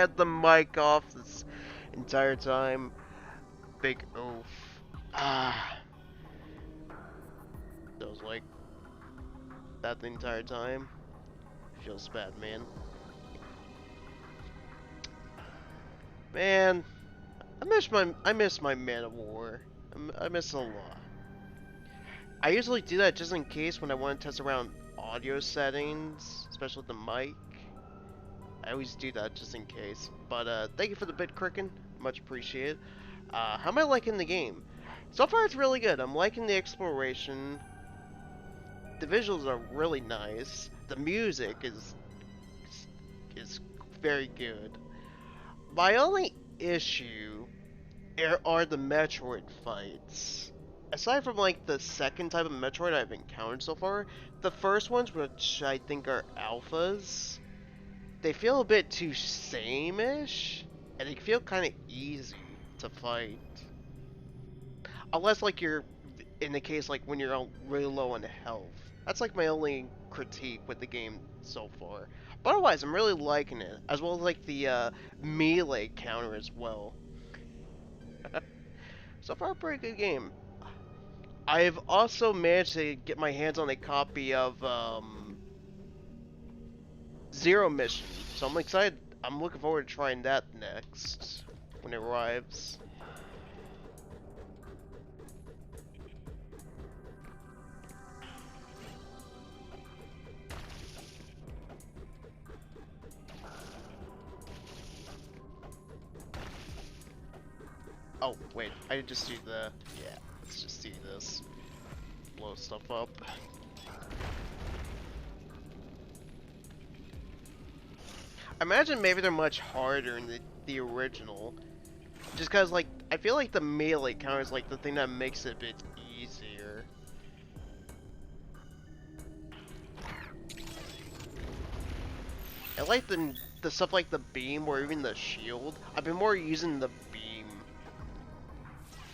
had the mic off this entire time. Big oof. Ah. That was like that the entire time. Feels bad, man. Man, I miss my Man of War. I miss it a lot. I usually do that just in case when I want to test around audio settings, especially with the mic. I always do that just in case. But thank you for the bit, Cricken. Much appreciated. How am I liking the game? So far, it's really good. I'm liking the exploration. The visuals are really nice. The music is very good. My only issue are the Metroid fights. Aside from like the second type of Metroid I've encountered so far, the first ones, which I think are alphas, they feel a bit too same-ish, and they feel kind of easy to fight. Unless like you're in the case like when you're really low on health. That's like my only critique with the game so far. But otherwise, I'm really liking it, as well as like the melee counter as well. So far, a pretty good game. I've also managed to get my hands on a copy of Zero Mission, so I'm excited. I'm looking forward to trying that next when it arrives. Oh, wait, I just do the... Yeah, let's just do this. Blow stuff up. I imagine maybe they're much harder in the original. Just cause, like, I feel like the melee counter is, like, the thing that makes it a bit easier. I like the stuff like the beam or even the shield. I've been more using the beam.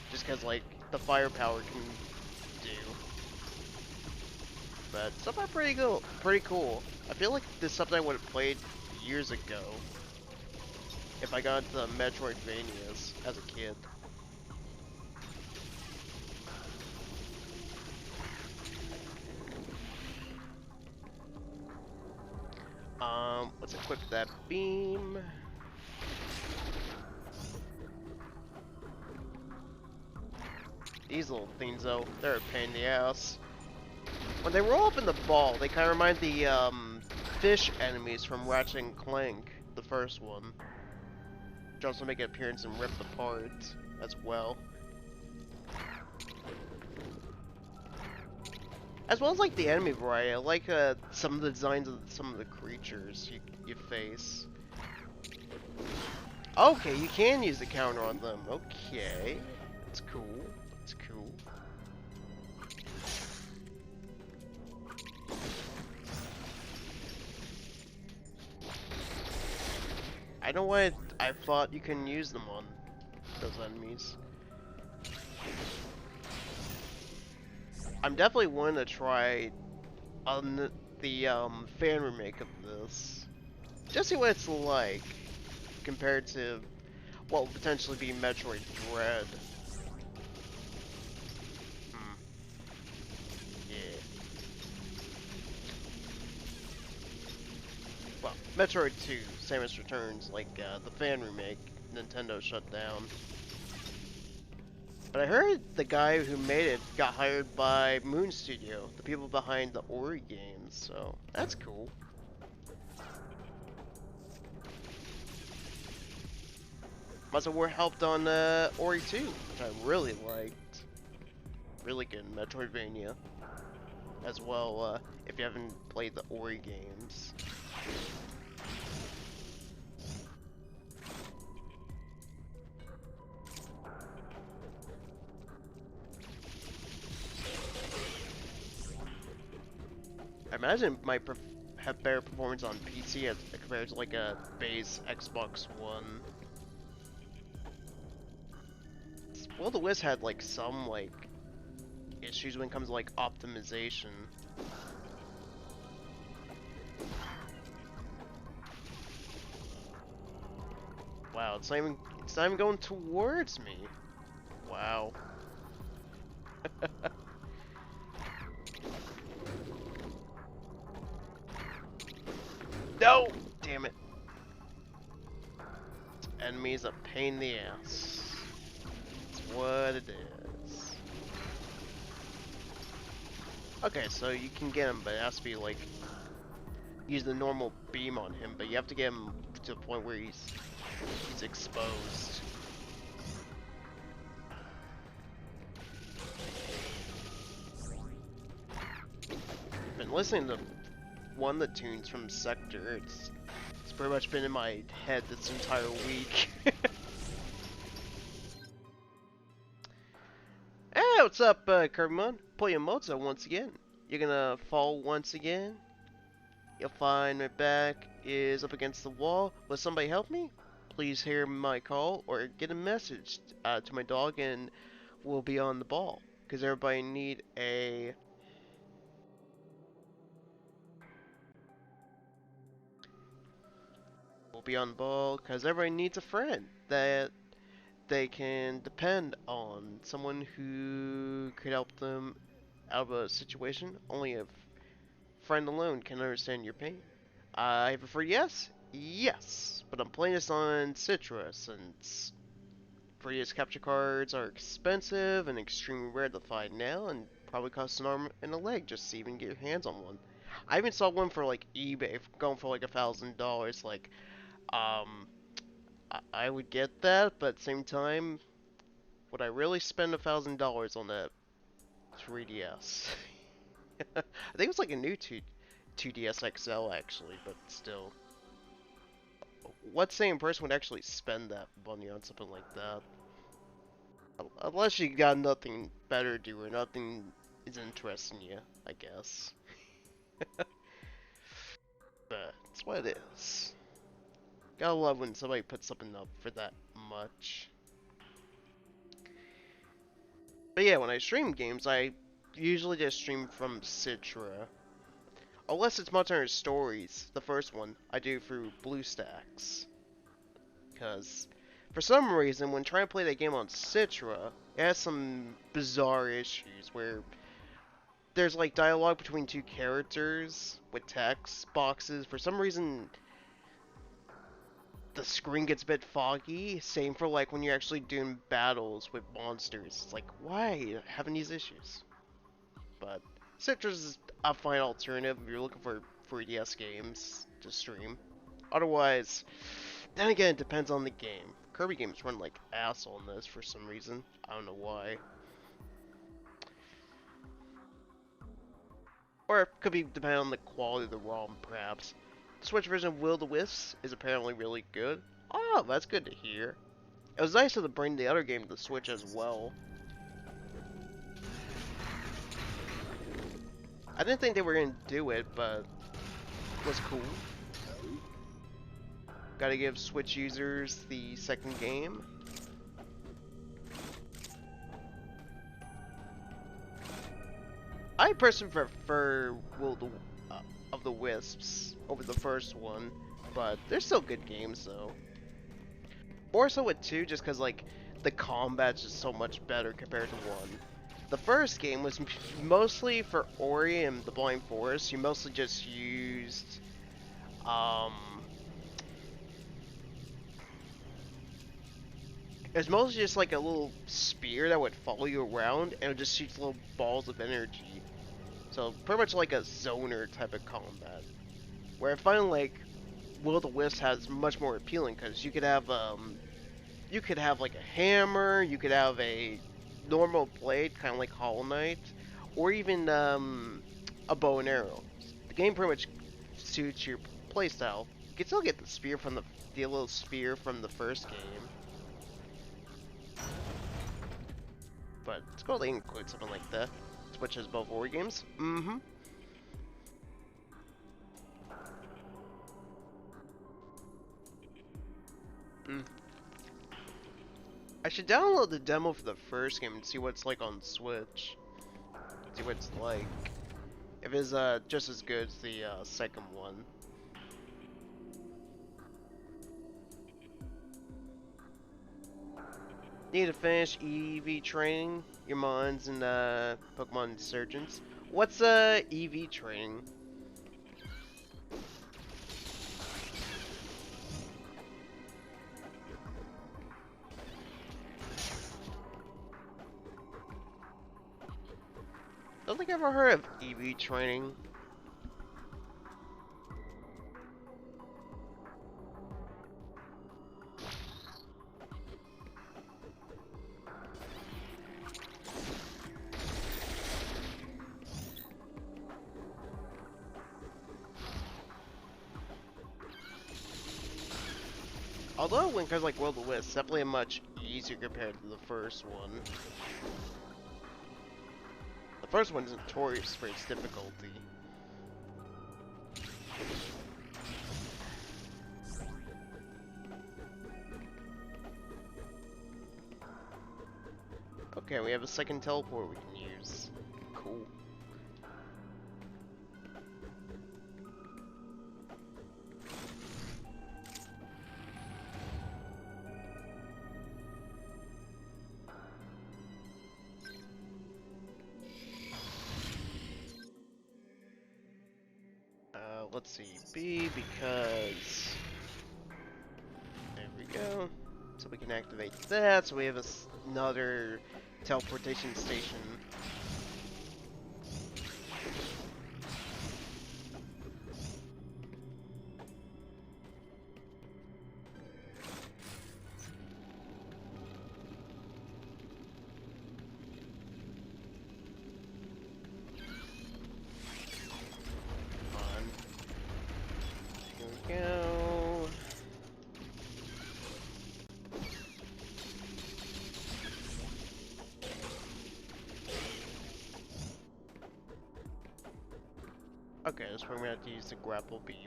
Just cause, like, the firepower can do. But so far pretty cool. Pretty cool. I feel like this is something I would have played years ago if I got into Metroidvanias as a kid. Let's equip that beam. These little things, though, they're a pain in the ass. When they roll up in the ball, they kind of remind the fish enemies from Ratchet and Clank, the first one. Which also make an appearance in Ripped Apart as well. As well as like the enemy variety, I like some of the designs of some of the creatures you face. Okay, you can use the counter on them. Okay, that's cool. That's cool. I know why I thought you couldn't use them on those enemies. I'm definitely willing to try on the fan remake of this. Just see what it's like compared to what will potentially be Metroid Dread. Yeah. Well, Metroid 2, Samus Returns, like the fan remake, Nintendo shut down. But I heard the guy who made it got hired by Moon Studio, the people behind the Ori games, so that's cool. Must have helped on Ori 2, which I really liked. Really good Metroidvania. As well, if you haven't played the Ori games. I imagine it might have better performance on PC as compared to like a base Xbox One. Will the Wisp had like some like issues when it comes to like optimization. Wow, it's not even going towards me. Wow. No! Damn it. Enemy's a pain in the ass. That's what it is. Okay, so you can get him, but it has to be like use the normal beam on him, but you have to get him to the point where he's exposed. Been listening to one of the tunes from Sector. It's pretty much been in my head this entire week. Hey, what's up, Kirbymun? Playing Mozart once again. You're gonna fall once again. You'll find my back is up against the wall. Will somebody help me? Please hear my call or get a message to my dog and we'll be on the ball. Because everybody need a... We'll be on the ball because everybody needs a friend that they can depend on. Someone who could help them out of a situation. Only a friend alone can understand your pain. I prefer yes? Yes. But I'm playing this on Citra since 3DS capture cards are expensive and extremely rare to find now and probably cost an arm and a leg just to even get your hands on one. I even saw one for like eBay going for like $1,000. Like, um, I would get that, but at the same time, would I really spend $1,000 on that 3DS? I think it was like a new 2DS XL actually, but still. What sane person would actually spend that money on something like that? Unless you got nothing better to do or nothing is interesting you, I guess. But it's what it is. Gotta love when somebody puts something up for that much. But yeah, when I stream games, I usually just stream from Citra. Unless it's Monster Hunter Stories, the first one, I do through BlueStacks. Because, for some reason, when trying to play that game on Citra, it has some bizarre issues where there's like dialogue between two characters with text boxes. For some reason, the screen gets a bit foggy. Same for like when you're actually doing battles with monsters. It's like, why having these issues? But Citra's a fine alternative if you're looking for 3DS games to stream. Otherwise, then again, it depends on the game. Kirby games run like ass on this for some reason. I don't know why. Or it could be depending on the quality of the ROM, perhaps. The Switch version of Will-O-The-Wisps is apparently really good. Oh, that's good to hear. It was nice of them to bring the other game to the Switch as well. I didn't think they were going to do it, but it was cool. Gotta give Switch users the second game. I personally prefer of the Wisps over the first one, but they're still good games though. More so with 2, just because like the combat's just so much better compared to 1. The first game was mostly for Ori and the Blind Forest. You mostly just used it was mostly just like a little spear that would follow you around and it would just shoot little balls of energy. So pretty much like a zoner type of combat. Where I find like Will-O-The-Wisp has much more appealing because you could have like a hammer, you could have a normal blade, kind of like Hollow Knight, or even a bow and arrow. The game pretty much suits your playstyle. You can still get the spear from the little spear from the first game. But it's cool they include something like that. Switch has both Ori games. Mm-hmm. I should download the demo for the first game and see what it's like on Switch. See what it's like. If it's just as good as the second one. Need to finish EV training your mons and Pokemon Insurgents. What's EV training? Don't think I've ever heard of EV training. Although when it comes like World of West, definitely much easier compared to the first one. The first one is notorious for its difficulty. Okay, we have a second teleport we can use. Cool. Let's see, B, because there we go. So we can activate that, so we have another teleportation station. Go. Okay, this one we're gonna have to use the grapple beam.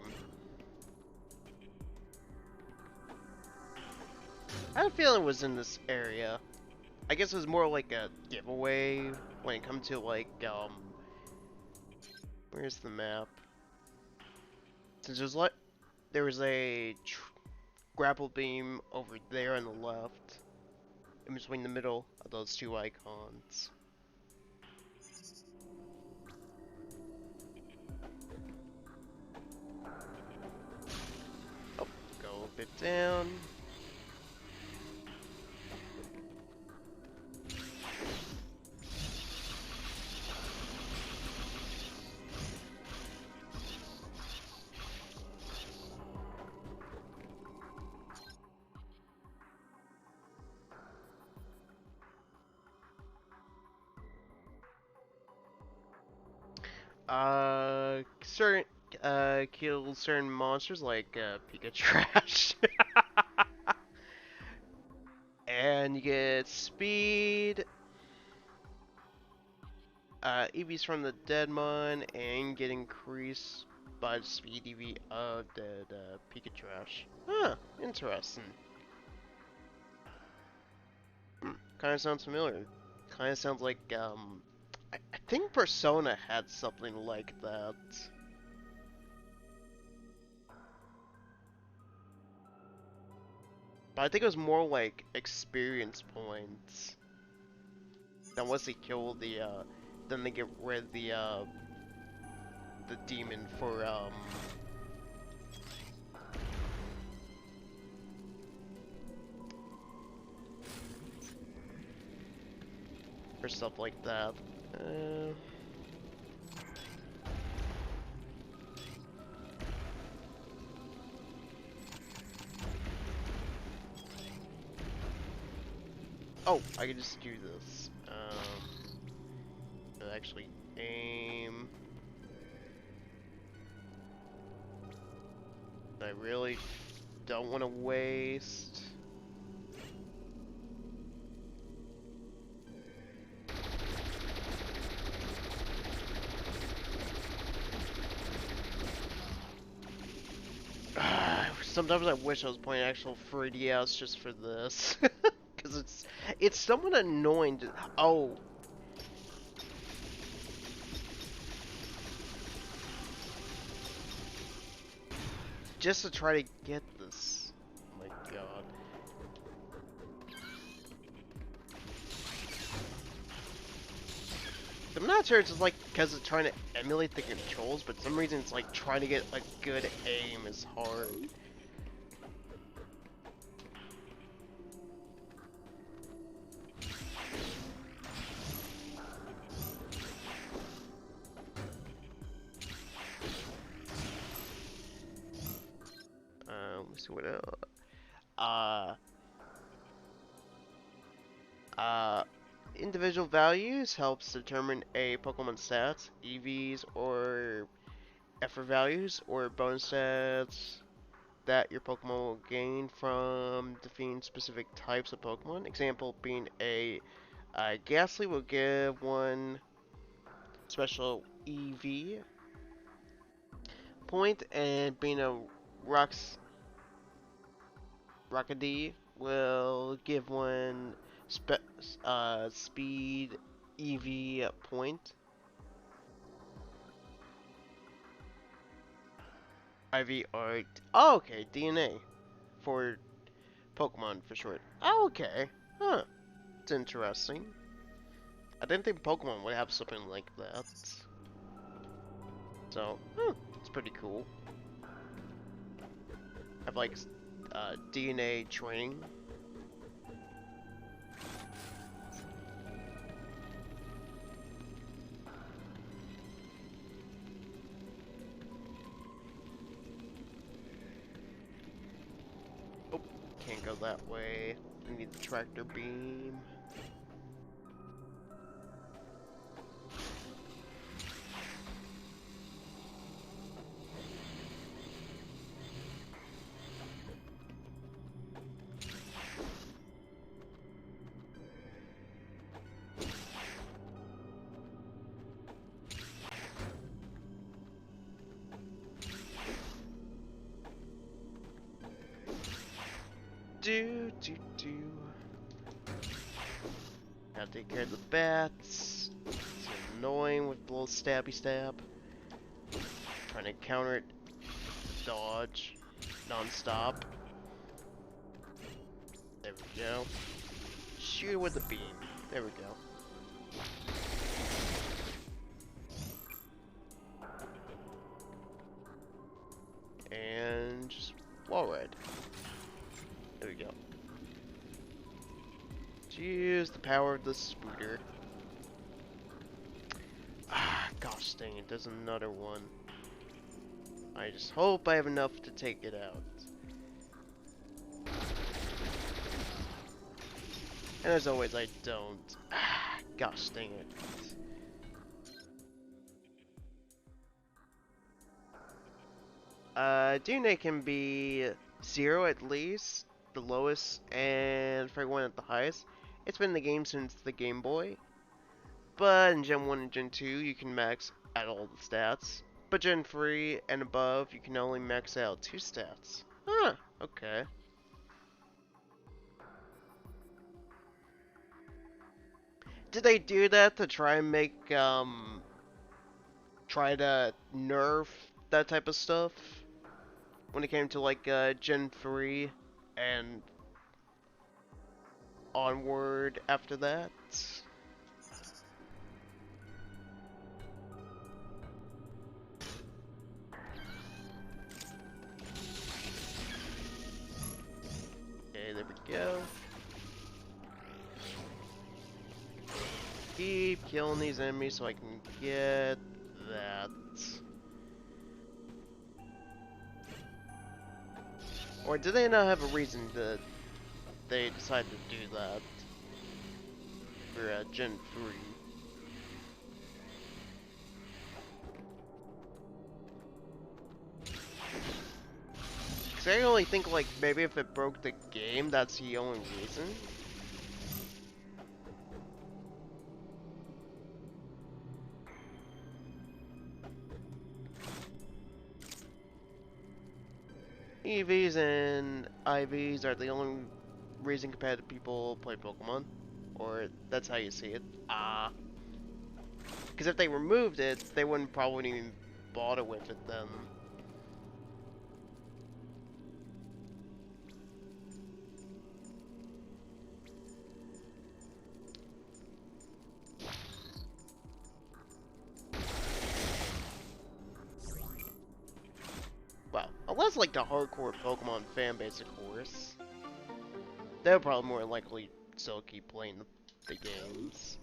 I had a feeling it was in this area. I guess it was more like a giveaway when it comes to like where's the map? Since there was a grapple beam over there on the left, in between the middle of those two icons. Oh, go a bit down. Certain, kill certain monsters like, Pika Trash. And you get speed, EVs from the Deadmon, and get increased by the speed EV of the Pika Trash. Huh, interesting. Kinda sounds familiar. Kinda sounds like, I think Persona had something like that. But I think it was more like experience points. Then once they kill the, then they get rid of the demon for stuff like that. Oh, I can just do this. Actually aim. I really don't want to waste. Sometimes I wish I was playing actual 3DS just for this, because it's somewhat annoying to. Oh. Just to try to get this. Oh my god. I'm not sure it's just like because it's trying to emulate the controls, but for some reason it's like trying to get a good aim is hard. Let's see what else. Uh, uh, Individual values helps determine a Pokemon stats, EVs, or effort values, or bonus stats that your Pokemon will gain from defeating specific types of Pokemon. Example being a Ghastly will give one special EV point, and being a Rocks Rockadee will give one speed EV point. IV art. Oh, okay, DNA for Pokemon for short. Oh, okay. Huh. It's interesting. I didn't think Pokemon would have something like that. So, it's pretty cool. Have like DNA training. Oh, can't go that way. I need the tractor beam. Do. Gotta take care of the bats. It's annoying with the little stabby stab. Trying to counter it, dodge, non-stop. There we go. Shoot with the beam. There we go. And just wall ride. There we go. Use the power of the scooter. Ah, gosh dang it, there's another one. I just hope I have enough to take it out. And as always, I don't. Ah, gosh dang it. DNA can be 0 at least, the lowest, and for one at the highest. It's been in the game since the Game Boy. But in Gen 1 and Gen 2, you can max out all the stats. But Gen 3 and above, you can only max out 2 stats. Huh, okay. Did they do that to try and make, try to nerf that type of stuff? When it came to, like, Gen 3 and onward after that? Okay, there we go. Keep killing these enemies so I can get that. Or do they not have a reason that they decided to do that for Gen 3? Cause I only think like maybe if it broke the game, that's the only reason. EVs and IVs are the only reason competitive people play Pokemon. Or that's how you see it. Because if they removed it, they wouldn't probably even bother with it then. unless like the hardcore Pokemon fan base, of course, they'll probably more likely still keep playing the games.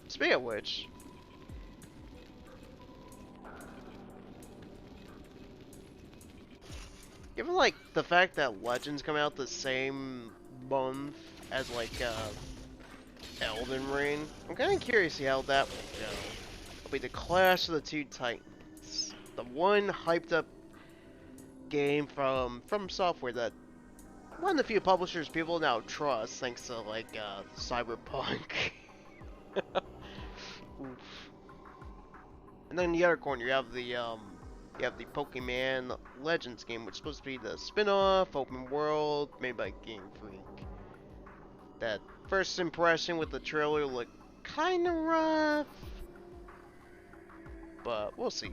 Speaking of which, given like the fact that Legends come out the same month as like Elden Ring, I'm kind of curious to see how that will go. It'll be the clash of the two titans. The one hyped up game from software that one of the few publishers people now trust thanks to like Cyberpunk. Oof. And then in the other corner you have the Pokemon Legends game, which is supposed to be the spin-off open world made by Game Freak. That first impression with the trailer looked kind of rough, but we'll see.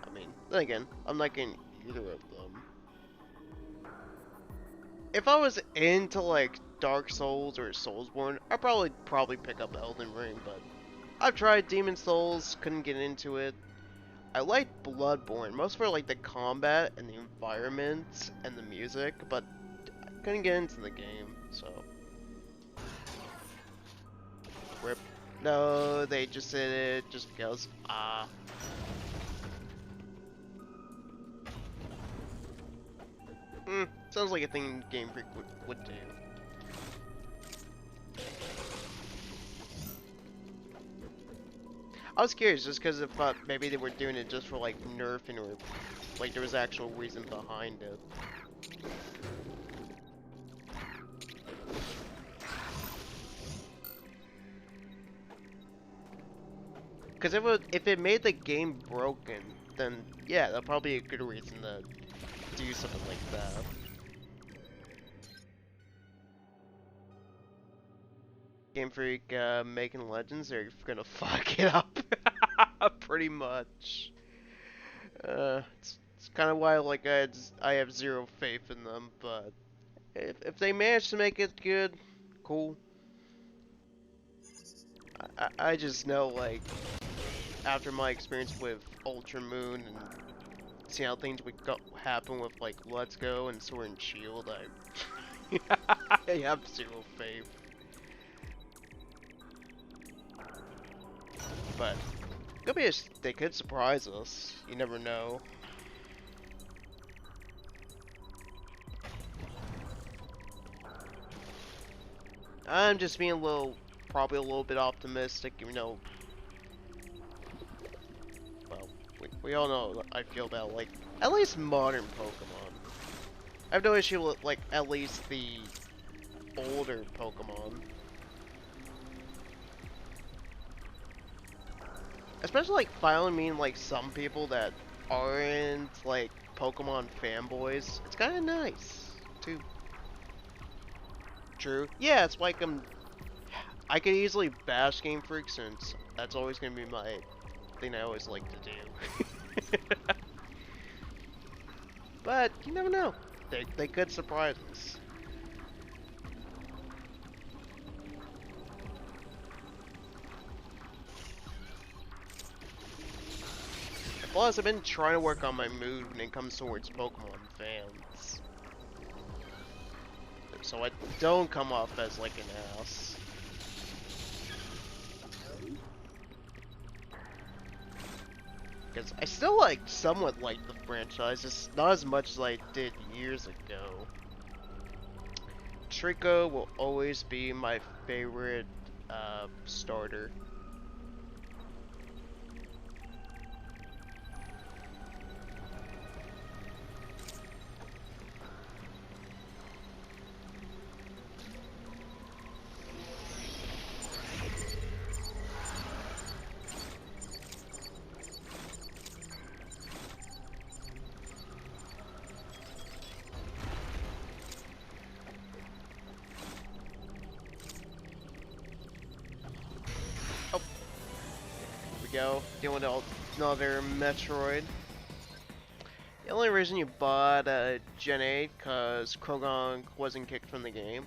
I mean, then again, I'm not getting either of them. If I was into like Dark Souls or Soulsborne, I'd probably pick up Elden Ring, but I've tried Demon Souls, couldn't get into it. I like Bloodborne, most for like the combat and the environment and the music, but I couldn't get into the game, so. Rip. No, they just did it just because. Sounds like a thing Game Freak would do. I was curious just because if maybe they were doing it just for like nerfing or like there was actual reason behind it. Because if it made the game broken, then yeah, that'd probably be a good reason to do something like that. Game Freak making Legends, they're gonna fuck it up pretty much. It's kind of why like I have zero faith in them, but if they manage to make it good, cool. I just know like after my experience with Ultra Moon and seeing how things would happen with like Let's Go and Sword and Shield, I have zero faith. But they could surprise us. You never know. I'm just being probably a little bit optimistic, even though, well, we all know I feel about like at least modern Pokemon. I have no issue with like at least the older Pokemon. Especially like finally meeting like some people that aren't like Pokemon fanboys. It's kind of nice too. True. Yeah, it's like I could easily bash Game Freak since that's always gonna be my thing I always like to do. But you never know. They could surprise us. Plus, I've been trying to work on my mood when it comes towards Pokemon fans. So I don't come off as like an ass. Because I still like somewhat like the franchise, just not as much as I did years ago. Trico will always be my favorite starter. Go dealing with another Metroid. The only reason you bought Gen 8 because Krogon wasn't kicked from the game.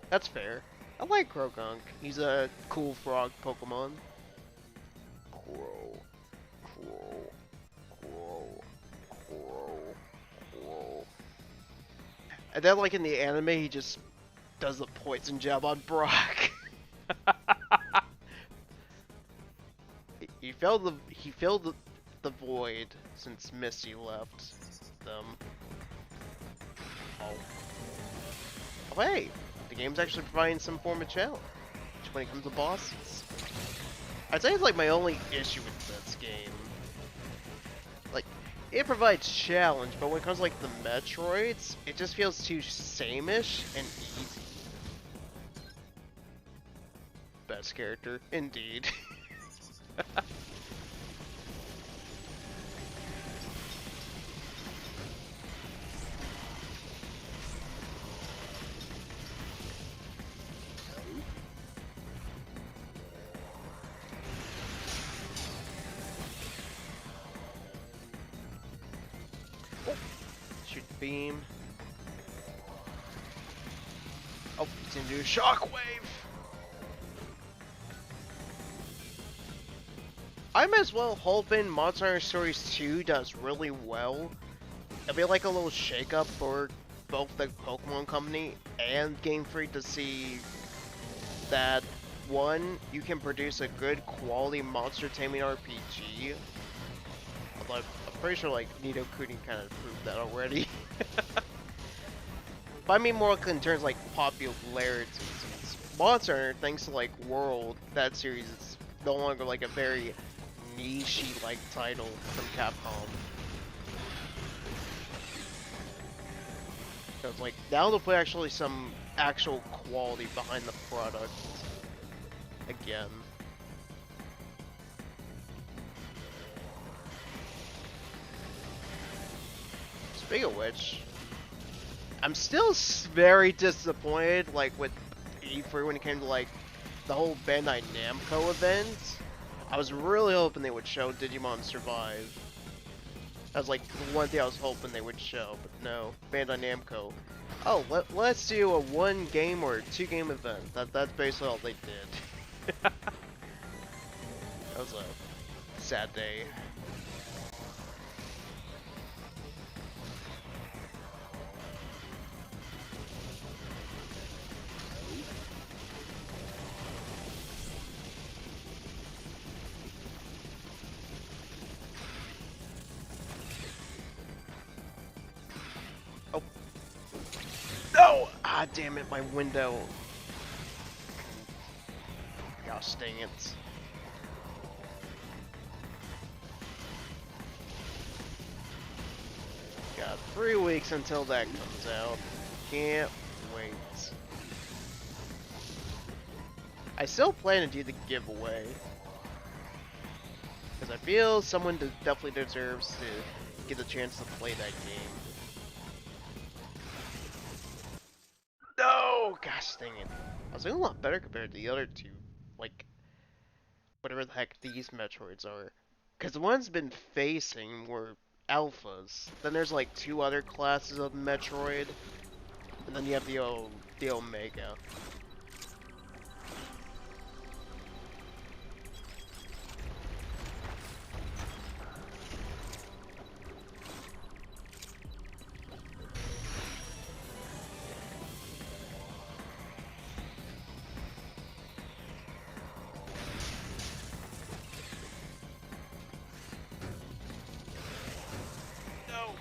That's fair. I like Krogunk. He's a cool frog Pokemon. Crow, crow, crow, crow, crow. And then, like in the anime, he just does the poison jab on Brock. he filled the void since Misty left them. Oh. Oh hey, the game's actually providing some form of challenge when it comes to bosses. I'd say it's like my only issue with this game. Like, it provides challenge, but when it comes to like the Metroids, it just feels too same-ish and easy. Best character, indeed. Oh, shoot the beam. Oh, he's gonna do a shockwave. I'm as well hoping Monster Hunter Stories 2 does really well. It'll be like a little shakeup for both the Pokemon Company and Game Freak to see that, one, you can produce a good quality monster taming RPG. Although I'm pretty sure like Nido Kuni kind of proved that already. But I mean more like in terms of like popularity. Monster Hunter, thanks to like World, that series is no longer like a very niche-y like title from Capcom. So it's like now they'll put actually some actual quality behind the product again. Speaking of which, I'm still very disappointed like with E3 when it came to like the whole Bandai Namco event. I was really hoping they would show Digimon Survive. That was like the one thing I was hoping they would show, but no. Bandai Namco. Oh, let's do a 1-game or 2-game event. That's basically all they did. That was a sad day. Oh. No! Ah, damn it, my window. Gosh dang it. Got 3 weeks until that comes out. Can't wait. I still plan to do the giveaway. Because I feel someone definitely deserves to get the chance to play that game. No! Gosh dang it. I was doing a lot better compared to the other two. Like, whatever the heck these Metroids are. Because the ones I've been facing were alphas. Then there's like 2 other classes of Metroid. And then you have the Omega. No!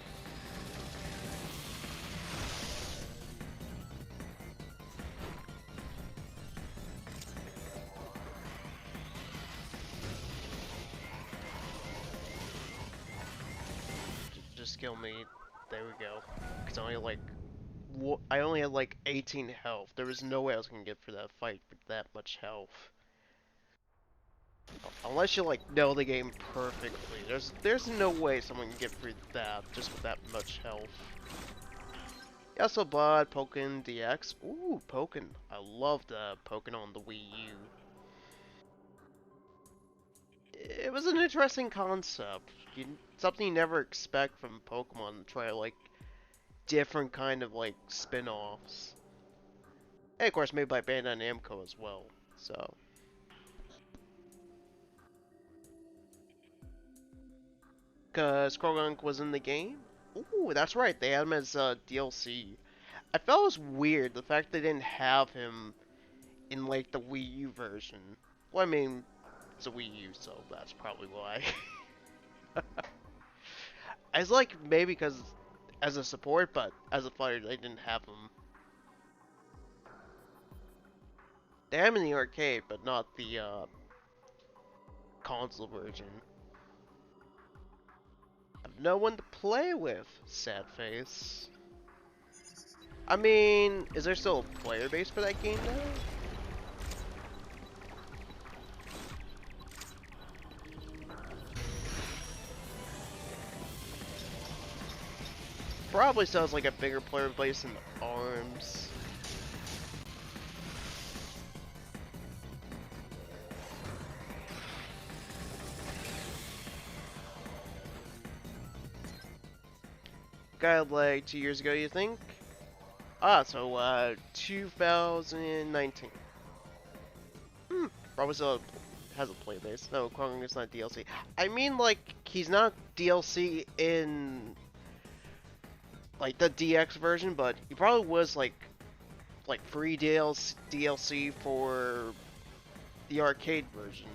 Just kill me. There we go. Because I only had like 18 health. There was no way I was gonna get through that fight with that much health. Unless you like know the game perfectly. There's no way someone can get through that just with that much health. You also bought Pokken DX. Ooh, Pokken. I loved Pokken on the Wii U. It was an interesting concept. Something you never expect from Pokemon to try like different kind of like spin-offs. And of course, made by Bandai Namco as well. So, because Krogunk was in the game. Ooh, that's right. They had him as DLC. I felt it was weird the fact they didn't have him in like the Wii U version. Well, I mean, it's a Wii U, so that's probably why. I was like maybe because as a support, but as a fighter they didn't have him. They have him in the arcade, but not the console version. I've no one to play with. Sad face. I mean, is there still a player base for that game now? Probably sounds like a bigger player base in the ARMS. Got like 2 years ago, you think? Ah, so 2019. Hmm, probably still has a play base. No, Kong is not DLC. I mean, like, he's not DLC in like the DX version, but he probably was like free DLC for the arcade version.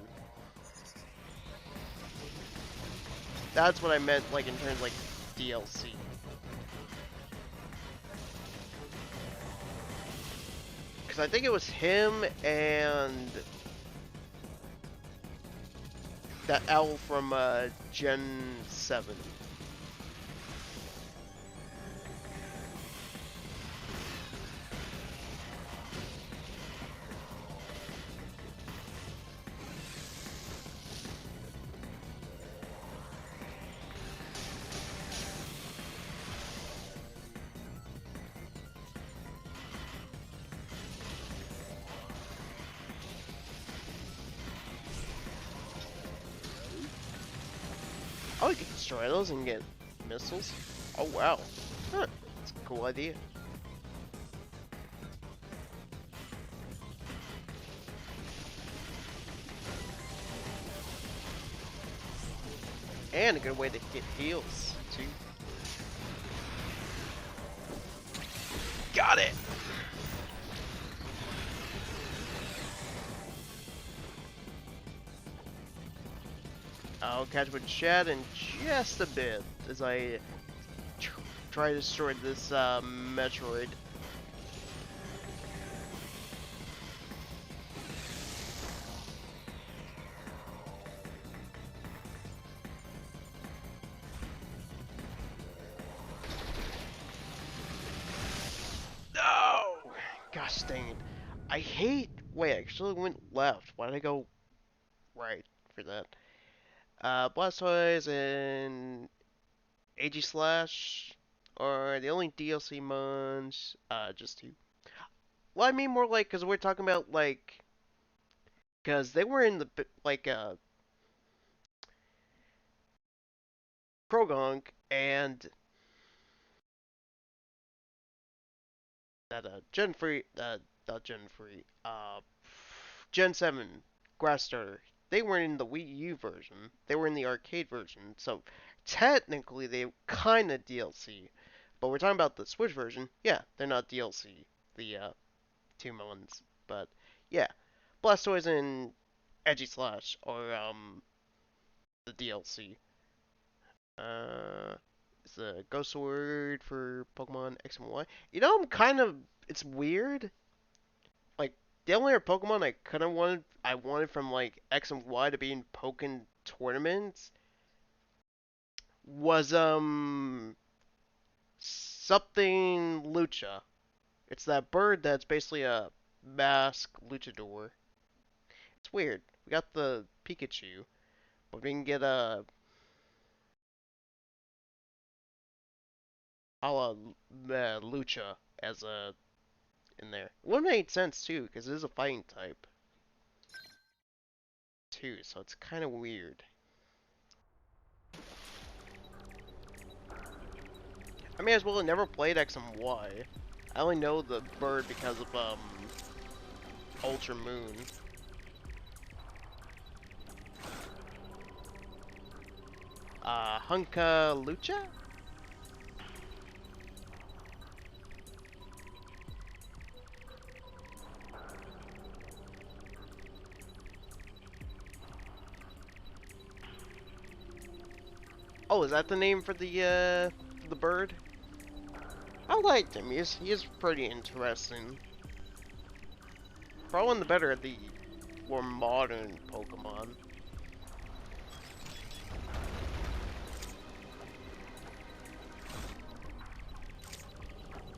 That's what I meant, like in terms of, like DLC. Because I think it was him and that owl from Gen 7. Oh, we could destroy those and get missiles. Oh wow, huh? That's a cool idea. And a good way to get heals too. Got it. I'll catch up with Chad in just a bit as I try to destroy this Metroid. No! Gosh dang it. I hate. Wait, I actually went left. Why did I go right for that? Blastoise and AG Slash are the only DLC mons. Just two. Well, I mean more like because we're talking about like because they were in the like Krogonk and that Gen free not Gen free Gen 7 Grass Starter. They weren't in the Wii U version. They were in the arcade version. So technically they kind of DLC. But we're talking about the Switch version. Yeah, they're not DLC. The two ones. But yeah, Blastoise and Edgy Slash are the DLC. Uh, it's a ghost word for Pokemon X and Y. You know, I'm kind of. It's weird. Like the only other Pokemon I wanted from like X and Y to be in Pokken tournaments was something Lucha. It's that bird that's basically a mask luchador. It's weird. We got the Pikachu, but we can get a la Lucha as a in there. It would make sense too, because it is a fighting type too, so it's kind of weird. I mean, as well, I never played X and Y. I only know the bird because of Ultra Moon. Hunka Lucha? Oh, is that the name for the bird? I liked him. He is pretty interesting. Probably one of the better of the more modern Pokemon.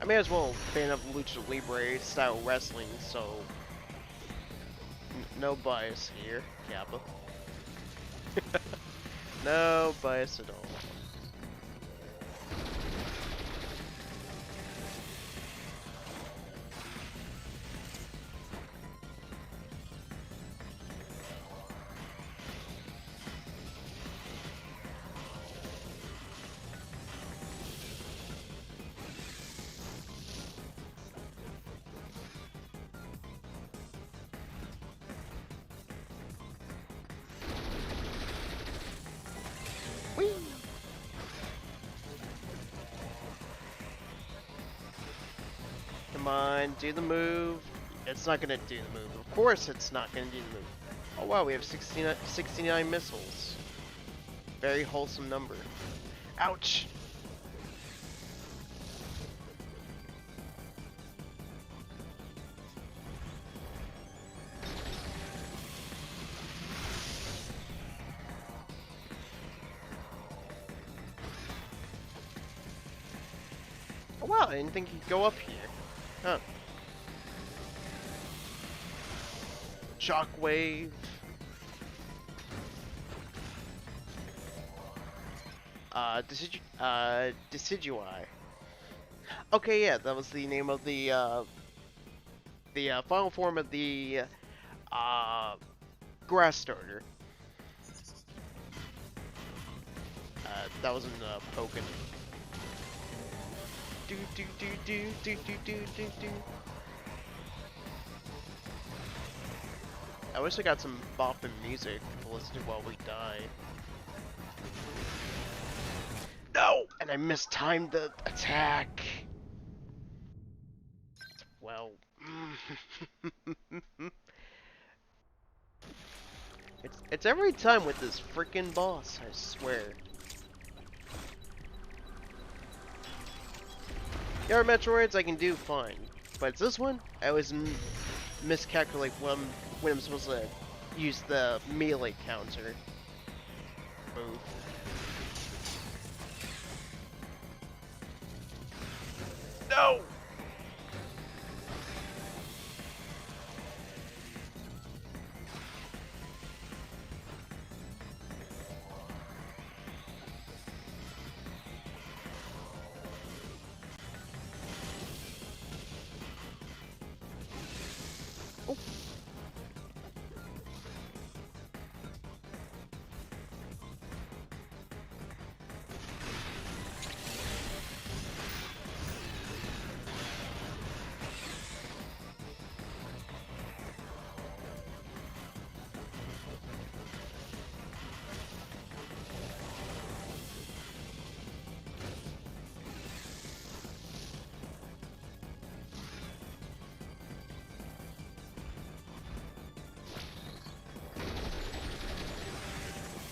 I may as well fan of Lucha Libre style wrestling, so no bias here, Kappa. No bias at all. Whee! Come on, do the move. It's not gonna do the move. Of course it's not gonna do the move. Oh wow, we have 69 missiles. Very wholesome number. Ouch! Oh wow, I didn't think he'd go up here. Huh. Shockwave. Decidui. Okay, yeah, that was the name of the final form of the grass starter. That was in Pokken. Do do do do do do do do do. I wish I got some bopping music to listen to while we die. No! And I mistimed the attack! Well... it's every time with this freaking boss, I swear. The other Metroids I can do fine, but it's this one, I always miscalculate when I'm supposed to use the melee counter move. No! Oh.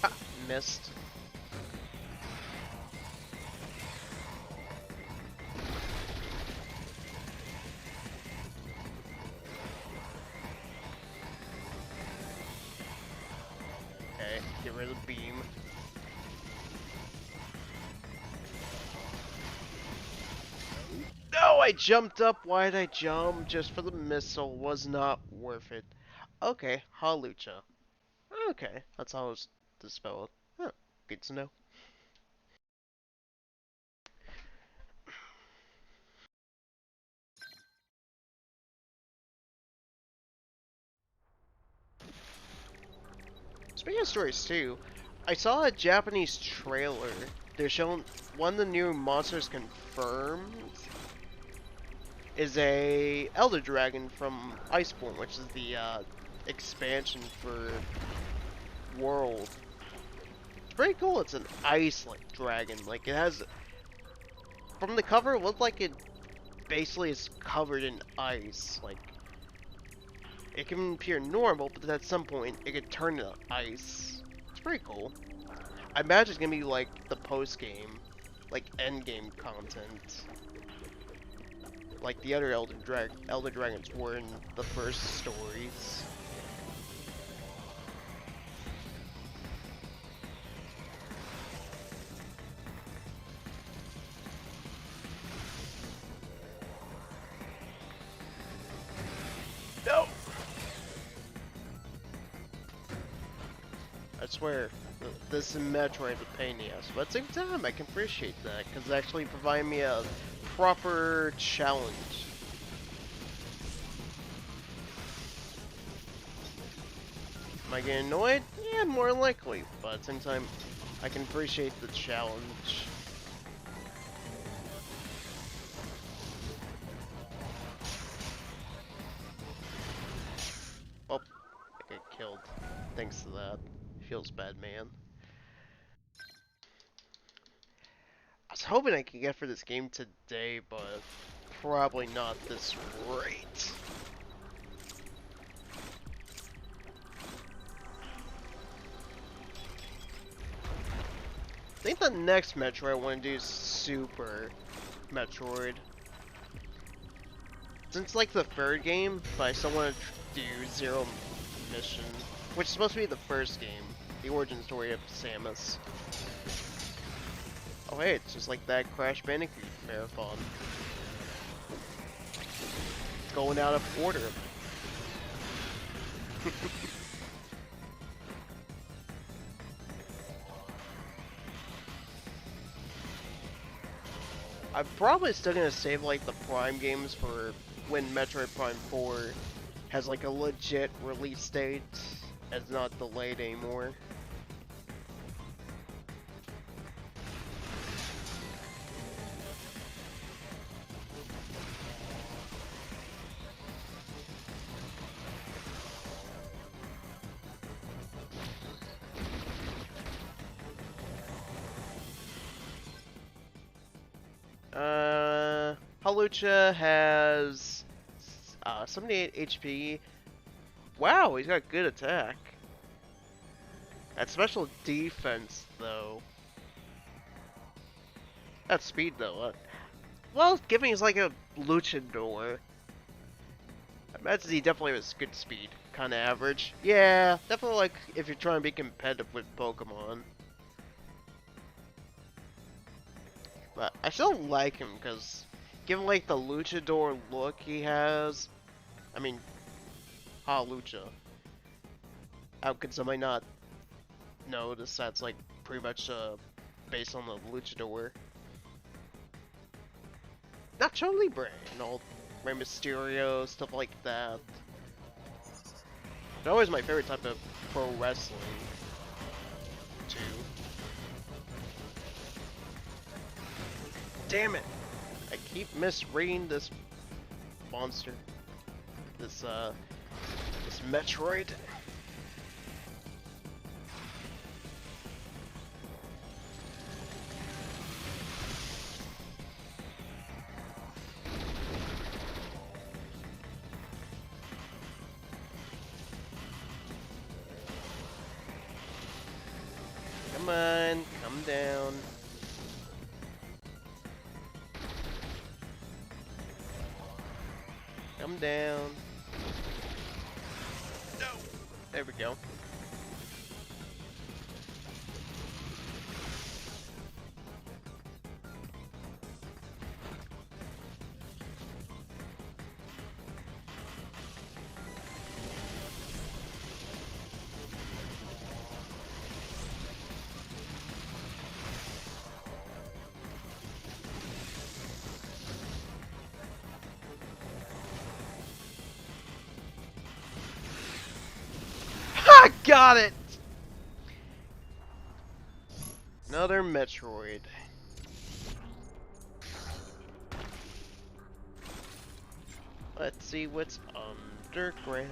Ah, missed. Okay, get rid of the beam. No, I jumped up. Why did I jump? Just for the missile. Was not worth it. Okay, Halucha. Okay, that's how it's spelled. Huh, good to know. Speaking of stories too, I saw a Japanese trailer. They're showing one of the new monsters confirmed is a Elder Dragon from Iceborne, which is the expansion for World. It's pretty cool. It's an ice-like dragon. Like, it has... From the cover, it looked like it basically is covered in ice. Like, it can appear normal, but then at some point, it could turn into ice. It's pretty cool. I imagine it's gonna be like the post-game, like end-game content. Like the other Elder Dragons were in the first stories. No! I swear, this is Metroid with pain in the ass, but at the same time, I can appreciate that, because it's actually providing me a proper challenge. Am I getting annoyed? Yeah, more likely, but at the same time, I can appreciate the challenge. Oh, I got killed. Thanks to that. Feels bad, man. I was hoping I could get for this game today, but probably not this rate. I think the next Metroid I want to do is Super Metroid. Since like the third game, but I still want to do Zero Mission, which is supposed to be the first game, the origin story of Samus. Oh hey, it's just like that Crash Bandicoot marathon. It's going out of order. I'm probably still gonna save like the Prime games for when Metroid Prime 4 has like a legit release date, and it's not delayed anymore. Halucha has 78 HP. Wow, he's got good attack. That special defense, though. That's speed, though. Well, given he's like a luchador, I imagine he definitely has good speed. Kind of average. Yeah, definitely like if you're trying to be competitive with Pokemon. But I still like him because, given like the luchador look he has, I mean, Lucha. How could somebody not notice that's like pretty much based on the luchador? Nacho Libre and all Rey Mysterio, stuff like that. They're always my favorite type of pro wrestling, too. Damn it! I keep misreading this monster. This Metroid. Come on, come down. Come down. No! There we go. I got it! Another Metroid. Let's see what's underground.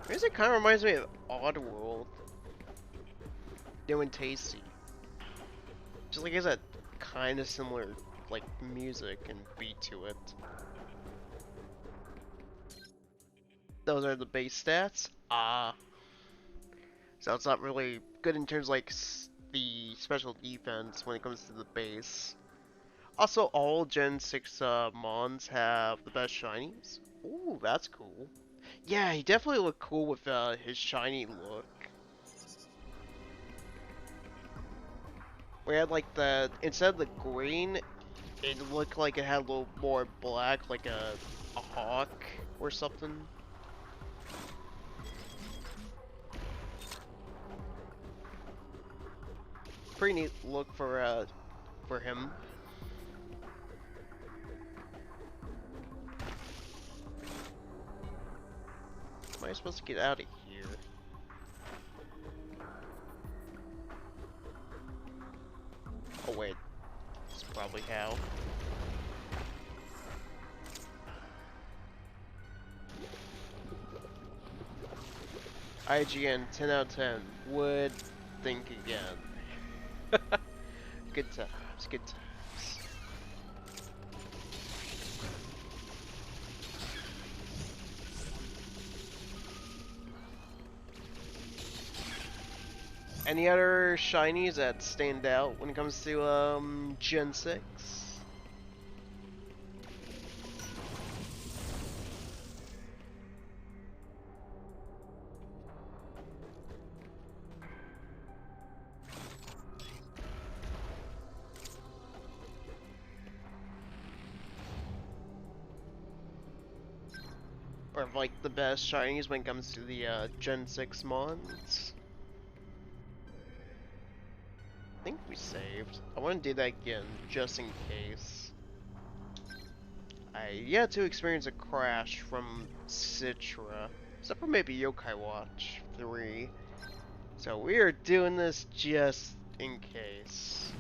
Music kind of reminds me of Oddworld. New and tasty. Just like it's a kind of similar like music and beat to it. Those are the base stats. So it's not really good in terms of, like the special defense when it comes to the base. Also, all Gen 6 Mons have the best shinies. Ooh, that's cool. Yeah, he definitely looked cool with his shiny look. We had like instead of the green, it looked like it had a little more black, like a hawk or something. Pretty neat look for him. Am I supposed to get out of here? Oh wait, that's probably how. IGN 10 out of 10. Would think again. Good times, good times. Any other shinies that stand out when it comes to Gen 6? Or like the best shinies when it comes to the Gen 6 mons? I think we saved. I want to do that again, just in case. I yet to experience a crash from Citra, except for maybe Yokai Watch 3. So we are doing this just in case.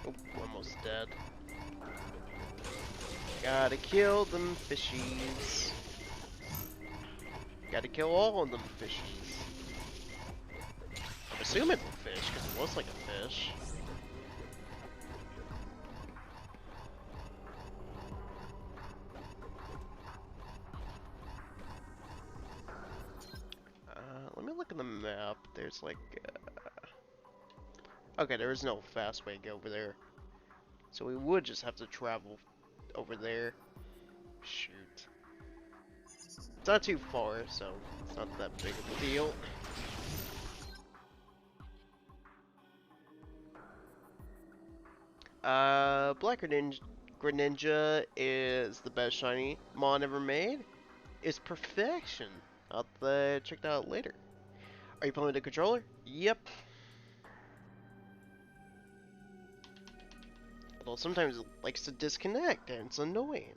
Oh, almost dead. Gotta kill them fishies. Gotta kill all of them fishies. I'm assuming it's a fish, because it looks like a fish. Let me look at the map. There's like... Okay, there is no fast way to get over there. So we would just have to travel over there. Shoot. It's not too far, so it's not that big of a deal. Black Greninja is the best shiny Mon ever made. It's perfection. I'll check that out later. Are you playing with the controller? Yep. Although sometimes it likes to disconnect and it's annoying.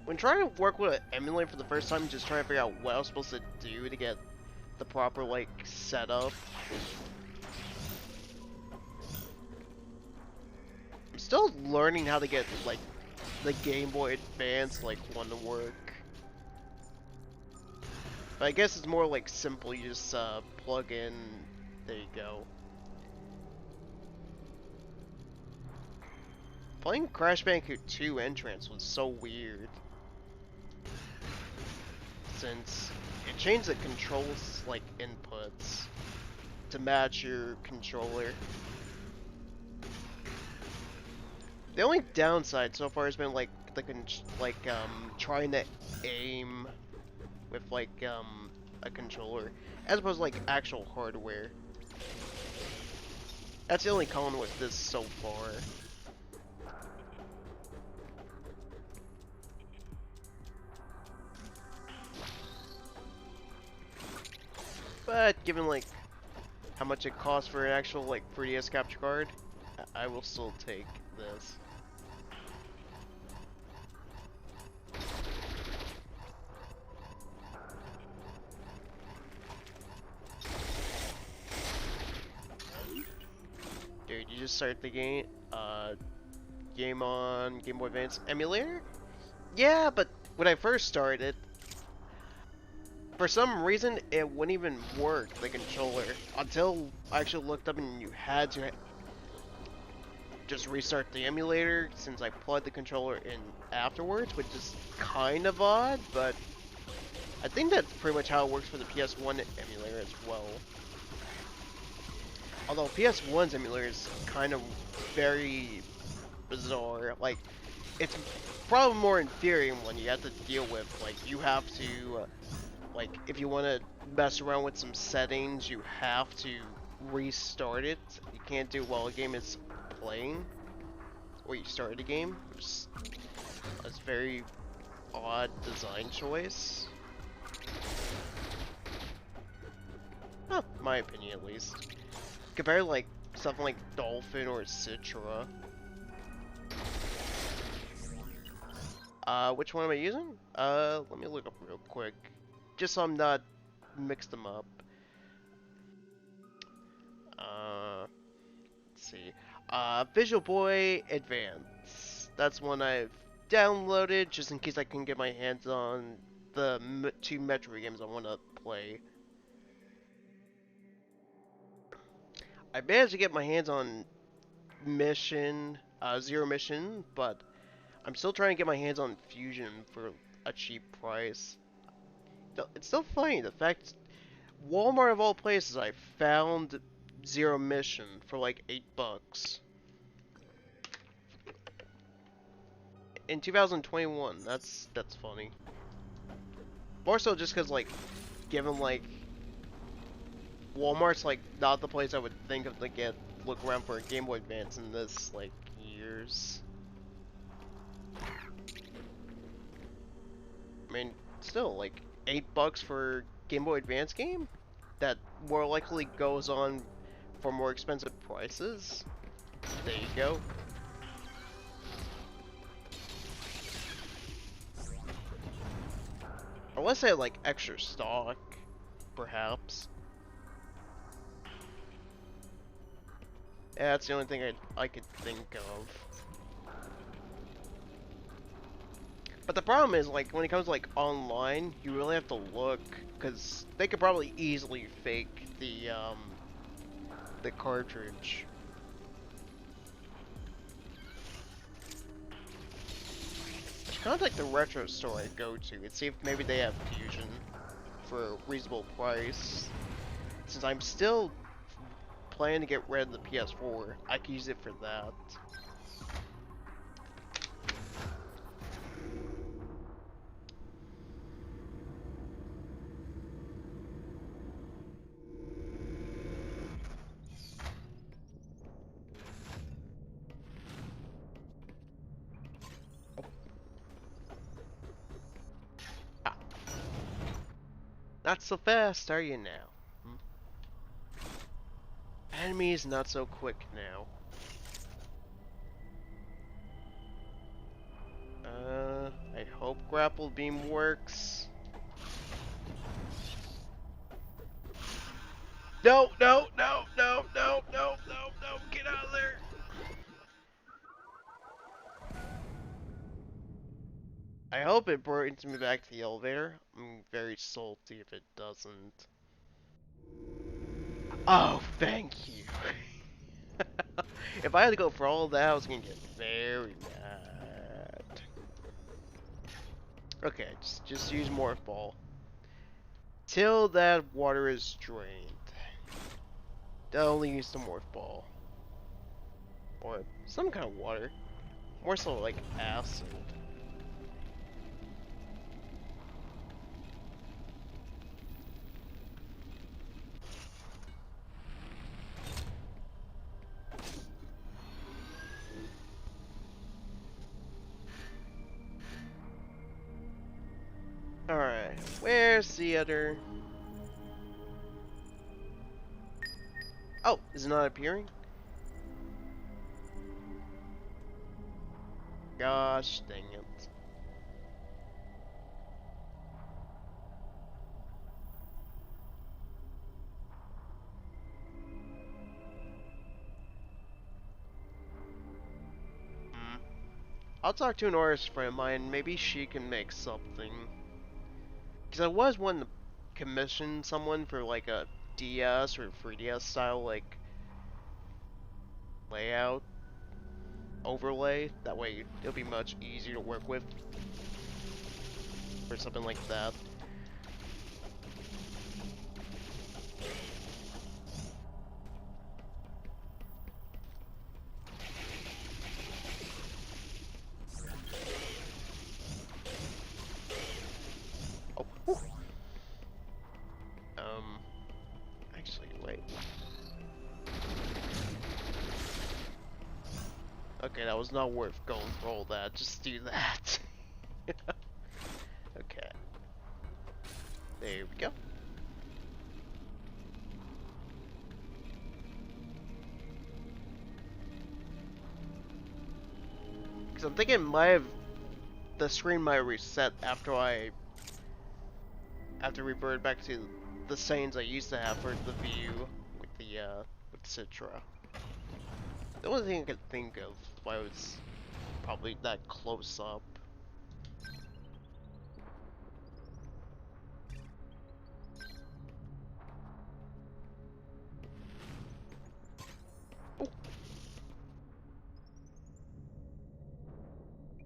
When trying to work with an emulator for the first time, just trying to figure out what I was supposed to do to get the proper, like, setup. I'm still learning how to get, like, the Game Boy Advance, like, one to work. But I guess it's more, like, simple. You just, plug in, there you go. Playing Crash Bandicoot 2 Entrance was so weird. Since it changed the controls, like, inputs to match your controller. The only downside so far has been like trying to aim with a controller as opposed to like actual hardware. That's the only con with this so far. But given like how much it costs for an actual like 3DS capture card, I will still take this. Dude, you just start the game on Game Boy Advance emulator? Yeah, but when I first started, for some reason it wouldn't even work, the controller, until I actually looked up and you had to just restart the emulator since I plugged the controller in afterwards, which is kind of odd, but I think that's pretty much how it works for the PS1 emulator as well. Although PS1's emulator is kind of very bizarre. Like, it's probably more inferior when you have to deal with, like, you have to, like, if you want to mess around with some settings, you have to restart it. You can't do it while a game is playing, or you started a game, which is a very odd design choice. Huh, my opinion at least. Compared to, like, something like Dolphin or Citra. Which one am I using? Let me look up real quick. Just so I'm not mixed them up. Let's see. Visual Boy Advance. That's one I've downloaded just in case I can get my hands on the two Metroid games I want to play. I managed to get my hands on Zero Mission, but I'm still trying to get my hands on Fusion for a cheap price. It's still funny, the fact Walmart of all places I found Zero Mission for like $8 in 2021. That's funny. More so just because like, given like Walmart's like not the place I would think of to look around for a Game Boy Advance in this like years. I mean, still like $8 for Game Boy Advance game that more likely goes on for more expensive prices. There you go. Unless they had like extra stock, perhaps. Yeah, that's the only thing I could think of. But the problem is, like, when it comes to, like, online, you really have to look, because they could probably easily fake the cartridge. I should contact the retro store I go to and see if maybe they have Fusion for a reasonable price. Since I'm still planning to get rid of the PS4, I could use it for that. Ah, not so fast, are you now? Enemies not so quick now. I hope grapple beam works. No, no, no, no, no, no, no, no, get out of there! I hope it brings me back to the elevator. I'm very salty if it doesn't. Oh, thank you. If I had to go for all that, I was gonna get very mad. Okay, just use Morph Ball. Till that water is drained. They'll only use the Morph Ball. Or some kind of water. More so like acid. Alright, where's the other... Oh, is it not appearing? Gosh dang it. I'll talk to an artist friend of mine, maybe she can make something. Because I was wanting to commission someone for like a DS or 3DS style like layout overlay. That way it'll be much easier to work with or something like that. Oh, whew. Actually, wait. Okay, that was not worth going for all that. Just do that. Okay. There we go. Because I'm thinking the screen might reset after revert back to the settings I used to have for the view with Citra. The only thing I could think of why it was probably that close up. Oh.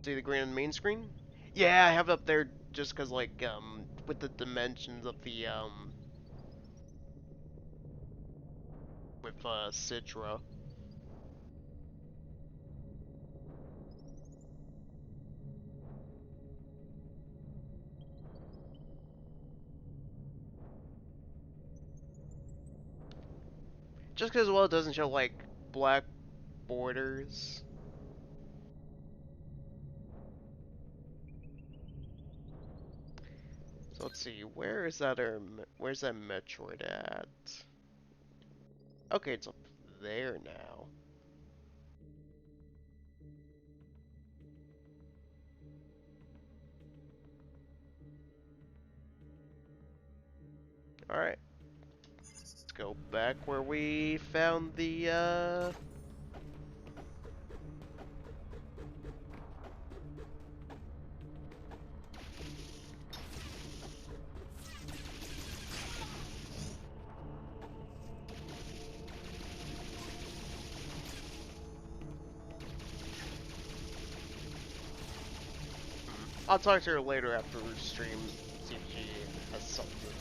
See the green on the main screen? Yeah, I have it up there just cause like with the dimensions of the with Citra. Just cause well it doesn't show like black borders. So let's see, where's that Metroid at? Okay, it's up there now. Alright. Let's go back where we found the I'll talk to her later after stream, see if she has something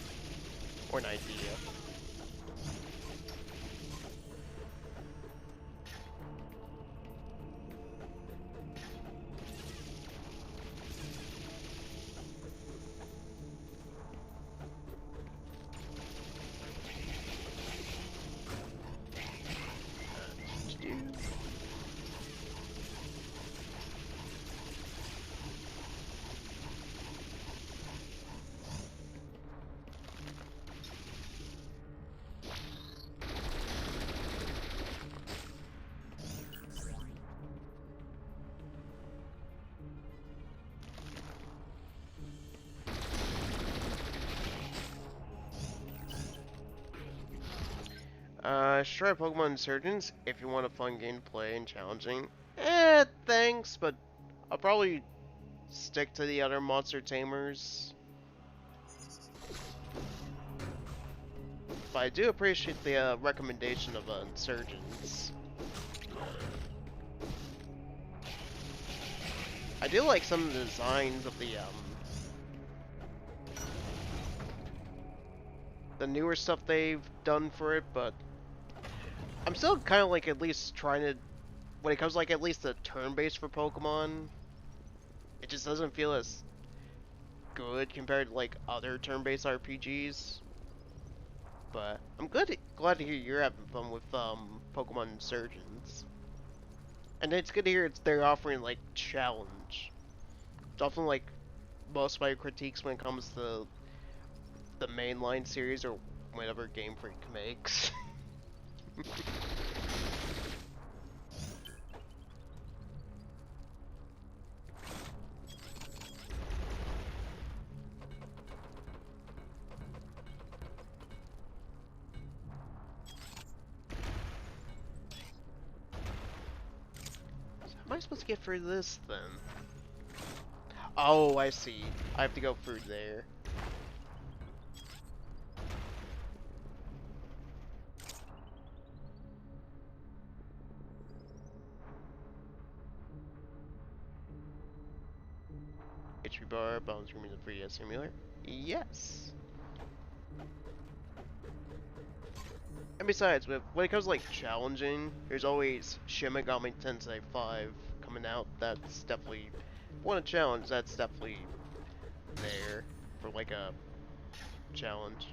or an idea. Try Pokemon Insurgents if you want a fun game to play and challenging. Thanks, but I'll probably stick to the other Monster Tamers. But I do appreciate the recommendation of Insurgents. I do like some of the designs of the newer stuff they've done for it, but I'm still kind of like at least trying to when it comes like at least the turn-based for Pokemon, it just doesn't feel as good compared to like other turn-based RPGs. But I'm glad to hear you're having fun with Pokemon Insurgents. And it's good to hear they're offering like challenge. It's often like most of my critiques when it comes to the mainline series or whatever Game Freak makes. How am I supposed to get through this then? Oh, I see. I have to go through there. HP bar, bounce room in the 3DS simulator. Yes. And besides, when it comes to like challenging, there's always Shin Megami Tensei 5 coming out. That's definitely want a challenge. That's definitely there for like a challenge.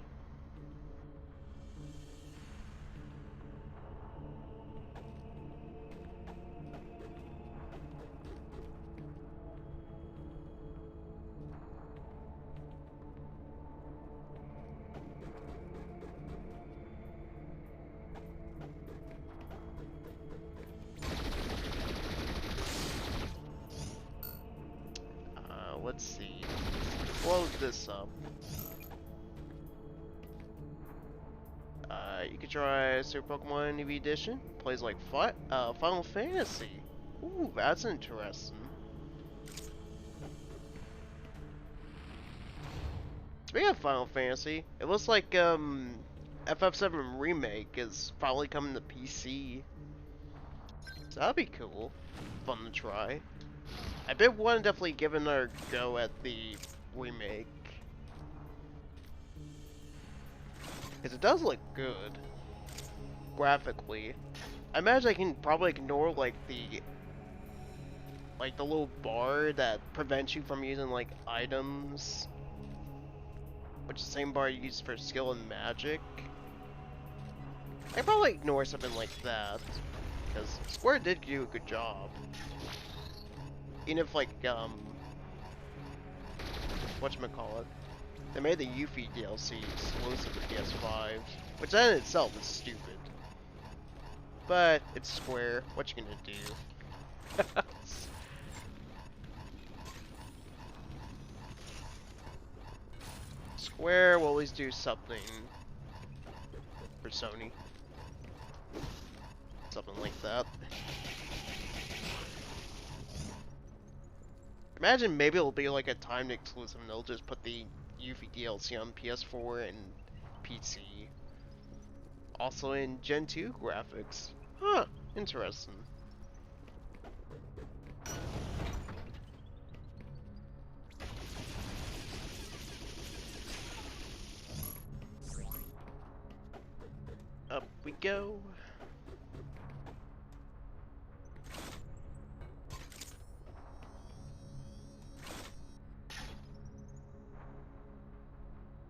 Let's see. Close this up. You could try Super Pokemon EV Edition. Plays like Final Fantasy. Ooh, that's interesting. Speaking of Final Fantasy, it looks like FF7 Remake is finally coming to PC. So that'd be cool. Fun to try. I did want to definitely give another go at the remake. Because it does look good. Graphically. I imagine I can probably ignore like the little bar that prevents you from using like items. Which is the same bar you use for skill and magic. I can probably ignore something like that. Because Square did do a good job. Even if like whatchamacallit, they made the Yuffie DLC exclusive to PS5, which that in itself is stupid. But it's Square, what you gonna do? Square will always do something for Sony. Something like that. Imagine maybe it'll be like a timed exclusive and they'll just put the Yuffie DLC on PS4 and PC. Also in Gen 2 graphics. Huh, interesting. Up we go.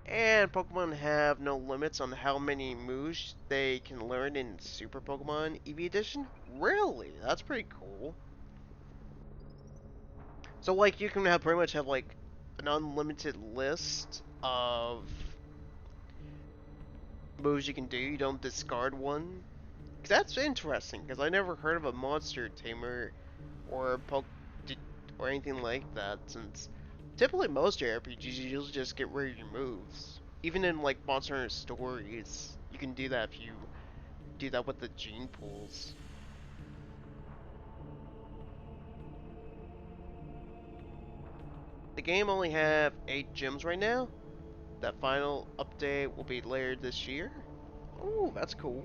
And Pokemon have no limits on how many moves they can learn in Super Pokemon EV Edition? Really? That's pretty cool. So like you can pretty much have like an unlimited list of moves you can do. You don't discard one. Cause that's interesting. Cause I never heard of a monster tamer or or anything like that. Since typically most JRPGs you usually just get rid of your moves. Even in like Monster Hunter Stories, you can do that if you do that with the gene pools. The game only have 8 gyms right now. That final update will be later this year. Ooh, that's cool.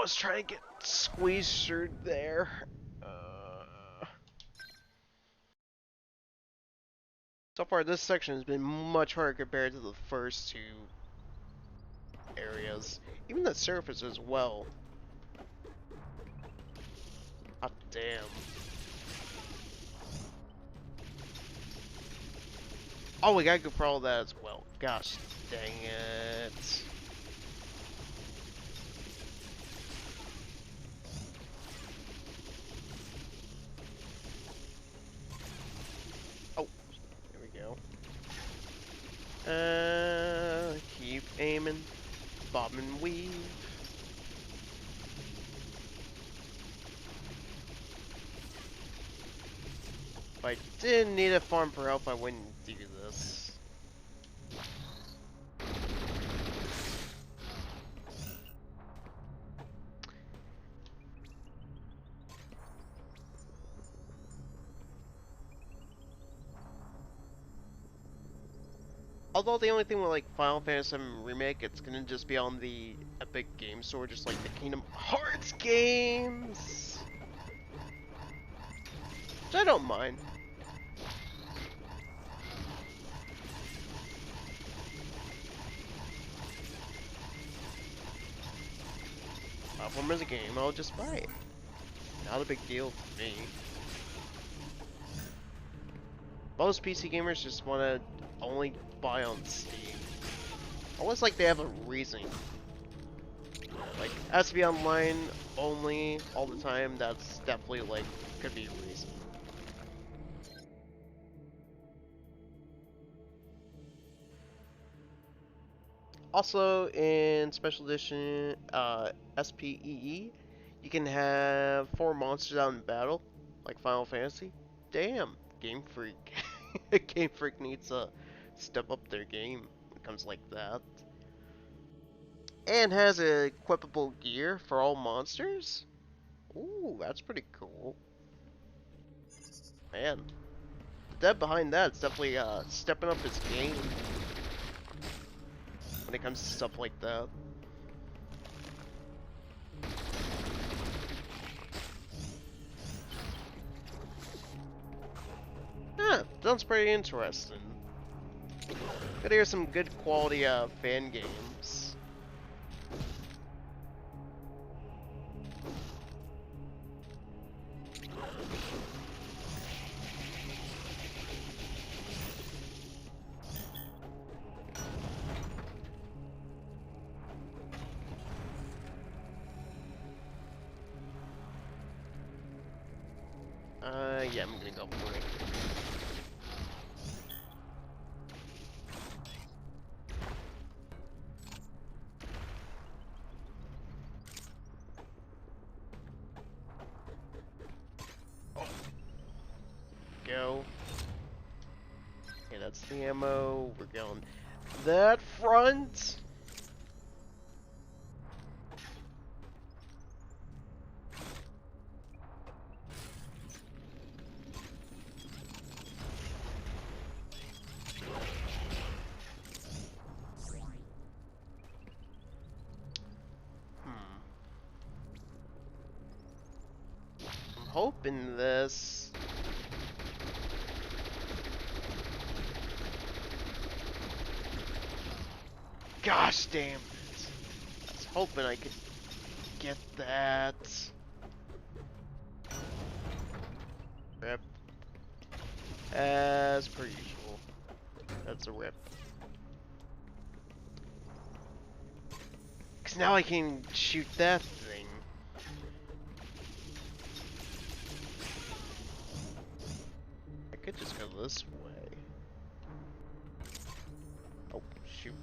was trying to get squeezed through there. So far, this section has been much harder compared to the first two areas. Even the surface as well. Ah, damn. Oh, we gotta go for all that as well. Gosh, dang it. Oh, there we go. Keep aiming. Bob and weave. If I didn't need a farm for help, I wouldn't do this. Although the only thing with like Final Fantasy VII Remake, it's gonna just be on the Epic Game Store, just like the Kingdom Hearts games. Which I don't mind. Platform is a game, I'll just buy it. Not a big deal for me. Most PC gamers just want to only buy on Steam. Almost like they have a reason. Like, has to be online only all the time, that's definitely like, could be a reason. Also, in Special Edition SPEE, you can have 4 monsters out in battle, like Final Fantasy. Damn, Game Freak. Game Freak needs to step up their game when it comes like that. And has a equipable gear for all monsters. Ooh, that's pretty cool. Man, the dev behind that's definitely stepping up his game when it comes to stuff like that. Huh, sounds pretty interesting. Gotta hear some good quality fan games. Yeah, I'm gonna go for it. Oh. Go. Okay, that's the ammo. We're going that front. I'm hoping this. Gosh damn it. I was hoping I could get that. Rip. As per usual. That's a rip. Because now I can shoot that thing. I could just go this way. Oh, shoot.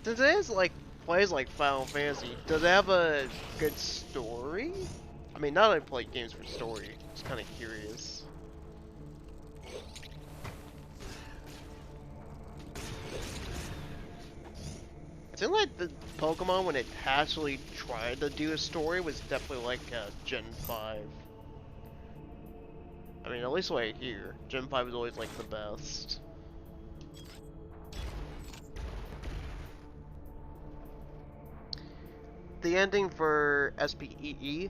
Since it is like plays like Final Fantasy, does it have a good story? I mean, not that I play games for story, just kind of curious. It seemed like the Pokemon, when it actually tried to do a story, was definitely like Gen 5. I mean, at least what I hear. Gen 5 is always like the best. The ending for SPEE,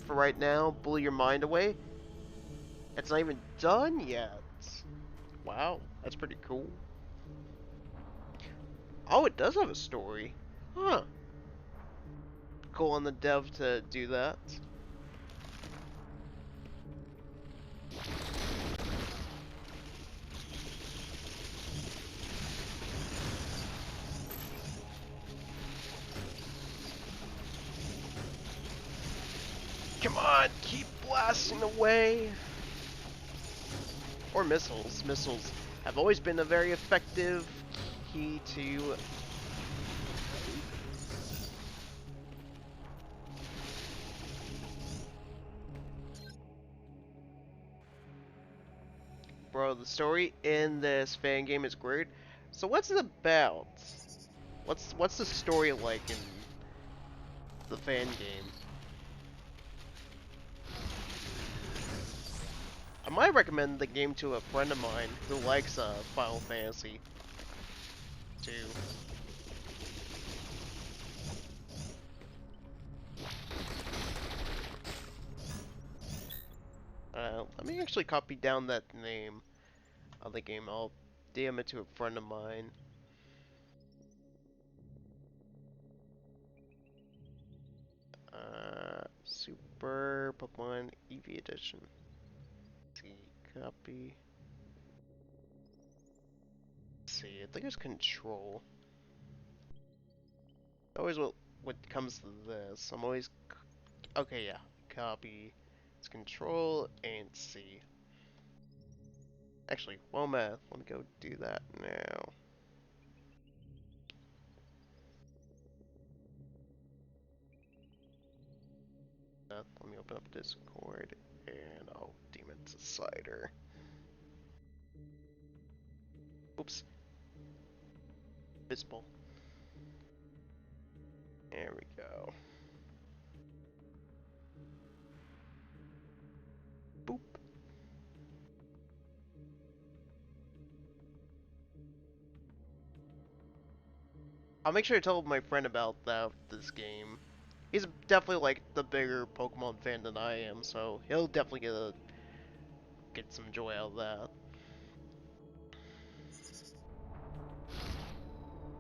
for right now, blew your mind away. It's not even done yet. Wow, that's pretty cool. Oh, it does have a story. Huh. Cool on the dev to do that. Come on, keep blasting away. Or missiles. Missiles have always been a very effective key to... Bro, the story in this fan game is great. So what's it about? What's the story like in the fan game? I might recommend the game to a friend of mine who likes Final Fantasy 2. Let me actually copy down that name of the game. I'll DM it to a friend of mine. Super Pokemon Eevee Edition. Let's see, copy. Let's see, I think it's Control. Always what comes to this. I'm always okay. Yeah, copy. It's Control and C. Actually, well, let me go do that now. Let me open up Discord and I'll deem it to Cider. Oops. Visible. There we go. Boop. I'll make sure to tell my friend about this game. He's definitely like the bigger Pokemon fan than I am, so he'll definitely get some joy out of that.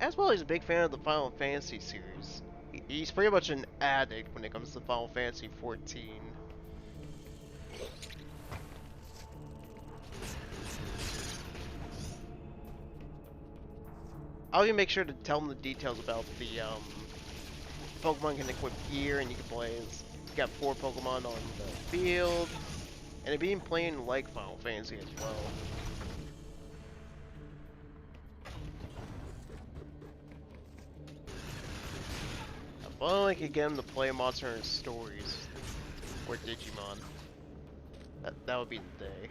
As well, he's a big fan of the Final Fantasy series. He's pretty much an addict when it comes to Final Fantasy 14. I'll even make sure to tell him the details about the Pokemon can equip gear and you can play as, you got 4 Pokemon on the field, and it'd be playing like Final Fantasy as well. If only I could get him to play Monster Hunter Stories or Digimon. That would be the day.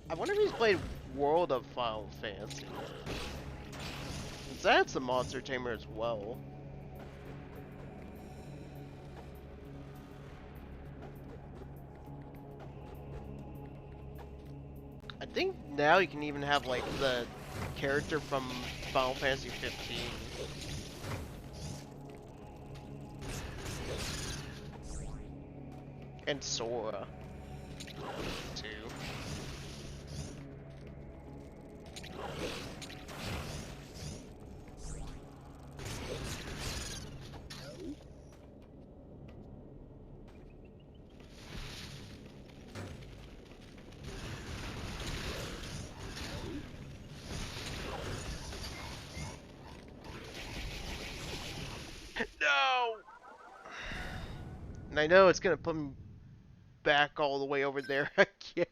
I wonder if he's played World of Final Fantasy. That's a monster tamer as well. I think now you can even have like the character from Final Fantasy 15. And Sora too. No! And I know it's gonna put me back all the way over there again.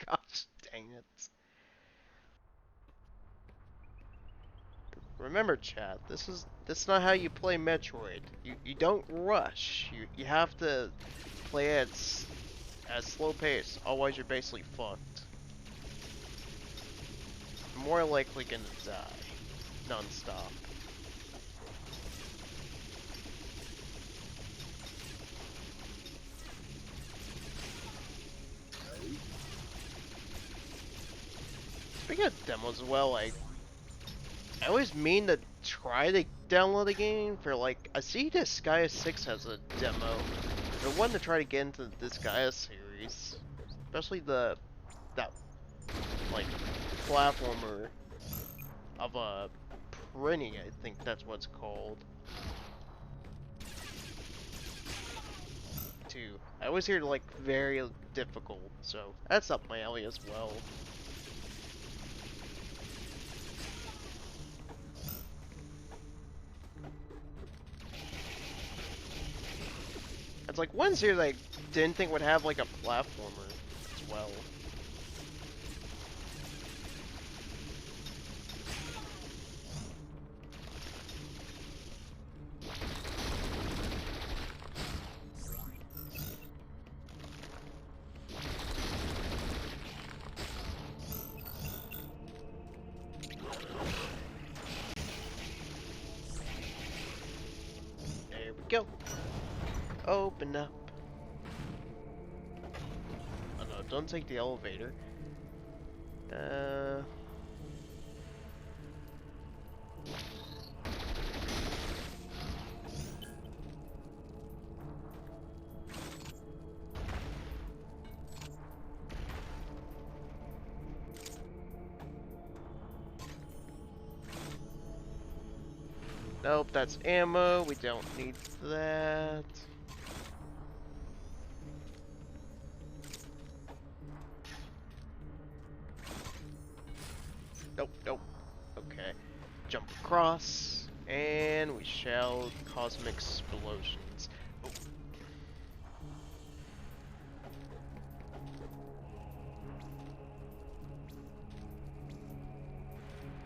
Gosh dang it. Remember, chat, this is not how you play Metroid. You don't rush. You have to play at slow pace, otherwise you're basically fucked. You're more likely gonna die non-stop. Speaking of demos as well, I always mean to try to download the game for like, I see Disgaea 6 has a demo. I wanted to try to get into the Disgaea series, especially that like platformer of a Prinny, I think that's what it's called. Too. I always hear like very difficult, so that's up my alley as well. It's like ones here that I didn't think would have like a platformer as well. There we go. Open up. Oh no, don't take the elevator. Nope, that's ammo. We don't need that. Nope, nope. Okay. Jump across, and we shall cosmic explosions. Oh.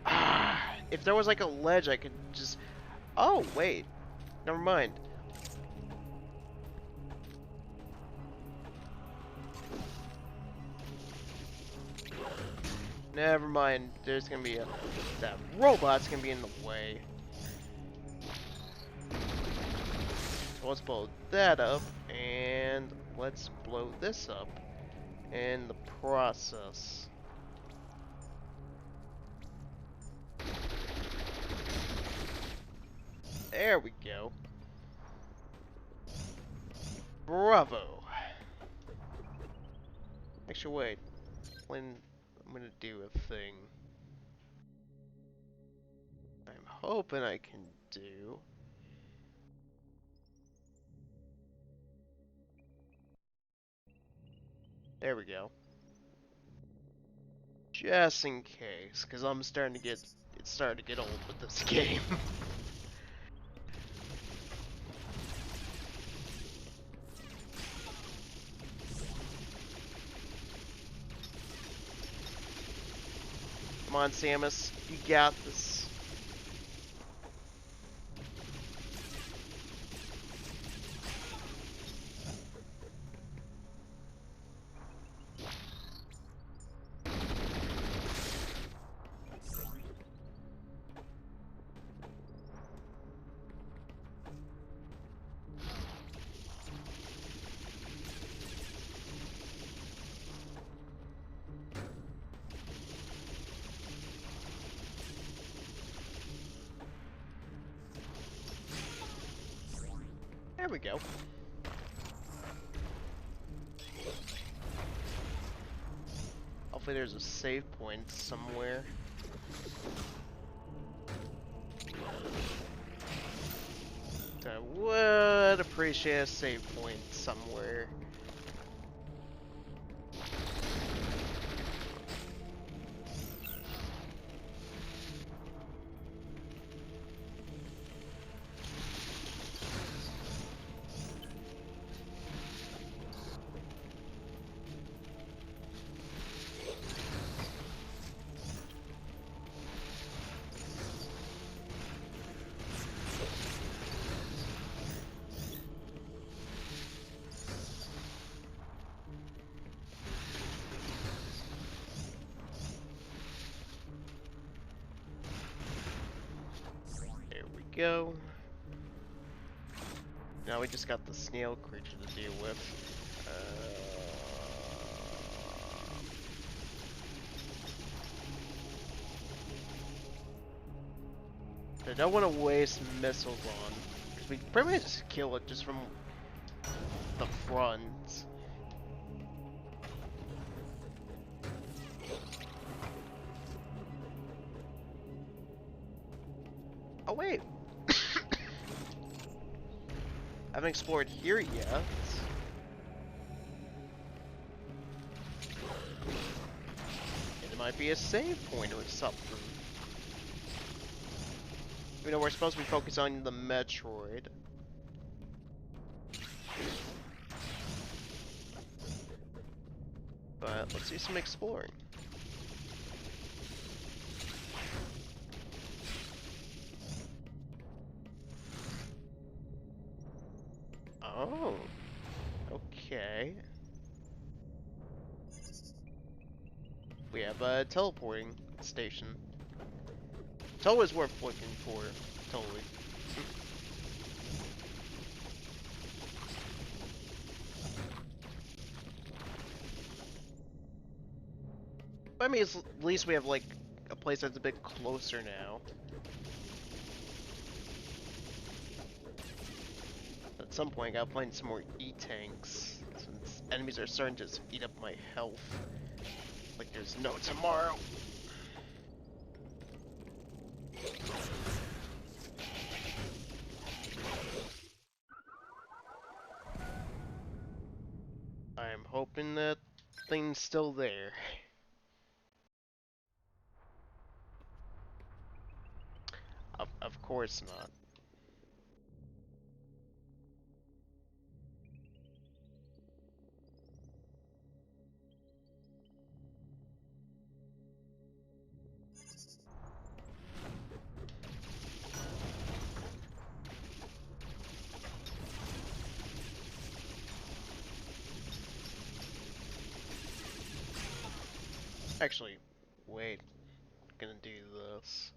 Ah, if there was like a ledge, I could just. Oh wait, never mind. Never mind. There's gonna be that robot's gonna be in the way. So let's blow that up, and let's blow this up in the process. There we go. Bravo. Actually, wait. When I'm gonna do a thing I'm hoping I can do. There we go. Just in case, because I'm starting to get, it's starting to get old with this game. Come on, Samus, you got this. There we go. Hopefully there's a save point somewhere. I would appreciate a save point somewhere. Go. Now we just got the snail creature to deal with. I don't want to waste missiles on, because we pretty much just kill it just from the front. Oh wait, I haven't explored here yet. It might be a save point or something. You know, we're supposed to be focused on the Metroid. But let's do some exploring. Oh, okay. We have a teleporting station. It's always worth looking for, totally. I mean, at least we have like a place that's a bit closer now. At some point, I gotta find some more E-tanks, since enemies are starting to just eat up my health. Like there's no tomorrow. I'm hoping that thing's still there. Of course not. Actually, wait. I'm gonna do this.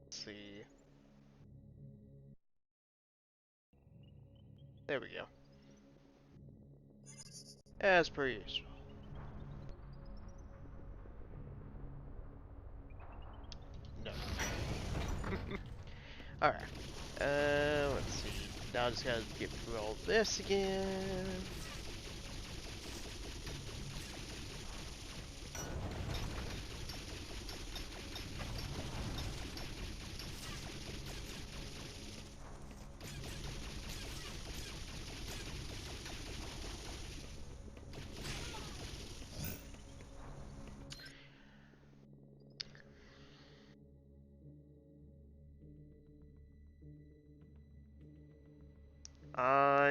Let's see. There we go. As per usual. No. Alright. Let's see. Now I just gotta get through all this again.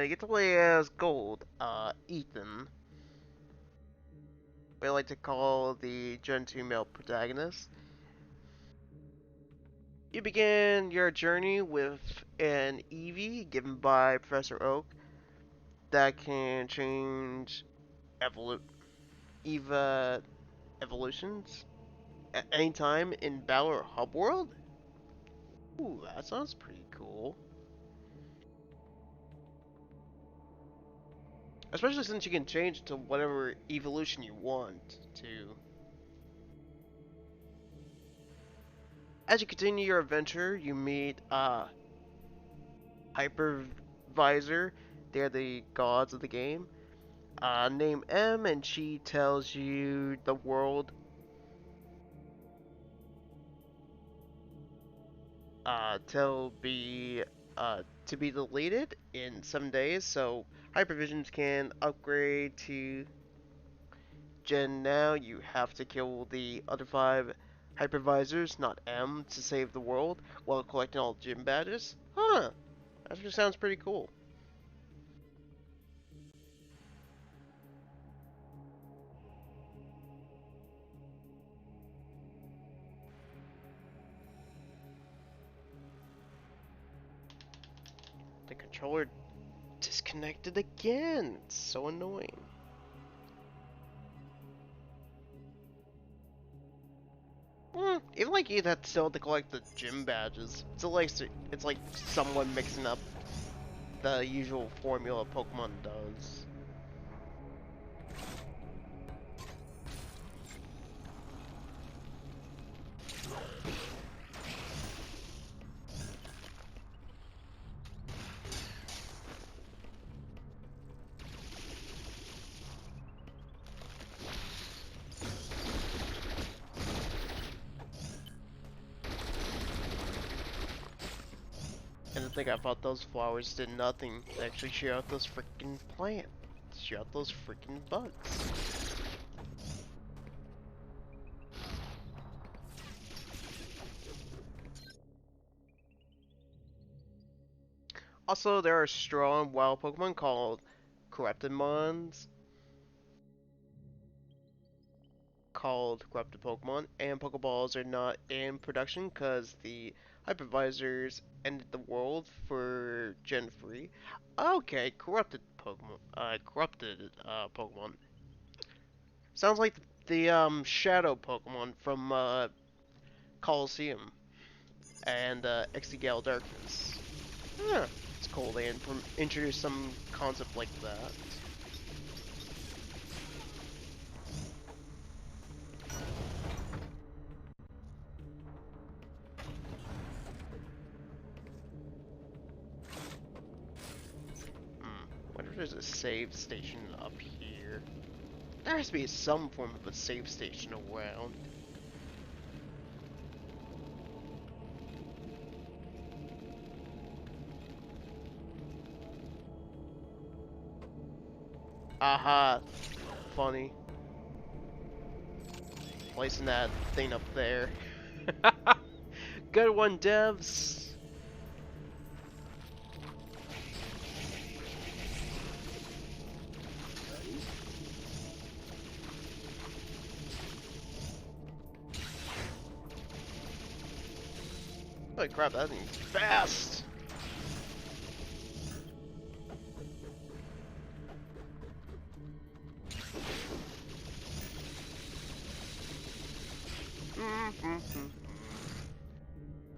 You get to play as Gold, Ethan. We like to call the Gen 2 male protagonist. You begin your journey with an Eevee given by Professor Oak that can change Eva evolutions at any time in battle or hub world. Ooh, that sounds pretty cool. Especially since you can change to whatever evolution you want to. As you continue your adventure, you meet Hypervisor. They're the gods of the game. Name M, and she tells you the world to be deleted in 7 days. So Hypervisions can upgrade to Gen now. You have to kill the other 5 Hypervisors, not M, to save the world while collecting all gym badges. Huh. That just sounds pretty cool. The controller disconnected again. It's so annoying. Even like you'd have still to collect the gym badges. It's like someone mixing up the usual formula Pokemon does. think I thought those flowers did nothing to actually cheer out those freaking plants. Cheer out those freaking bugs. Also, there are strong wild Pokemon called corrupted mons, called corrupted Pokemon, and Pokeballs are not in production because the hypervisors ended the world for Gen 3. Okay, corrupted Pokemon. Sounds like the Shadow Pokemon from Colosseum and Exegale Darkness. Huh, it's cool they introduced some concept like that. Wonder if there's a save station up here. There has to be some form of a save station around. Aha! Funny. Placing that thing up there. Good one, devs! Holy crap, that thing's fast!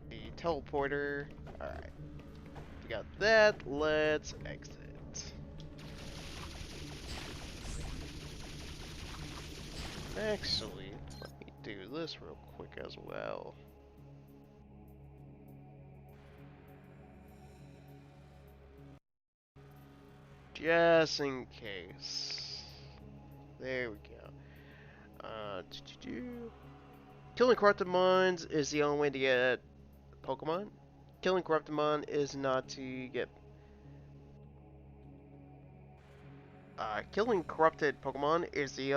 The teleporter. Alright. We got that. Let's exit. Actually, let me do this real quick as well. Just in case. There we go. Killing corrupted mons is the only way to get Pokemon. Killing corrupted mon is not to get. Killing corrupted Pokemon is the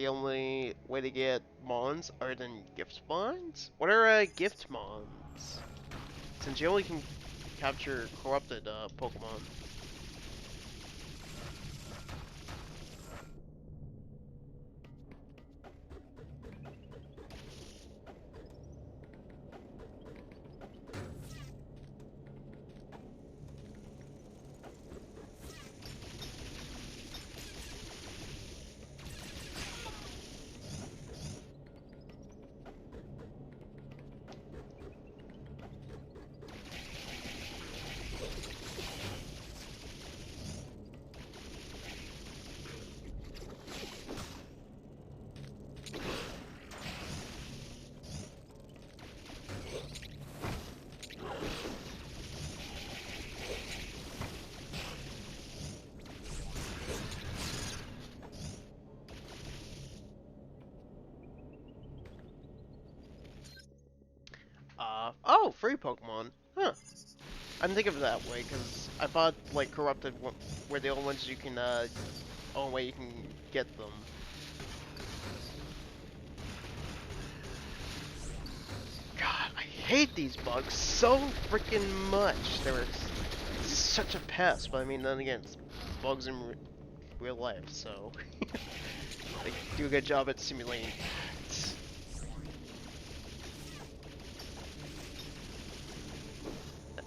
only way to get mons other than gift mons. What are gift mons? Since you only can capture corrupted Pokemon. Oh, free Pokemon. Huh. I didn't think of it that way, because I thought, like, corrupted were the only ones you can, only way you can get them. God, I hate these bugs so freaking much. They're such a pest, but I mean, then again, it's bugs in real life, so they do a good job at simulating.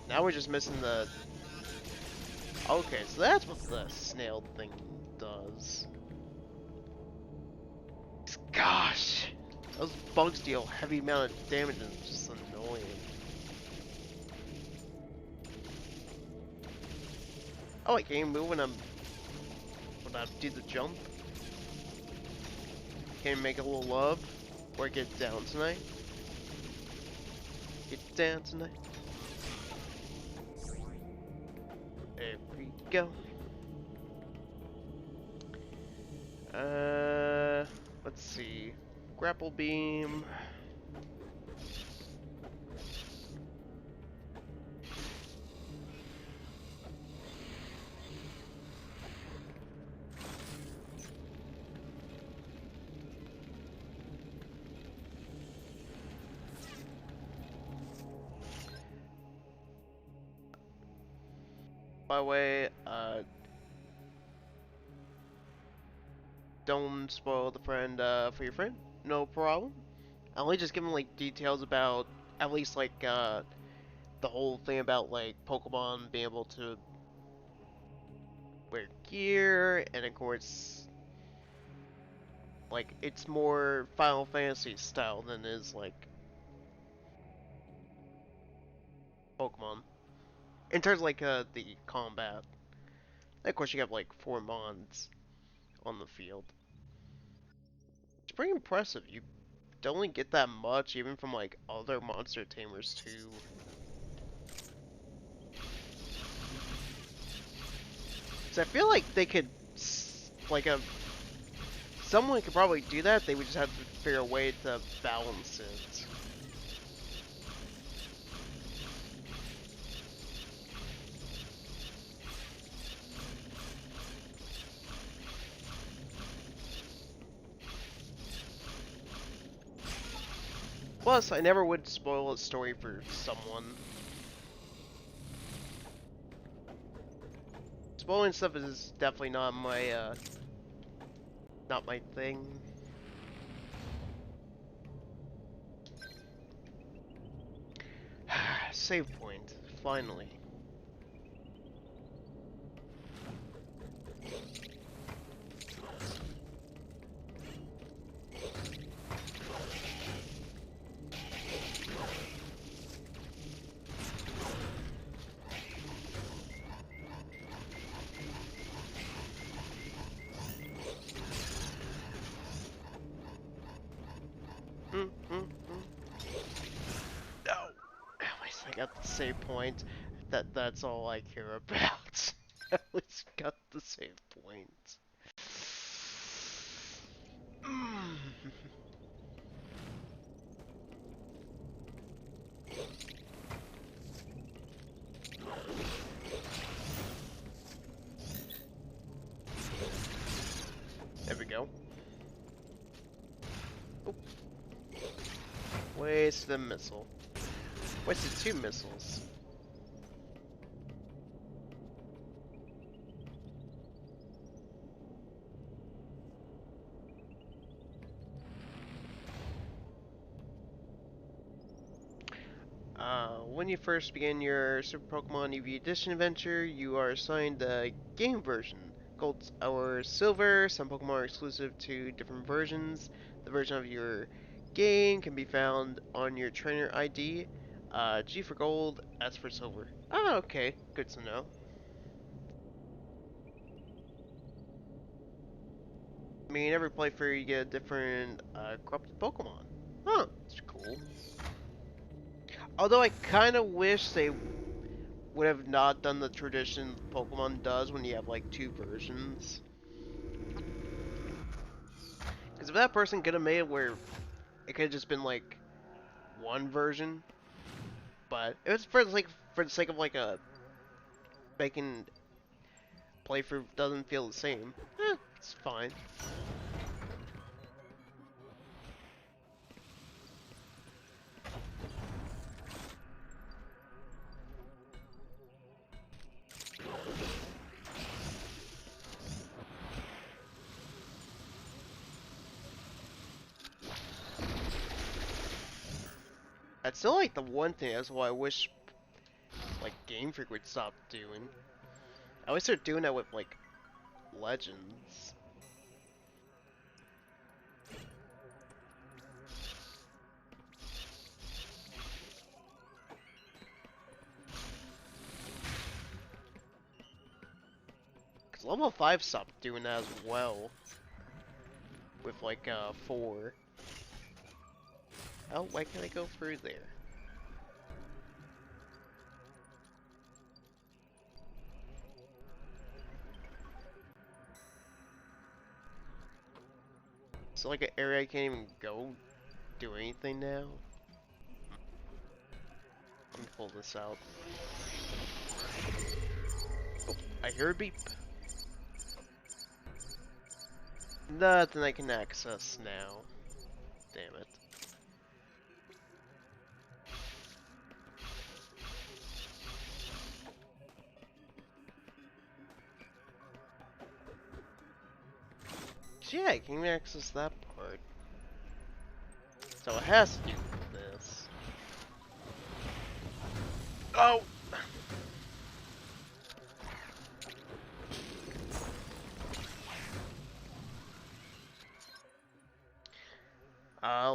Now we're just missing the... Okay, so that's what the snail thing does. Gosh! Those bugs deal heavy amount of damage and it's just annoying. Oh, I can't move when I do the jump. Can you make a little love? Or get down tonight? Get down tonight. There we go. Let's see. Grapple beam. By the way, don't spoil the friend for your friend. No problem. I only just give him like details about at least like the whole thing about like Pokemon being able to wear gear, and of course, like it's more Final Fantasy style than is like Pokemon in terms of like the combat. And of course, you have like 4 Mons on the field. It's pretty impressive. You don't really get that much even from like other monster tamers too. So I feel like they could like a someone could probably do that. They would just have to figure a way to balance it. Plus, I never would spoil a story for someone. Spoiling stuff is definitely not my thing. Save point, finally. No! At least I got the save point. That's all I care about. At least got the save point. There we go. Oop. Wasted a missile. Wasted 2 missiles. When you first begin your Super Pokemon EV Edition adventure, you are assigned the game version. Gold or Silver, some Pokemon are exclusive to different versions. The version of your game can be found on your trainer ID. G for Gold, S for Silver. Ah, okay. Good to know. I mean, every playthrough you get a different corrupted Pokemon. Huh, that's cool. Although I kind of wish they would have not done the tradition Pokemon does when you have like 2 versions. Because if that person could have made it where it could have just been like 1 version, but it was for the sake of like a making playthrough doesn't feel the same. It's fine. That's still like the one thing. That's why I wish like Game Freak would stop doing. I always start doing that with like Legends. Cause level 5 stopped doing that as well. With like 4. Oh, why can't I go through there? So like an area I can't even go do anything now? Let me pull this out. Oh, I hear a beep. Nothing I can access now. Damn it. So yeah, I can even access that part. So it has to do with this. Oh!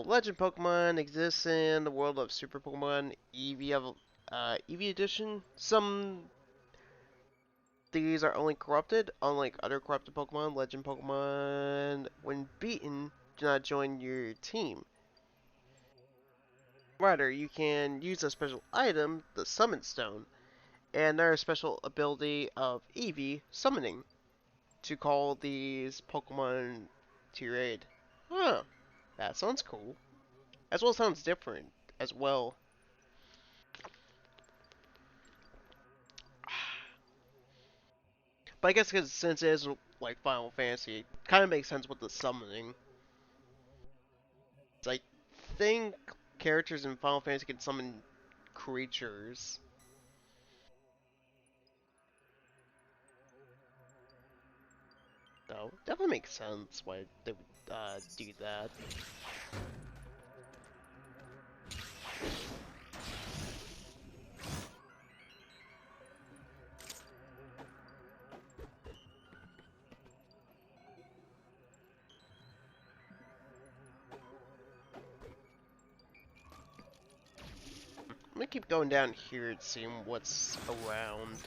Legend Pokemon exists in the world of Super Pokemon Eevee Edition. Some these are only corrupted, unlike other corrupted Pokemon. Legend Pokemon, when beaten, do not join your team. Rather, you can use a special item, the Summon Stone, and their special ability of Eevee summoning to call these Pokemon to your aid. Huh, that sounds cool. As well as sounds different as well. But I guess because since it is like Final Fantasy, it kind of makes sense with the summoning. It's like think characters in Final Fantasy can summon creatures. So definitely makes sense why they would do that. I'm gonna keep going down here and seeing what's around.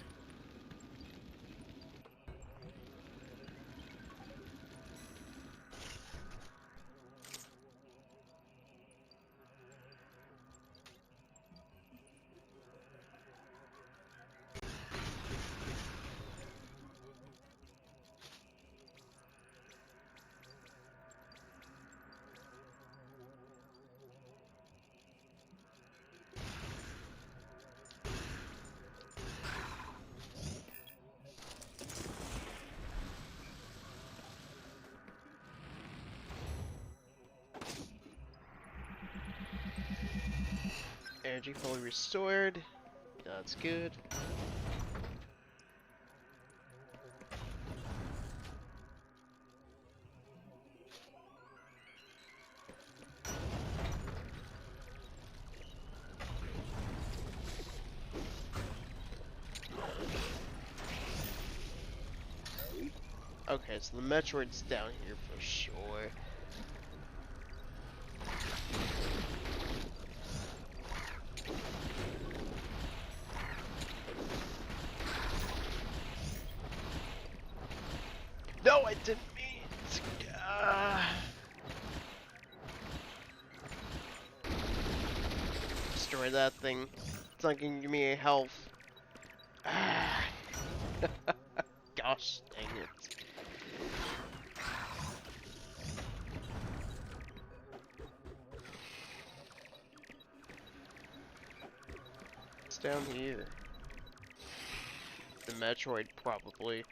Energy fully restored. That's good. Okay, so the Metroid's down here for sure. No, I didn't mean to. Destroy that thing. It's not gonna give me any health. Gosh dang it. It's down here. The Metroid, probably.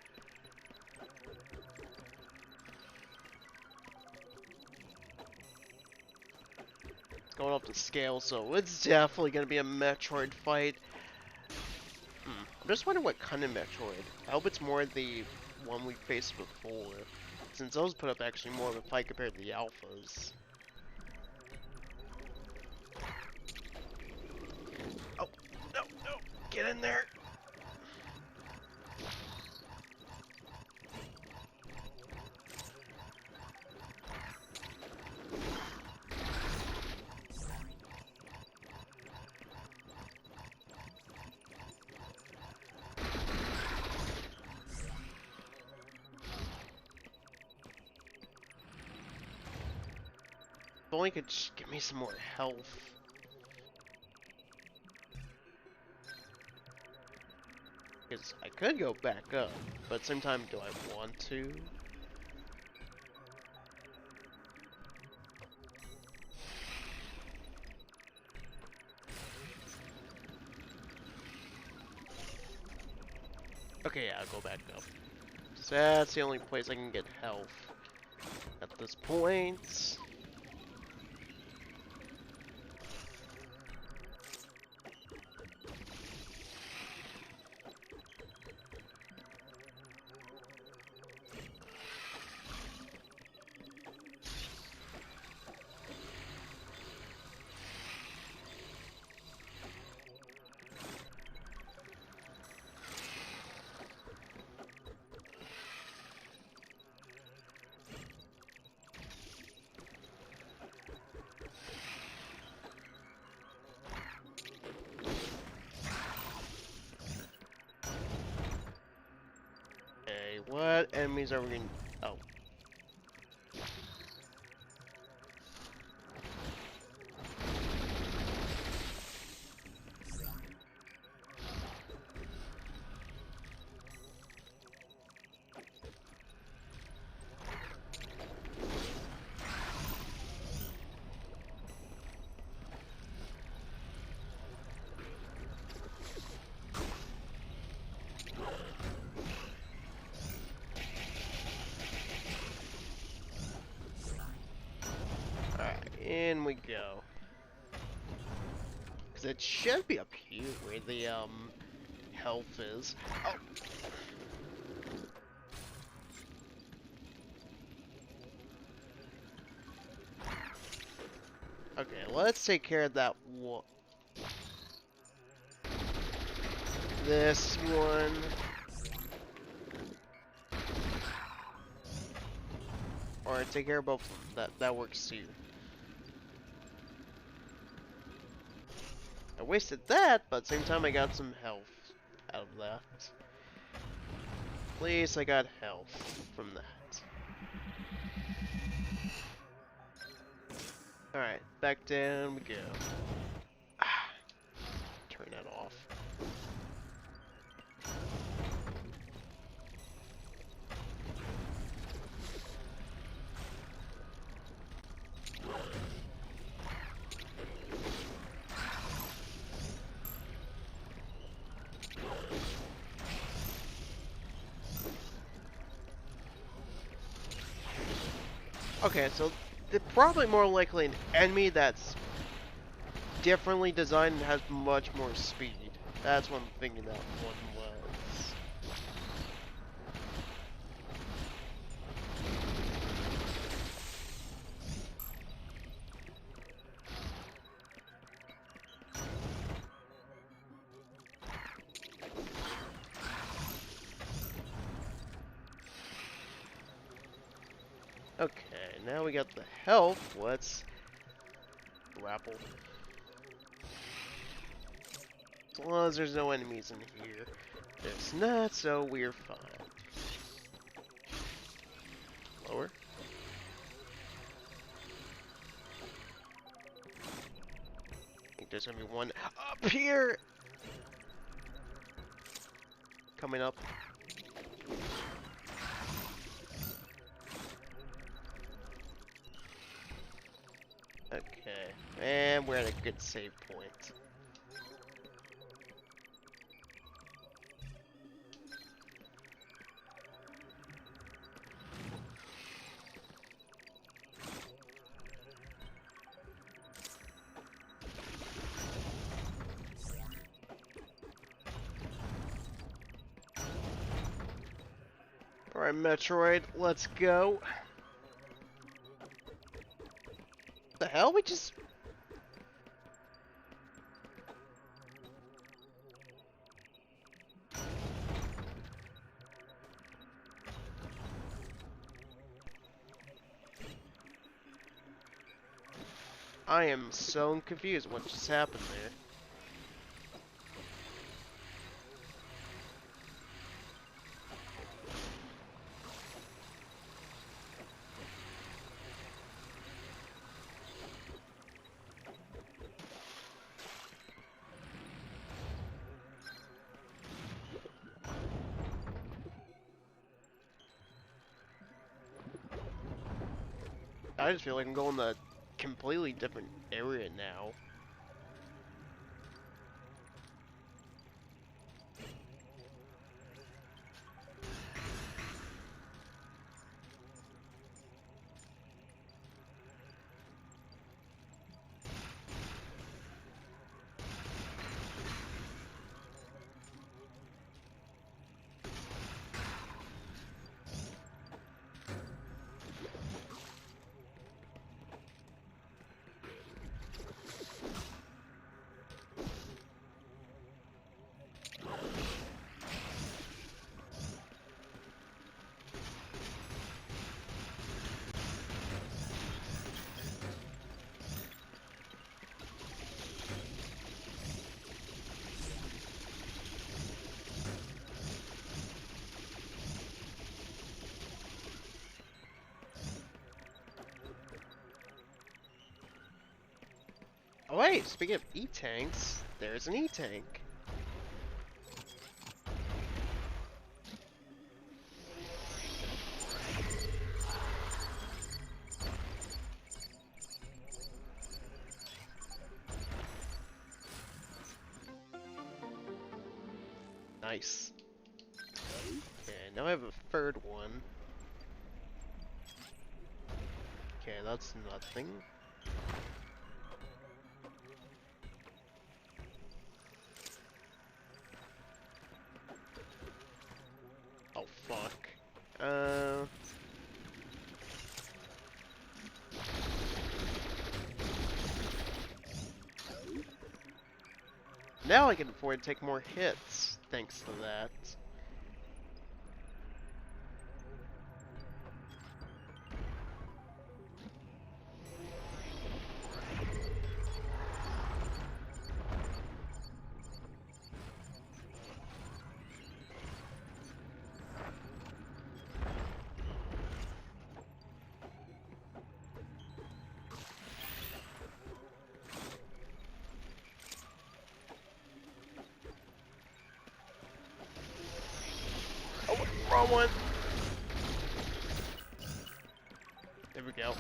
It's going off the scale, so it's definitely gonna be a Metroid fight. I'm just wondering what kind of Metroid. I hope it's more the one we faced before, since those put up actually more of a fight compared to the alphas. Oh, no, no, get in there! If only could just give me some more health. Because I could go back up, but at the same time, do I want to? Okay, yeah, I'll go back up. So that's the only place I can get health at this point. what enemies are we going to... Oh. In we go. Cause it should be up here where the health is. Oh. Okay, let's take care of that one. This one. Or take care of both of them. That works too. I wasted that, but at the same time I got some health out of that. At least I got health from that. Alright, back down we go. Ah, turn that off. Okay, so they're probably more likely an enemy that's differently designed and has much more speed. That's what I'm thinking that one was. Okay, now we got the health. Let's grapple. As long as there's no enemies in here. There's not, so we're fine. Lower. I think there's gonna be one up here! Coming up. Okay, and we're at a good save point. Alright, Metroid, let's go. The hell? We just... I am so confused what just happened there. I just feel like I'm going to a completely different area now. Oh wait, speaking of E-tanks, there's an E-tank. Nice. Okay, now I have a third one. Okay, that's nothing. Oh fuck. Now I can afford to take more hits, thanks to that. Oh, wrong one! There we go.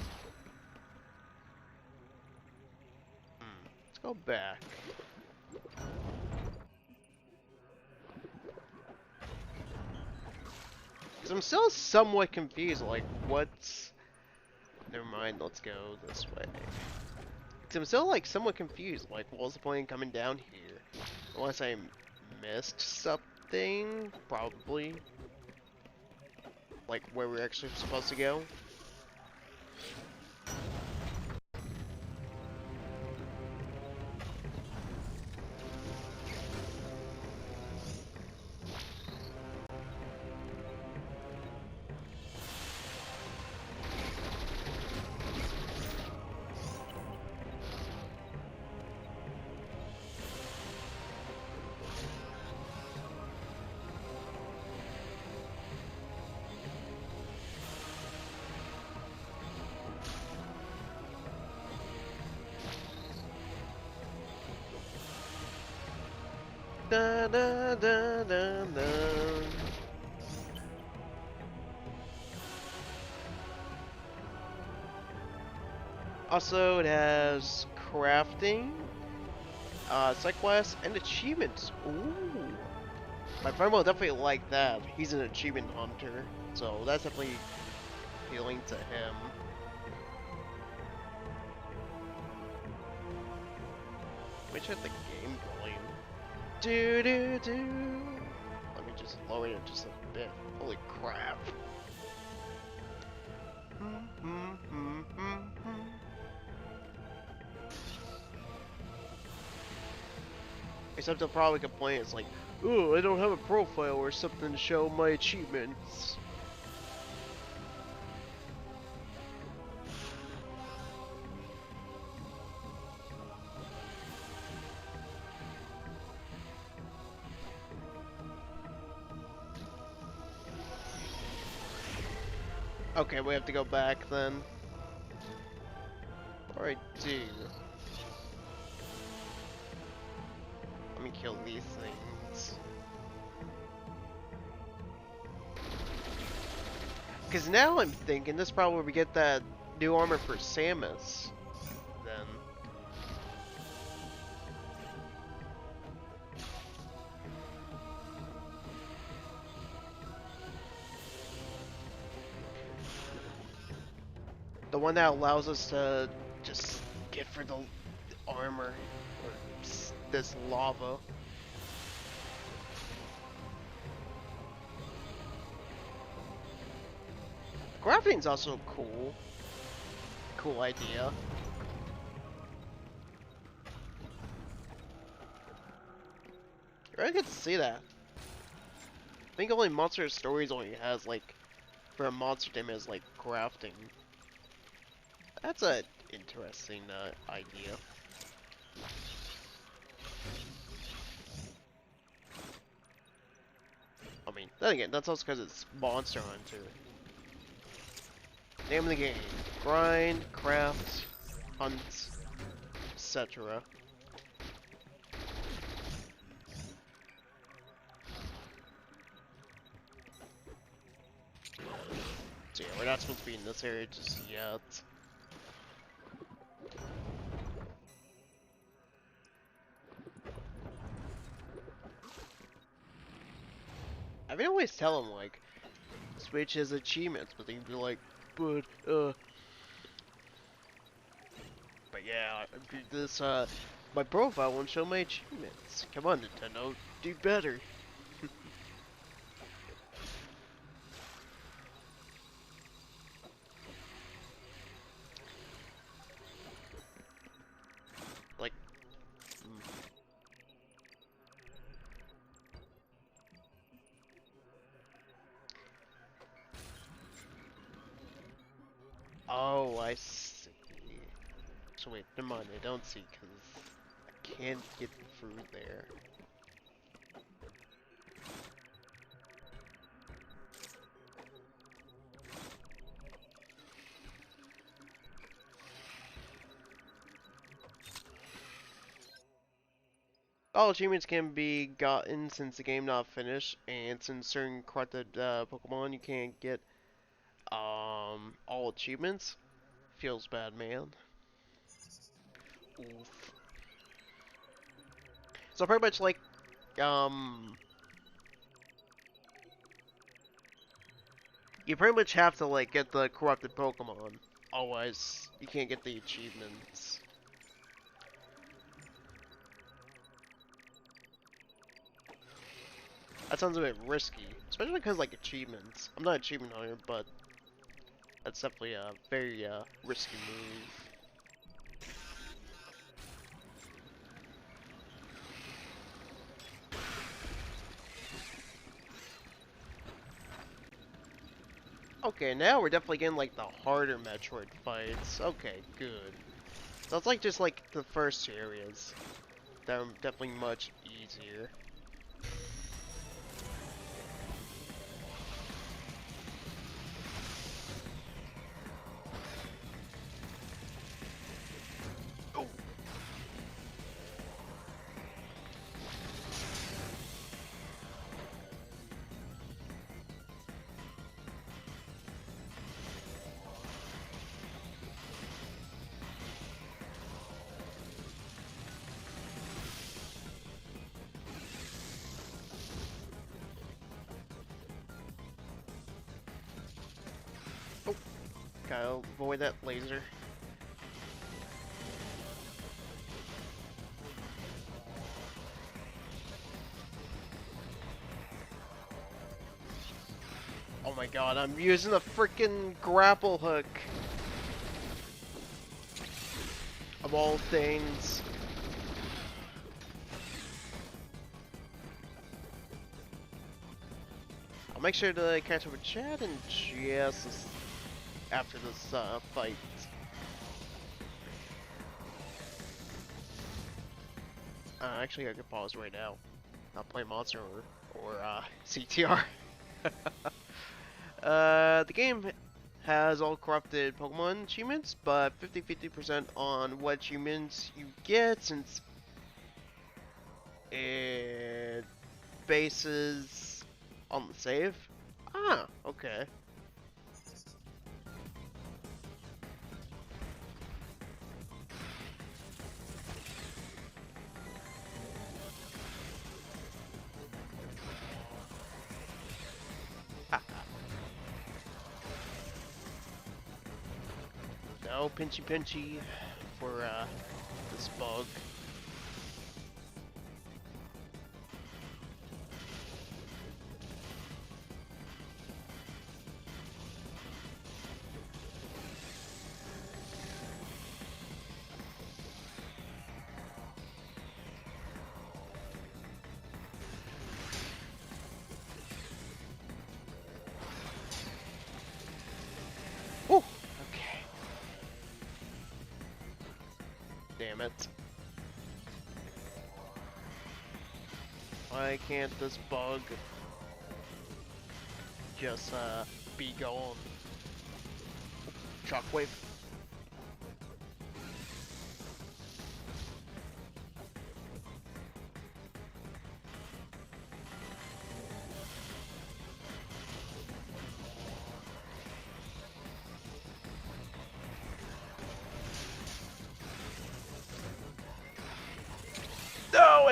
Let's go back. Because I'm still somewhat confused, like, what's... Never mind, let's go this way. Because I'm still, like, somewhat confused, like, what's the point in coming down here? Unless I missed something, probably. Like, where we're actually supposed to go. Da da da da da. Also, it has crafting, side quests, and achievements. Ooh. My friend will definitely like that. He's an achievement hunter, so that's definitely appealing to him. Let me check the game volume. Do do do. Let me just lower it just a bit. Holy crap. Except they'll probably complain, it's like, ooh, I don't have a profile or something to show my achievements. Okay, we have to go back then. Or I do. Let me kill these things. Because now I'm thinking this is probably where we get that new armor for Samus. Then. The one that allows us to just get for the armor. Or this lava. Crafting's also cool. Cool idea. I really get to see that. I think only Monster Stories only has like, for a monster team is like crafting. That's a interesting idea. I mean, then again, that's also because it's Monster Hunter. Name of the game: grind, craft, hunt, etc. So yeah, we're not supposed to be in this area just yet. I mean, I always tell him like, Switch has achievements, but they'd be like, but yeah, this my profile won't show my achievements. Come on, Nintendo, do better. Like, oh, I see. So wait, never mind, I don't see, because I can't get through there. All achievements can be gotten since the game not finished, and since certain corrupted Pokemon you can't get all achievements. Feels bad, man. Oof. So pretty much like um you pretty much have to like get the corrupted Pokemon, otherwise you can't get the achievements. That sounds a bit risky, especially because like achievements. I'm not an achievement hunter, but that's definitely a very risky move. Okay, now we're definitely getting like the harder Metroid fights. Okay, good. So it's like just like the first areas. That are definitely much easier. Oh. Oh, gotta avoid that laser. Oh my god, I'm using a freaking grapple hook. Of all things. I'll make sure to catch up with Chad and just after this fight. Actually, I could pause right now. Not play Monster or CTR. The game has all corrupted Pokemon achievements, but 50-50% on what achievements you get since it bases on the save. Ah, okay. No pinchy pinchy for this bug. Woo! Okay. Damn it. Why can't this bug just be gone? Shockwave.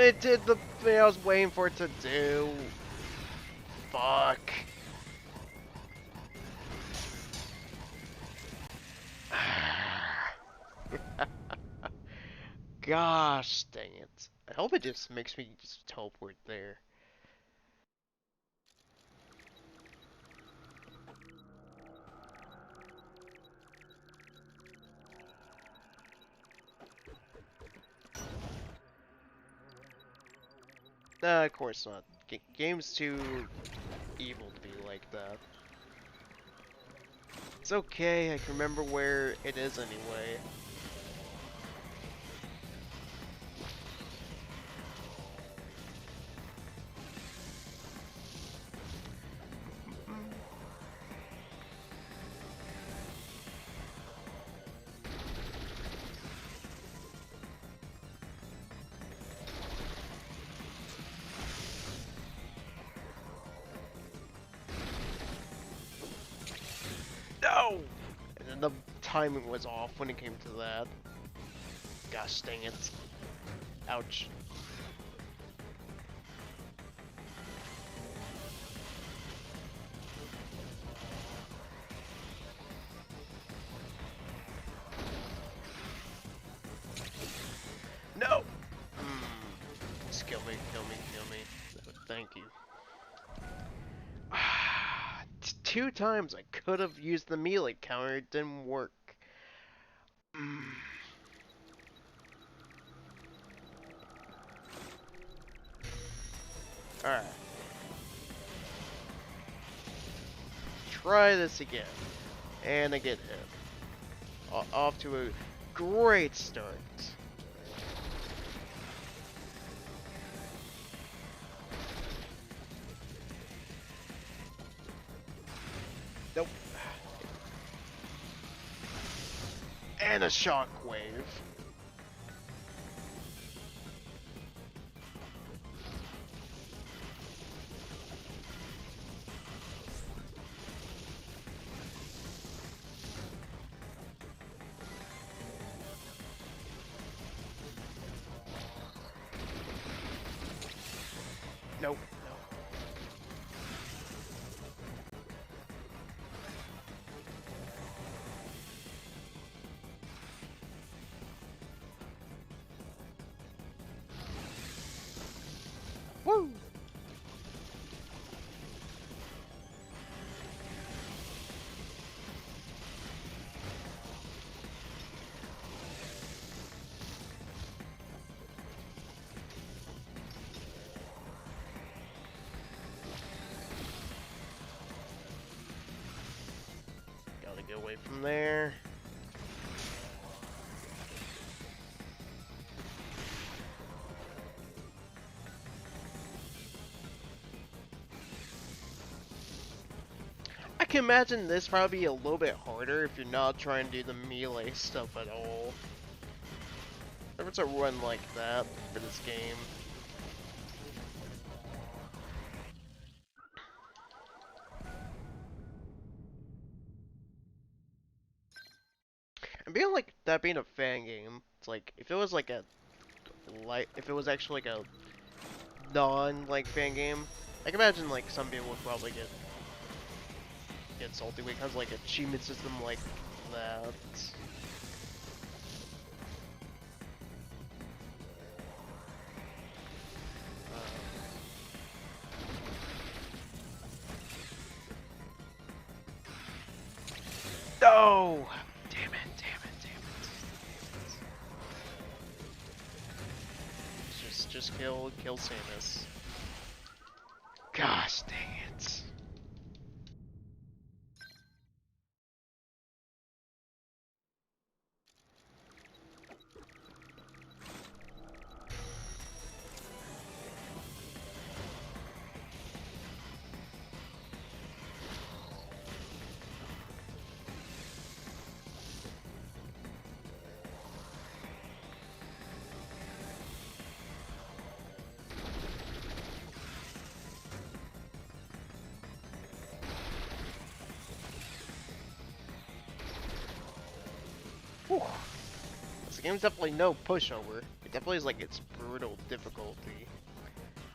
But it did the thing I was waiting for it to do. Fuck. Gosh dang it. I hope it just makes me just teleport there. Nah, of course not. Game's too evil to be like that. It's okay, I can remember where it is anyway. No! And then the timing was off when it came to that. Gosh dang it. Ouch. No! Just kill me, kill me, kill me. Thank you. Two times I could have used the melee counter, it didn't work. Alright. Try this again. And I get hit. Off to a great start. Nope. And a shockwave. Nope. Woo! Gotta get away from there. I can imagine this probably a little bit harder if you're not trying to do the melee stuff at all. If it's a run like that for this game. And being like that being a fan game, it's like if it was like a if it was actually like a non fan game, I can imagine like some people would probably get salty when it comes to like achievement system like that. No! Damn it, damn it, damn it. Just kill Samus. Gosh dang it. game's definitely no pushover. It definitely is like its brutal difficulty.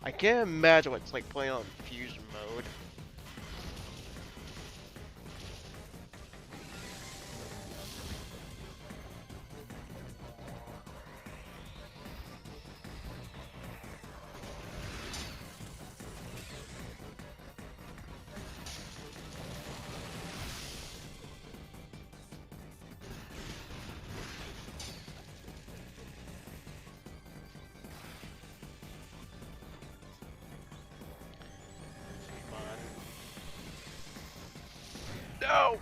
I can't imagine what it's like playing on fusion mode. Come on. No!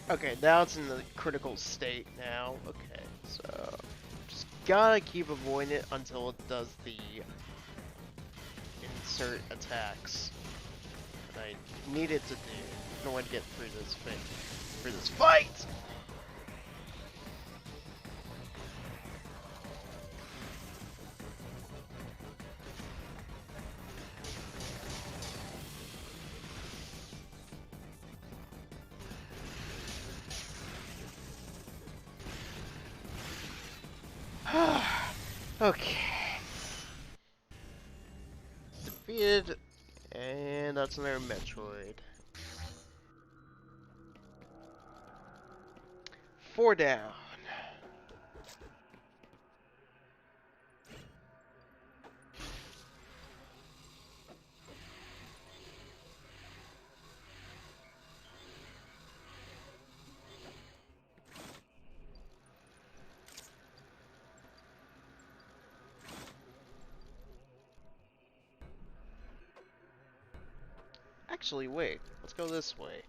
Okay, now it's in the critical state now. Okay, so just gotta keep avoiding it until it does the insert attacks that I need it to do in order to get through this fight. Okay. Defeated, and that's another Metroid. 4 down. Actually, wait. Let's go this way.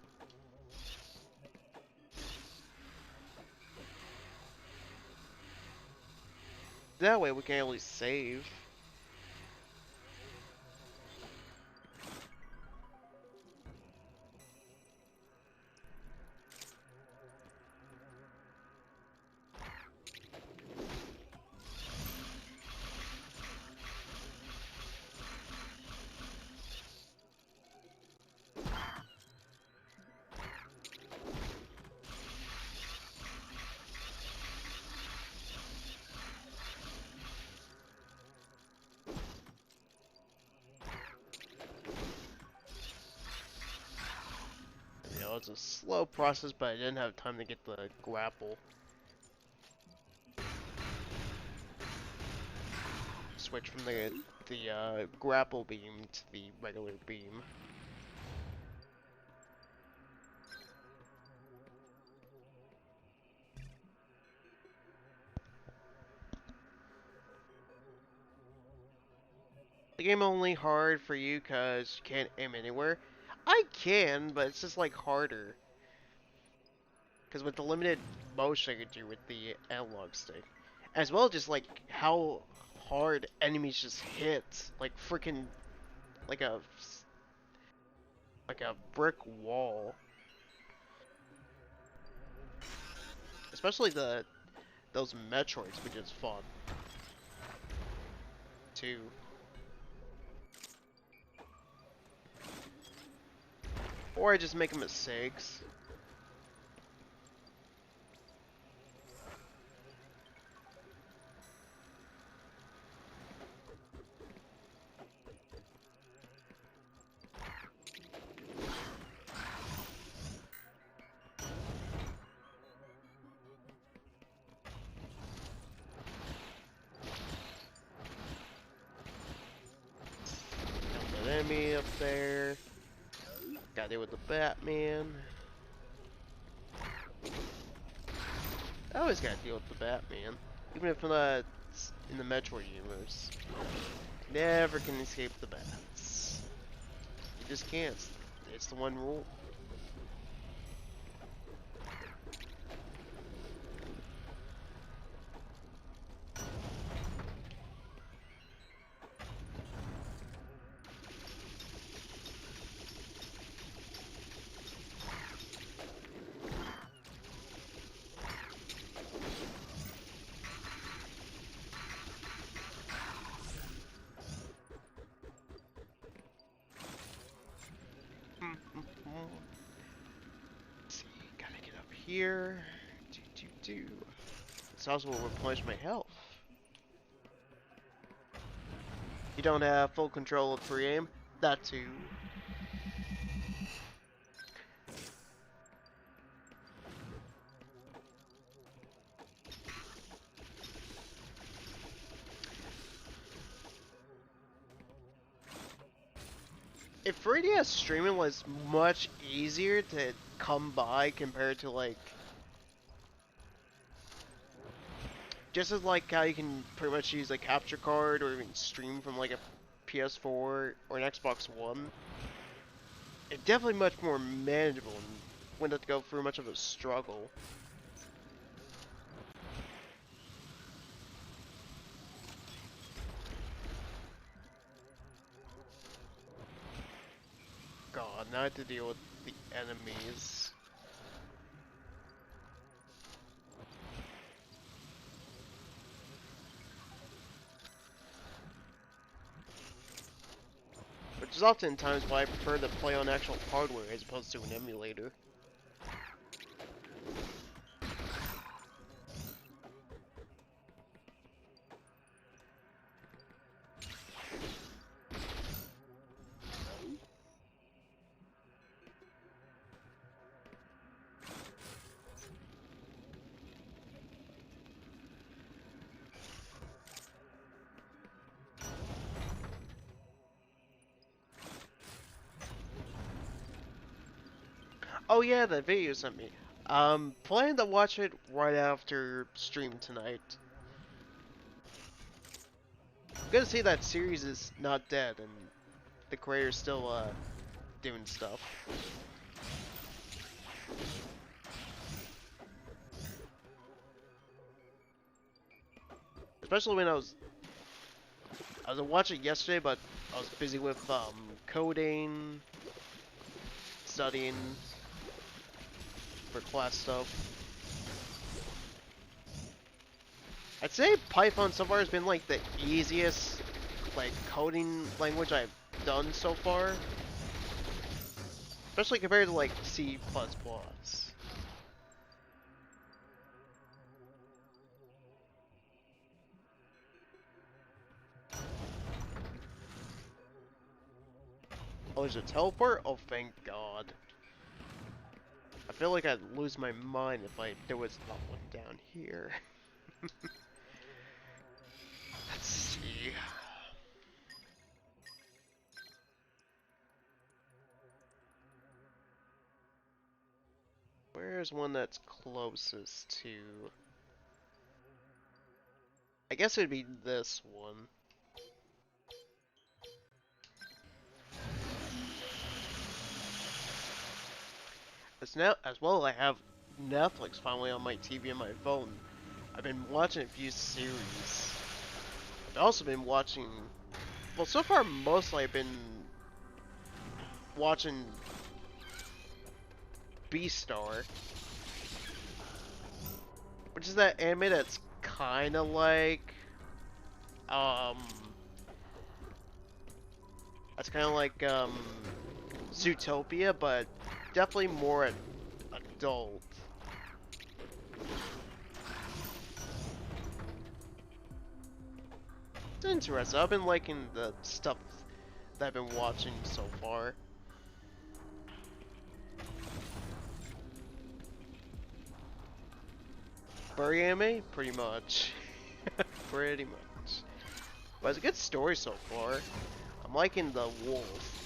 That way we can at least save. You know, it's a slow process, but I didn't have time to get the grapple. Switch from the grapple beam to the regular beam. The game only hard for you because you can't aim anywhere. I can, but it's just like harder. Because with the limited motion I could do with the analog stick, as well as just like how hard enemies just hit, like freaking like a like a brick wall. Especially those Metroids we just fought too. Or I just make mistakes. Got that enemy up there. Gotta deal with the Batman. I always gotta deal with the Batman. Even if I'm not in the Metroid universe. Never can escape the bats. You just can't. It's the one rule. here. Do. This also will replenish my health. You don't have full control of free aim? That too. If 3DS streaming was much easier to come by compared to like just as like how you can pretty much use a capture card or even stream from like a PS4 or an Xbox One, it's definitely much more manageable and wouldn't have to go through much of a struggle. God, now I have to deal with the enemies. Which is oftentimes why I prefer to play on actual hardware as opposed to an emulator. Oh yeah, that video you sent me. Planning to watch it right after stream tonight. Good to see that series is not dead and the creator's still doing stuff. Especially when I was watching it yesterday, but I was busy with coding, studying for class stuff. I'd say Python so far has been like the easiest like coding language I've done so far. Especially compared to like C++. Oh, there's a teleport? Oh, thank God. I feel like I'd lose my mind if there was not one down here. Let's see. Where's one that's closest to... I guess it'd be this one. As well, I have Netflix finally on my TV and my phone. I've been watching a few series. I've also been watching... Well, so far, mostly I've been watching Beastar, which is that anime that's kind of like, Zootopia, but definitely more adult. It's interesting. I've been liking the stuff that I've been watching so far. Furry anime? Pretty much. Pretty much. But it's a good story so far. I'm liking the wolf.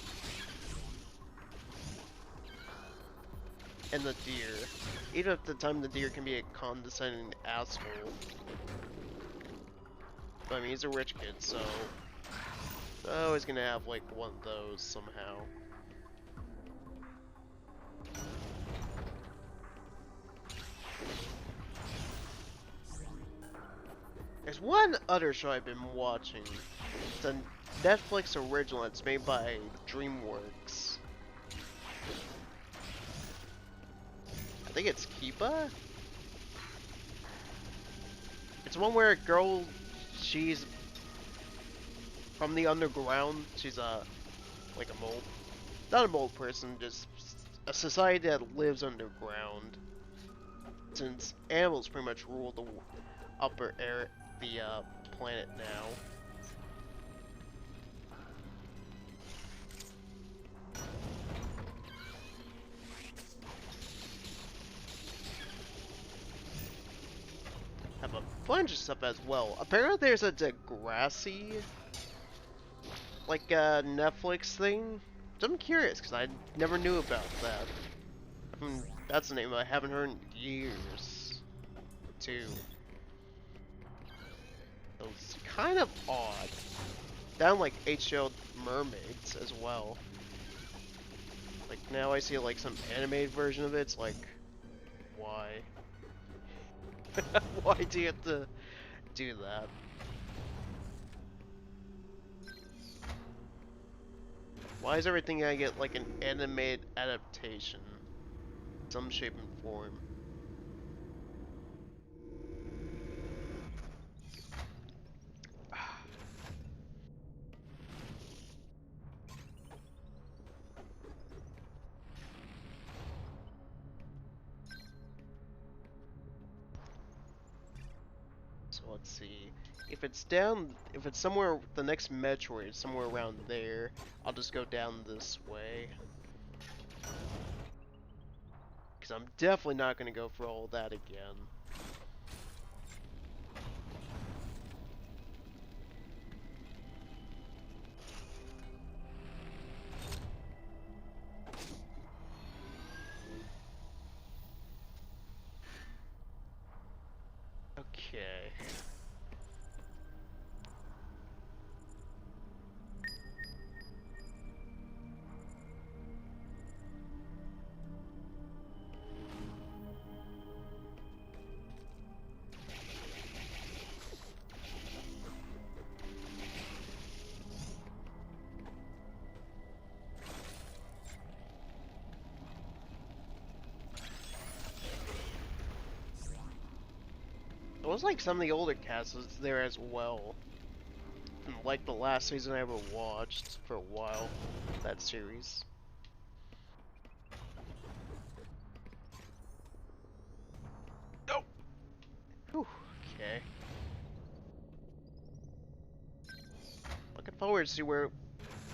And the deer. Even at the time the deer can be a condescending asshole. But I mean, he's a rich kid, so... always gonna have like one of those somehow. There's one other show I've been watching. It's a Netflix original. It's made by DreamWorks. I think it's Kiba? It's one where a girl, she's from the underground. She's like a mole. Not a mole person, just a society that lives underground. since animals pretty much rule the upper air, the planet now. Have a bunch of stuff as well. Apparently there's a Degrassi, like a Netflix thing. So I'm curious, because I never knew about that. That's a name I haven't heard in years, too. It's kind of odd. Down like HL Mermaids as well. Like now I see like some animated version of it, it's like, why? Why do you have to do that? Why is everything I get like an animated adaptation? Some shape and form. So let's see. If it's down, if it's somewhere, the next Metroid is somewhere around there, I'll just go down this way. Because I'm definitely not going to go for all that again. Okay. It was like some of the older casts was there as well. From like the last season I ever watched for a while, that series. Oh! Whew, okay. Looking forward to see where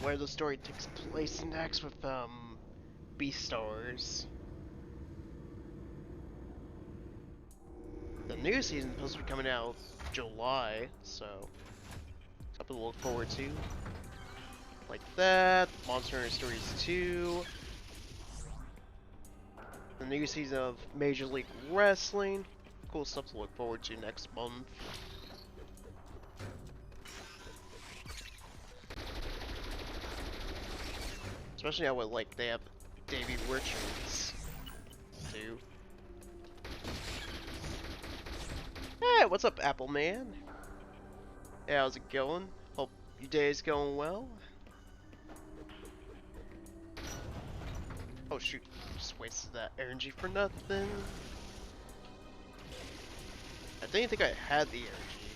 the story takes place next with Beastars. The new season is supposed to be coming out July, so something to look forward to. Like that, Monster Hunter Stories 2, the new season of Major League Wrestling. Cool stuff to look forward to next month. Especially how like they have Davey Richards too. Hey, what's up, Apple Man? Hey, how's it going? Hope your day's going well. Oh shoot, just wasted that energy for nothing. I didn't think I had the energy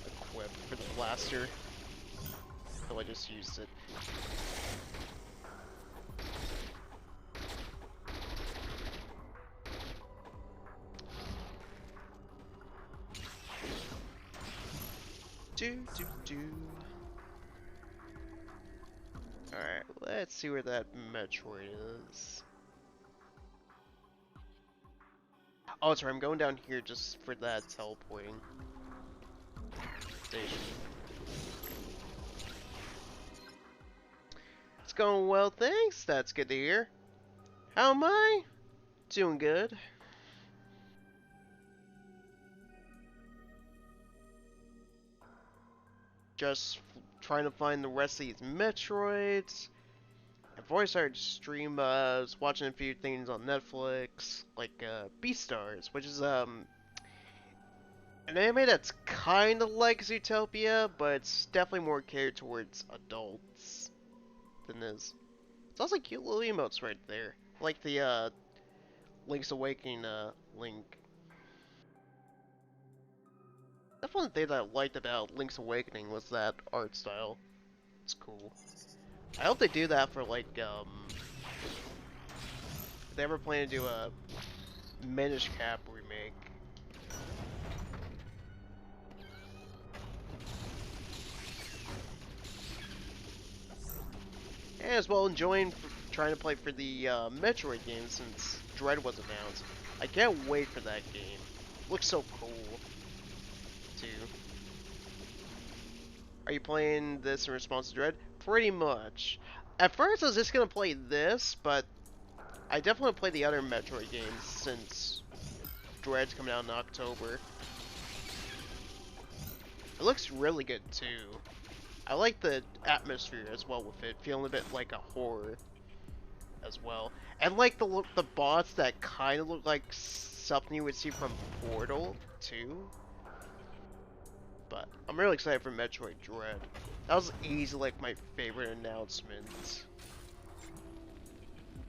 equipped for the blaster, so I just used it. Alright, let's see where that Metroid is. Oh, sorry, I'm going down here just for that teleporting station. It's going well, thanks. That's good to hear. How am I? Doing good. Just trying to find the rest of these Metroids. I've already started to stream, was watching a few things on Netflix, like Beastars, which is an anime that's kind of like Zootopia, but it's definitely more catered towards adults than this. It's also cute little emotes right there, like the Link's Awakening Link. That's one thing that I liked about Link's Awakening was that art style. It's cool. I hope they do that for like if they ever plan to do a Minish Cap remake. And as well enjoying trying to play for the Metroid game since Dread was announced. I can't wait for that game. Looks so cool, too. Are you playing this in response to Dread? Pretty much. At first I was just gonna play this, but I definitely play the other Metroid games since Dread's coming out in October. It looks really good too. I like the atmosphere as well with it, feeling a bit like a horror as well. And like the boss that kind of look like something you would see from Portal too. But I'm really excited for Metroid Dread. That was easily like my favorite announcement.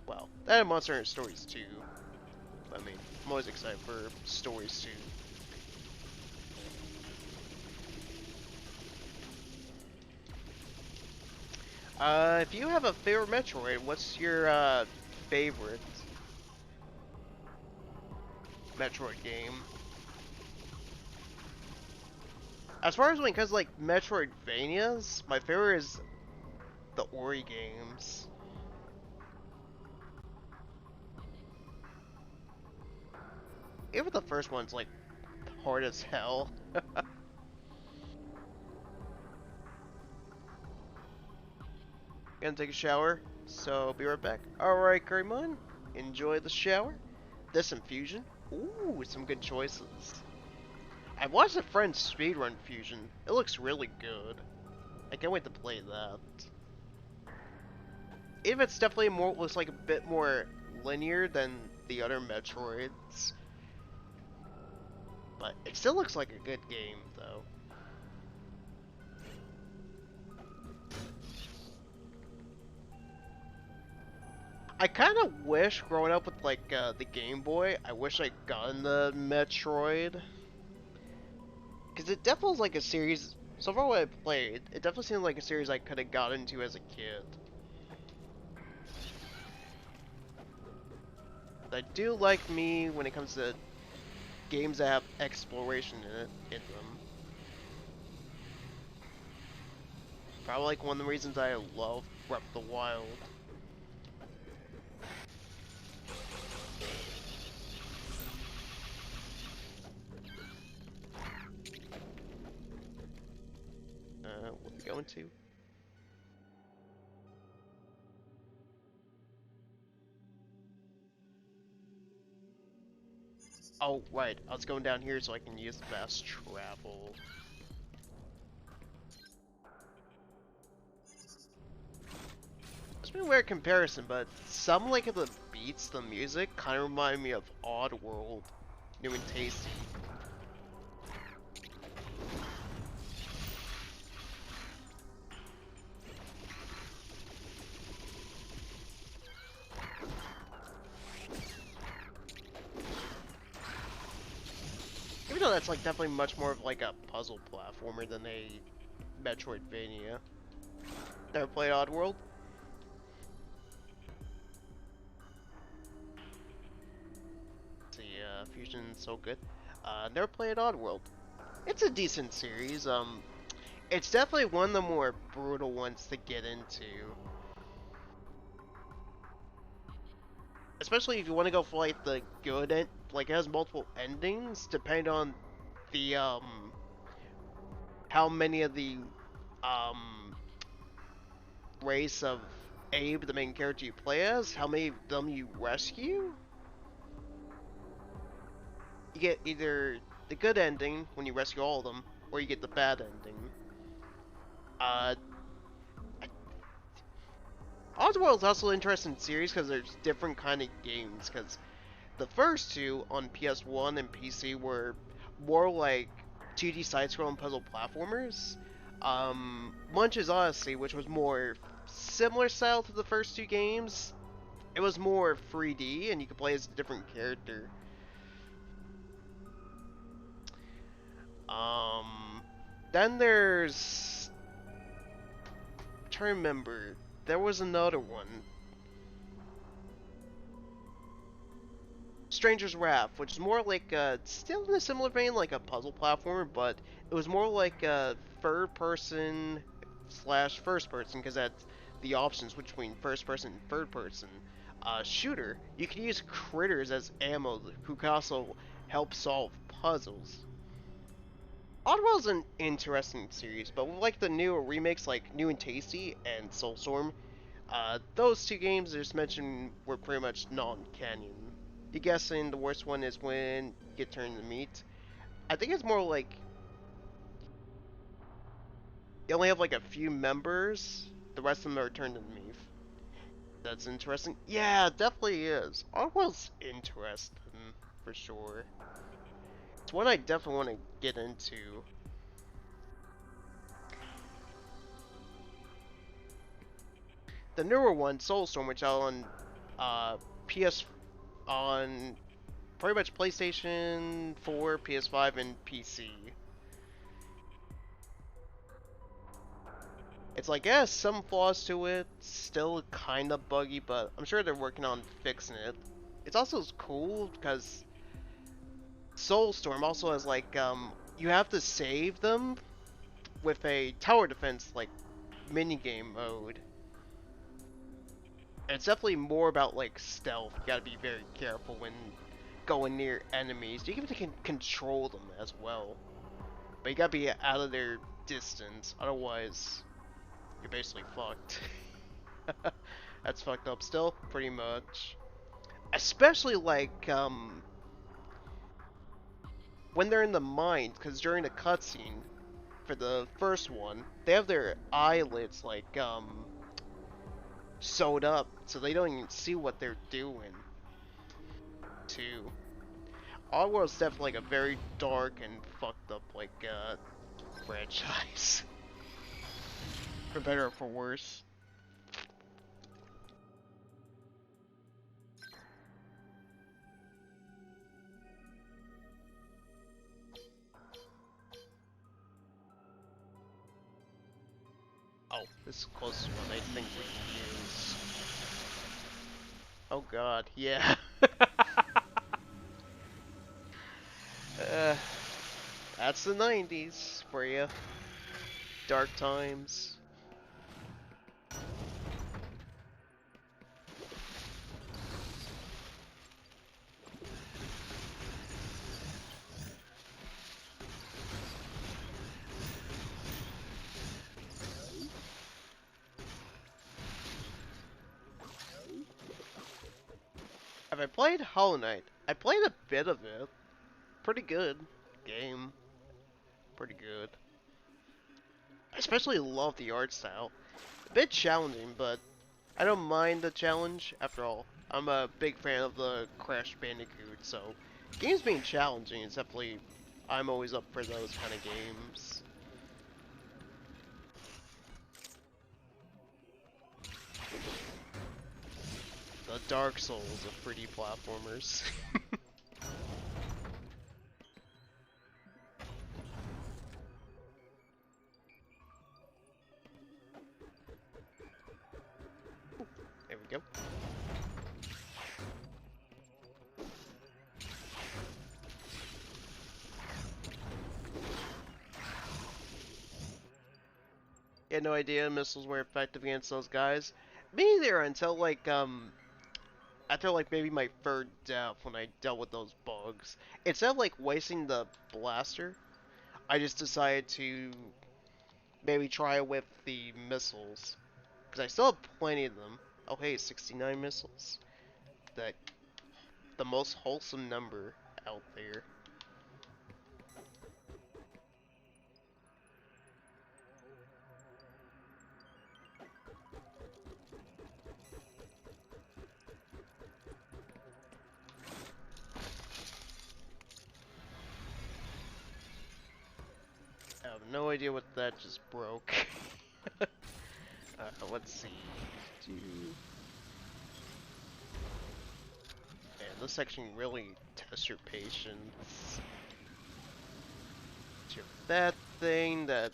Well, that and Monster Hunter Stories too. I mean, I'm always excited for Stories too. If you have a favorite Metroid, what's your favorite Metroid game? As far as when it comes to like Metroidvanias, my favorite is the Ori games. Even the first one's like hard as hell. Gonna take a shower, so be right back. Alright, Karimon, enjoy the shower. This Infusion. Ooh, some good choices. I watched a friend speedrun Fusion. It looks really good. I can't wait to play that. If it's definitely more looks like a bit more linear than the other Metroids. But it still looks like a good game though. I kind of wish growing up with like the Game Boy, I wish I'd gotten the Metroid. Because it definitely was like a series, so far what I played, it definitely seemed like a series I could have got into as a kid. I do like me when it comes to games that have exploration in them. Probably like one of the reasons I love Breath of the Wild. What are we going to? Oh, right. I was going down here so I can use fast travel. It's been a weird comparison, but some like of the beats, the music, kind of remind me of Oddworld, new and tasty. Even though that's like definitely much more of like a puzzle platformer than a Metroidvania. Never played Oddworld? See, Fusion's so good. Never played Oddworld. It's a decent series. It's definitely one of the more brutal ones to get into. Especially if you want to go for like the good end, like it has multiple endings depending on the how many of the um race of Abe, the main character you play as, how many of them you rescue. You get either the good ending when you rescue all of them, or you get the bad ending. Uh, Oddworld's also an interesting series because there's different kind of games. Because the first two on PS1 and PC were more like 2D side-scrolling puzzle platformers. Munch's Odyssey, which was more similar style to the first two games, it was more 3D and you could play as a different character. Um, then there's, I'm trying to remember, there was another one. Stranger's Wrath, which is more like still in a similar vein, like a puzzle platformer, but it was more like a third person slash first person, because that's the options between first person and third person. Shooter, you can use critters as ammo who can also help solve puzzles. Oddworld's an interesting series, but with like the newer remakes like New and Tasty and Soulstorm, those two games I just mentioned were pretty much non-canon. You guessing the worst one is when you get turned into meat? I think it's more like you only have like a few members, the rest of them are turned into meat. That's interesting. Yeah, it definitely is. Oddworld's interesting for sure. It's one I definitely want to get into. The newer one, Soulstorm, which out on PS on pretty much PlayStation 4, PS5, and PC. It's like, yeah, some flaws to it, still kind of buggy, but I'm sure they're working on fixing it. It's also cool because Soulstorm also has like, you have to save them with a tower defense like minigame mode. And it's definitely more about like stealth. You gotta be very careful when going near enemies. You even can control them as well, but you gotta be out of their distance, otherwise you're basically fucked. That's fucked up still, pretty much. Especially like when they're in the mine, because during the cutscene for the first one, they have their eyelids like sewed up, so they don't even see what they're doing. Too. Oddworld's definitely like a very dark and fucked up like franchise, for better or for worse. Oh, this is the closest one I think we can use. Oh god, yeah. uh, that's the 90s for you. Dark times. Have I played Hollow Knight? I played a bit of it. Pretty good game. Pretty good. I especially love the art style. A bit challenging, but I don't mind the challenge. After all, I'm a big fan of the Crash Bandicoot, so games being challenging is definitely, I'm always up for those kind of games. The Dark Souls of 3D platformers. There we go. Had no idea missiles were effective against those guys. Me neither until like after like maybe my third death when I dealt with those bugs. Instead of like wasting the blaster, I just decided to maybe try with the missiles. Because I still have plenty of them. Oh hey, 69 missiles. That the most wholesome number out there. I have no idea what that just broke. Let's see. Man, this section really tests your patience. That thing that,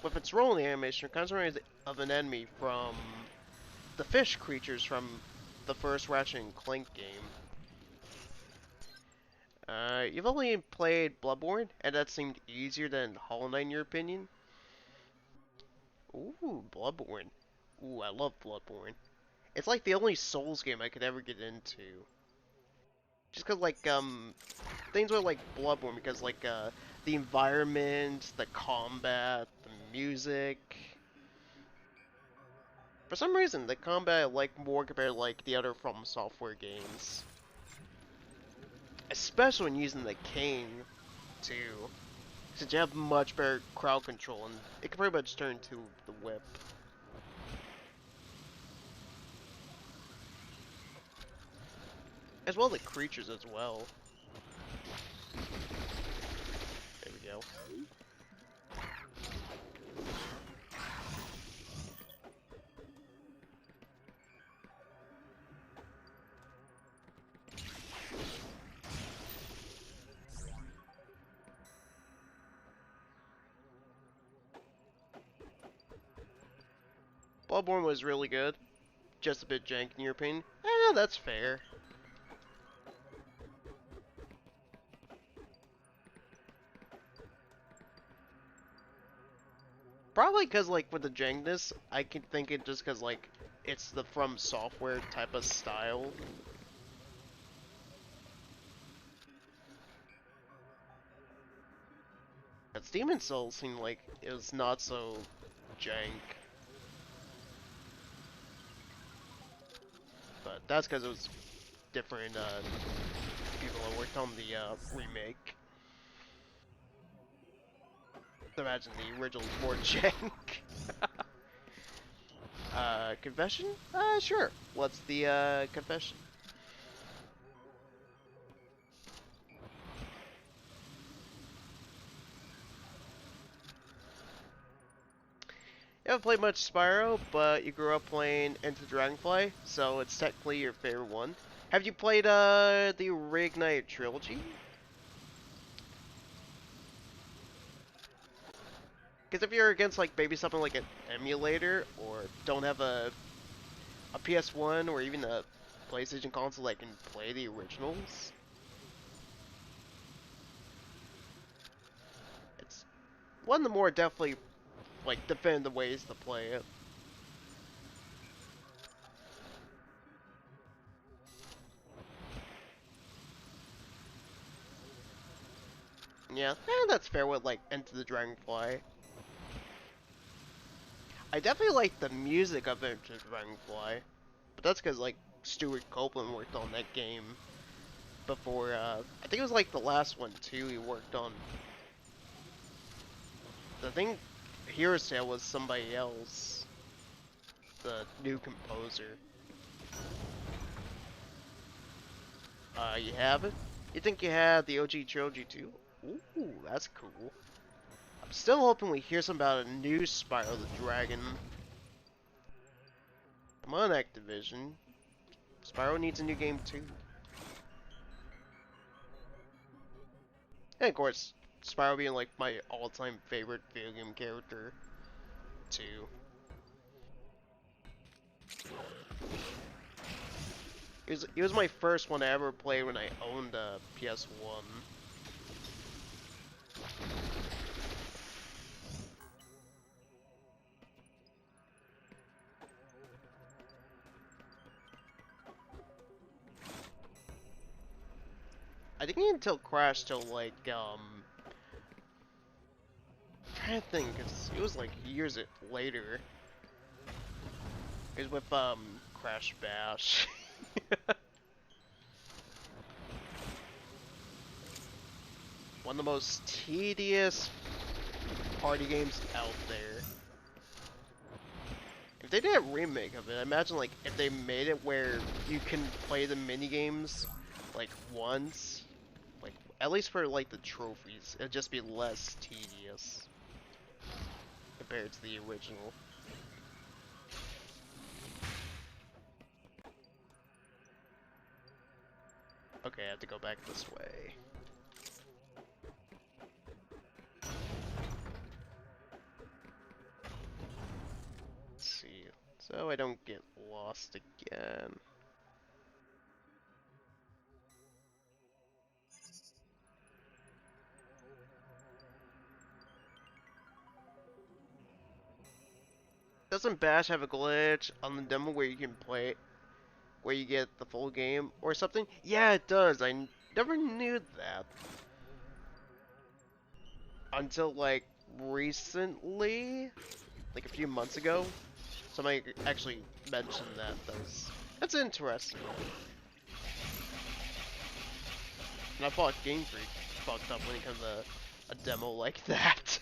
with its rolling animation, reminds me of an enemy from the fish creatures from the first Ratchet and Clank game. You've only played Bloodborne, and that seemed easier than Hollow Knight in your opinion? Ooh, Bloodborne. Ooh, I love Bloodborne. It's like the only Souls game I could ever get into. Just cause like, things were like Bloodborne, because like, the environment, the combat, the music. For some reason, the combat I like more compared to like the other From Software games. Especially when using the cane, too. Since you have much better crowd control, and it can pretty much turn to the whip. As well as the creatures as well. There we go. Bloodborne was really good. Just a bit jank in your opinion. Eh, that's fair. Probably because, like, with the jankness, I can think it just because, like, it's the From Software type of style. But Demon Souls seemed like it was not so jank. But that's because it was different people that worked on the remake. Imagine the original more jank. Confession? Sure. What's the confession? You haven't played much Spyro, but you grew up playing Into Dragonfly, so it's technically your favorite one. Have you played the Reignite trilogy? Because if you're against like maybe something like an emulator, or don't have a PS1 or even a PlayStation console that can play the originals, it's one of the more definitely like definitive ways to play it. Yeah, that's fair with like Into the Dragonfly. I definitely like the music of Into the Dragonfly, but that's because like Stuart Copeland worked on that game before. I think it was like the last one too. He worked on. I think Hero's Tale was somebody else, the new composer. You have it? You think you had the OG trilogy too? Ooh, that's cool. I'm still hoping we hear something about a new Spyro the Dragon. Come on, Activision. Spyro needs a new game too. And of course, Spyro being like my all-time favorite video game character too. It was my first one I ever played when I owned a PS1. I think until Crash till like I'm trying to think, cause it was like years later. It was with Crash Bash. One of the most tedious party games out there. If they did a remake of it, I imagine like if they made it where you can play the mini games like once, like at least for like the trophies, it'd just be less tedious compared to the original. Okay, I have to go back this way. Let's see, so I don't get lost again. doesn't Bash have a glitch on the demo where you can play, where you get the full game or something? Yeah, it does. Never knew that until like recently, like a few months ago. Somebody actually mentioned that. That's interesting. And I thought Game Freak fucked up when it comes to a demo like that.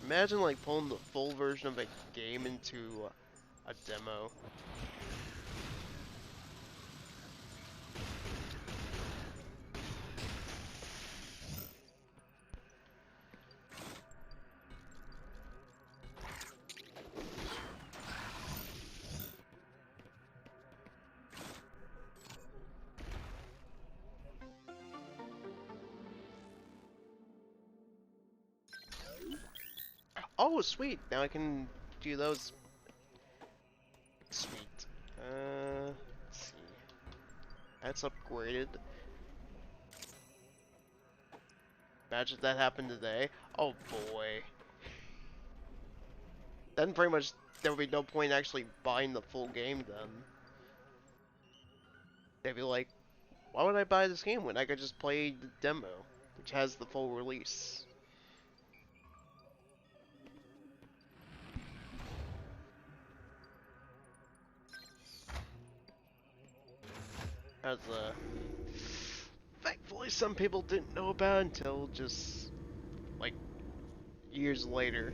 Imagine like pulling the full version of a game into a demo. Oh, sweet! Now I can do those. Sweet. Let's see. That's upgraded. Imagine that happened today. Oh boy. Then pretty much there would be no point in actually buying the full game then. They'd be like, why would I buy this game when I could just play the demo, which has the full release? As thankfully some people didn't know about until just like years later.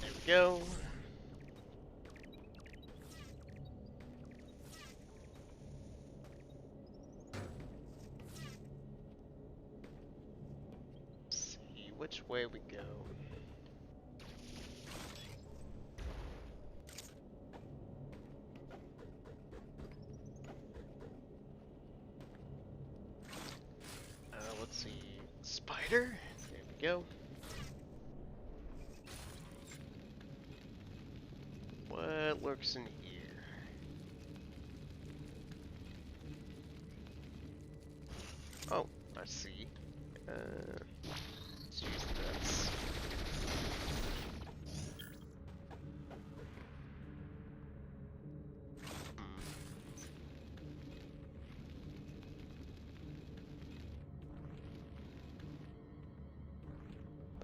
There we go. Let's see which way we go. Let's see. Spider? There we go. What lurks in here? Oh, I see. Let's use this.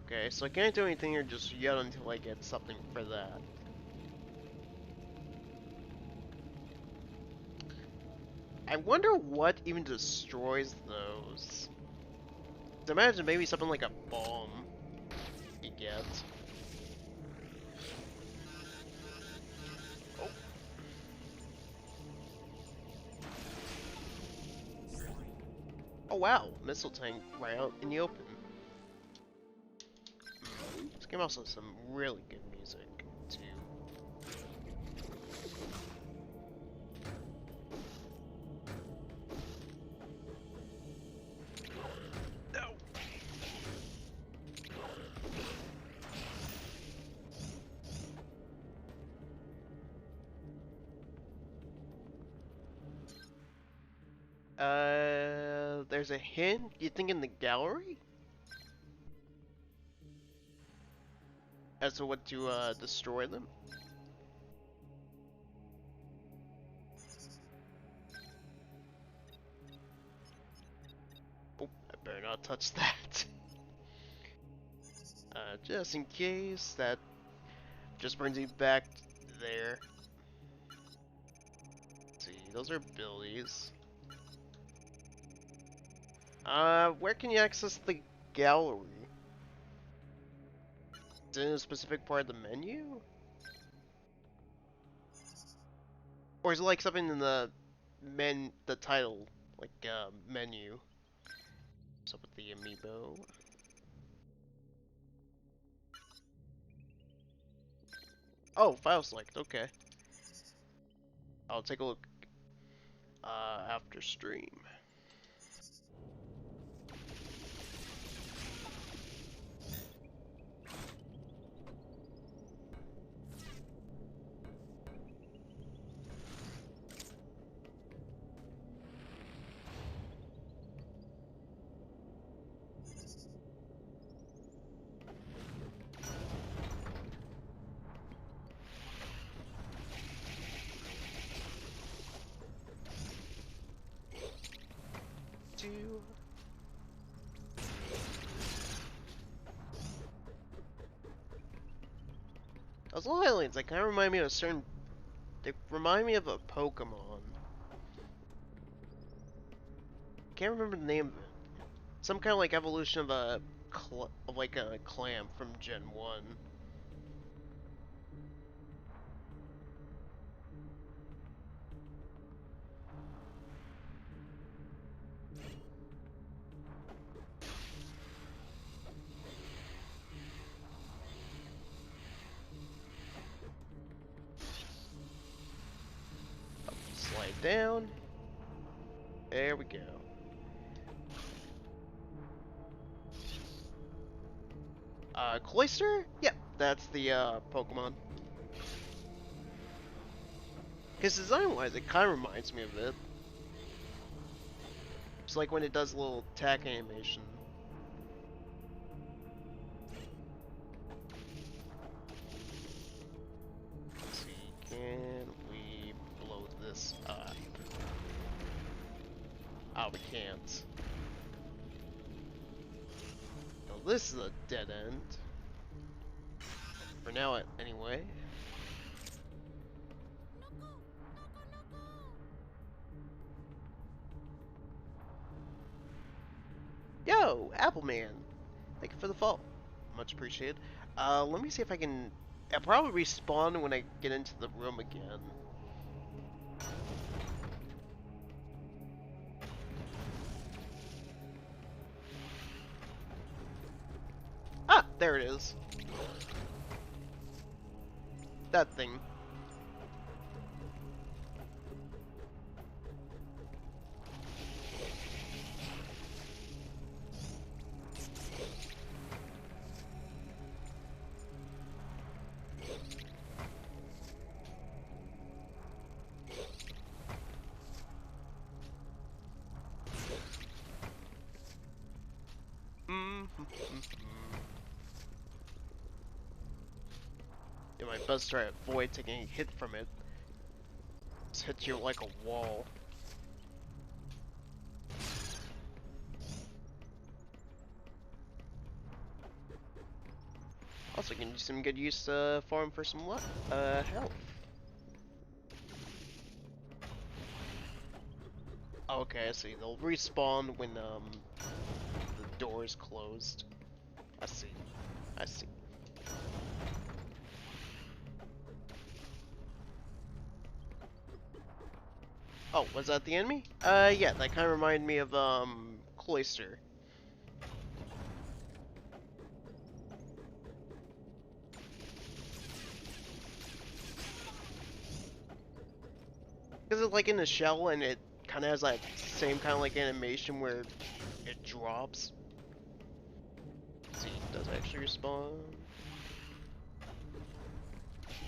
Okay, so I can't do anything here just yet until I get something for that. I wonder what even destroys those. Imagine maybe something like a bomb you get. Oh. Oh wow, missile tank right out in the open. This game also has some really good music too. No. There's a hint? You think in the gallery? As to what to, destroy them? Oh, I better not touch that. Just in case, that just brings me back there. Let's see, those are abilities. Where can you access the gallery? Is it in a specific part of the menu? Or is it like something in the the title, like, menu? What's up with the amiibo? Oh, file select, okay. I'll take a look after stream. Those little aliens, they kind of remind me of a certain... They remind me of a Pokemon. Can't remember the name of it. Some kind of like evolution of a... like a clam from Gen 1. Slide down. There we go. Cloyster? Yep, that's the Pokemon. Because design-wise, it kind of reminds me of it. It's like when it does a little attack animation. Let's see, can we blow this up? Oh, we can't. No, this is a dead end. For now, anyway. Yo, Appleman! Thank you for the follow. Much appreciated. Let me see if I can... I'll probably respawn when I get into the room again. Ah, there it is. That thing. Yeah, my best try to avoid taking a hit from it. Just hit you like a wall. Also, can do some good use farm for some health. Okay, I see. They'll respawn when the door is closed. I see. I see. Oh, was that the enemy? Yeah, that kind of reminded me of Cloyster. Because it's like in the shell and it kind of has that same kind of like animation where it drops. Let's see, does it actually respawn?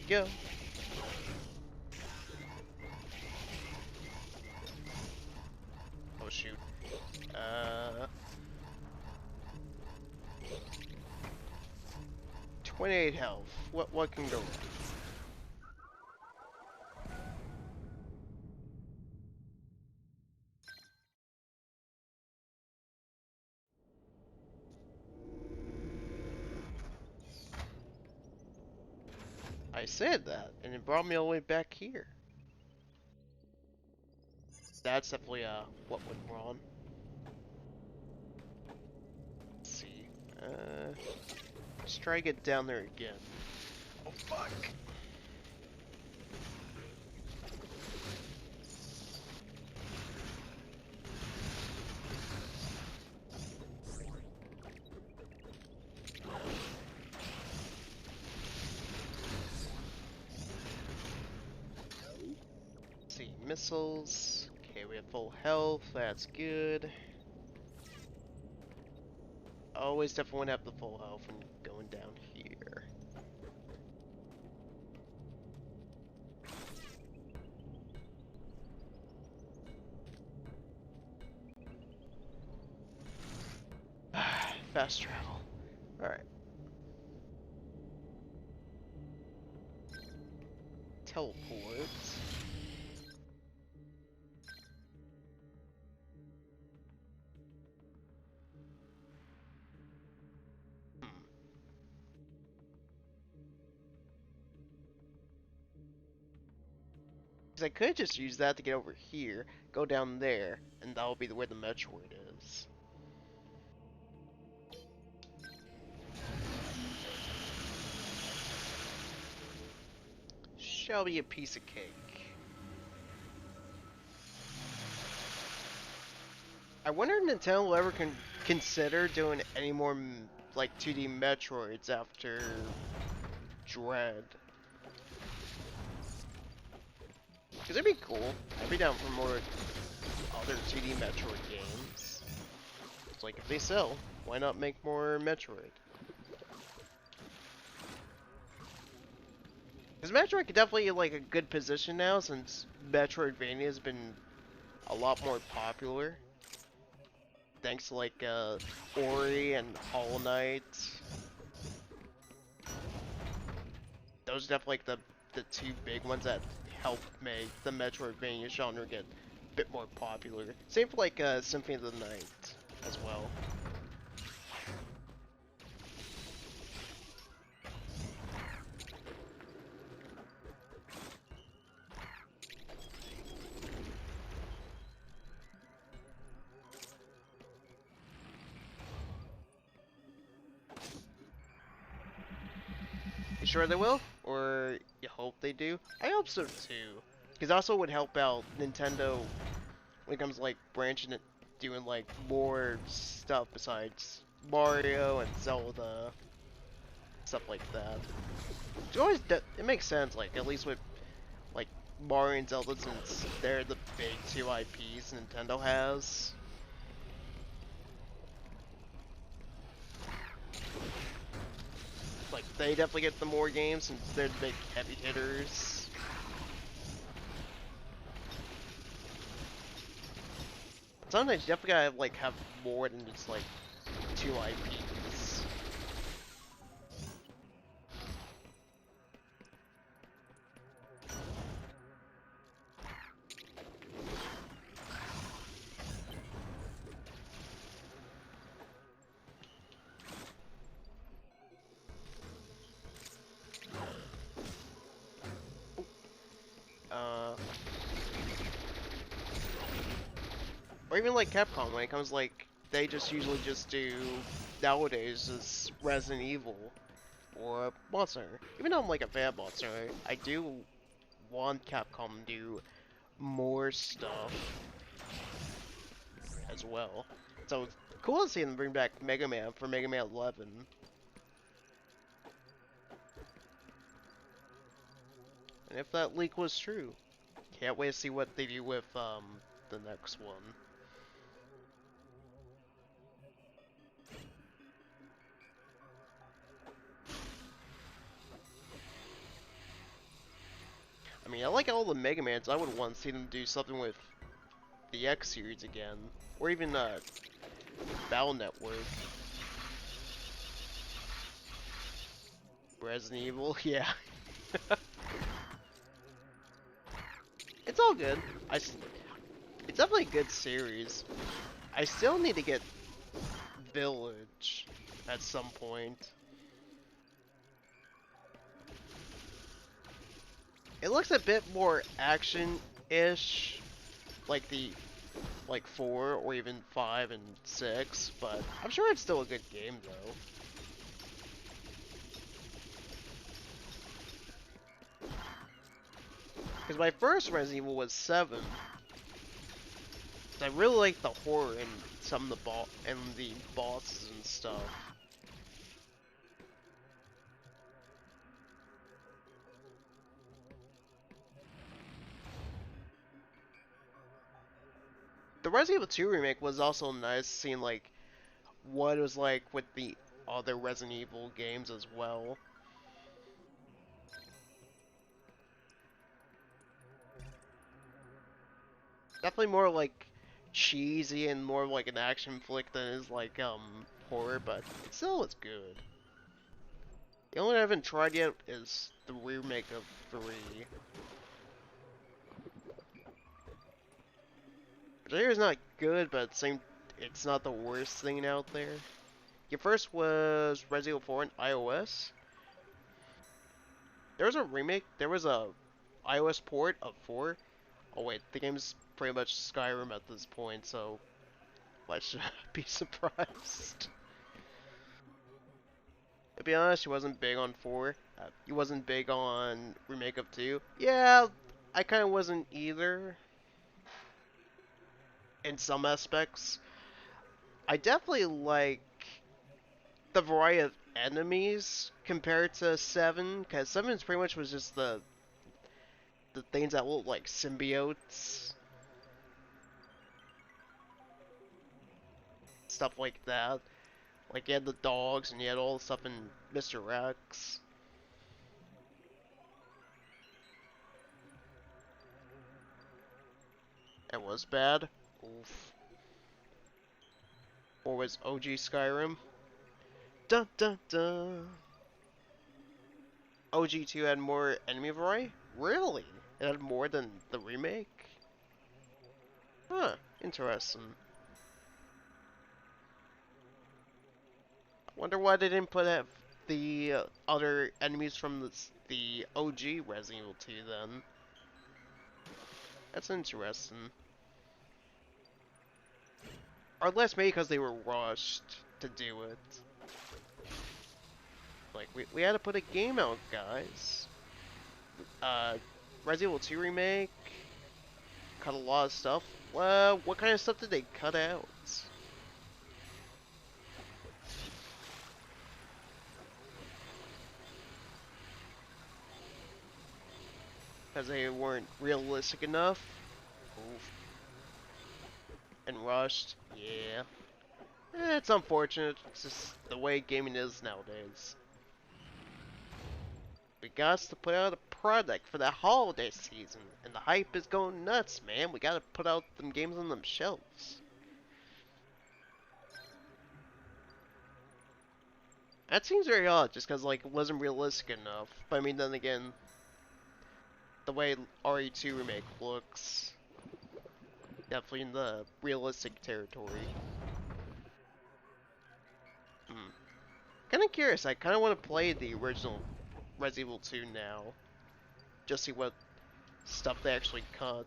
Go. Oh shoot. 28 health. What can go wrong? I said that, and it brought me all the way back here. That's definitely what went wrong. Let's see. Let's try to get down there again. Oh fuck! missiles. Okay, we have full health. That's good. Always definitely want to have the full health when going down here. Fast travel. Alright. Teleport. Because I could just use that to get over here, go down there, and that'll be where the Metroid is. Shall be a piece of cake. I wonder if Nintendo will ever consider doing any more like 2D Metroids after Dread. Because it'd be cool. I'd be down for more other 2D Metroid games. It's like if they sell, why not make more Metroid? Because Metroid could definitely like a good position now since Metroidvania has been a lot more popular. Thanks to like Ori and Hollow Knight. Those are definitely like the two big ones that helped make the Metroidvania genre get a bit more popular. Same for like Symphony of the Night as well. You sure they will? Or you hope they do? I hope so too. Because also would help out Nintendo when it comes to like branching it, doing like more stuff besides Mario and Zelda, stuff like that. It makes sense, like at least with like Mario and Zelda since they're the big two IPs Nintendo has. Like they definitely get the more games since they're the big heavy hitters. Sometimes you definitely gotta like have more than just like two IPs. Uh, or even like Capcom when it comes like they just usually just do nowadays is Resident Evil or Monster Hunter. Even though I'm like a fan of Monster Hunter, I do want Capcom to do more stuff as well. So it's cool to see them bring back Mega Man for Mega Man 11. And if that leak was true, can't wait to see what they do with the next one. I mean, I like all the Mega Mans. I would want to see them do something with the X series again, or even Battle Network. Resident Evil, yeah. It's all good. It's definitely a good series. I still need to get Village at some point. It looks a bit more action-ish, like the 4 or even 5 and 6, but I'm sure it's still a good game though. Because my first Resident Evil was 7. I really like the horror and some of the bosses and stuff. The Resident Evil 2 remake was also nice, seeing like what it was like with the other Resident Evil games as well. Definitely more like cheesy and more like an action flick than is like horror, but still it's good. The only one I haven't tried yet is the remake of 3. The is not good, but it's not the worst thing out there. Your first was Resident Evil 4 on iOS. There was a remake. There was a iOS port of 4. Oh wait, the game's pretty much Skyrim at this point, so why should I be surprised? To be honest, he wasn't big on 4. He wasn't big on remake of 2. Yeah, I kind of wasn't either in some aspects. I definitely like the variety of enemies compared to 7, because 7 is pretty much was just the things that look like symbiotes, stuff like that. Like you had the dogs and you had all the stuff in Mr. X. It was bad. Oof. Or was OG Skyrim? Dun dun dun. OG2 had more enemy variety? Really? It had more than the remake? Huh, interesting. Wonder why they didn't put out the other enemies from the OG Resident Evil 2 then. That's interesting. Or less maybe because they were rushed to do it. Like, we had to put a game out, guys. Uh, Resident Evil 2 remake, cut a lot of stuff. Well, what kind of stuff did they cut out? Because they weren't realistic enough? Oof. And rushed? Yeah. It's unfortunate. It's just the way gaming is nowadays. We got to put out a product for the holiday season, and the hype is going nuts, man. We gotta put out them games on them shelves. That seems very odd, just because like it wasn't realistic enough. But I mean, then again, the way RE2 remake looks, definitely in the realistic territory. Hmm. Kind of curious. I kind of want to play the original Resident Evil 2 now, just see what stuff they actually cut.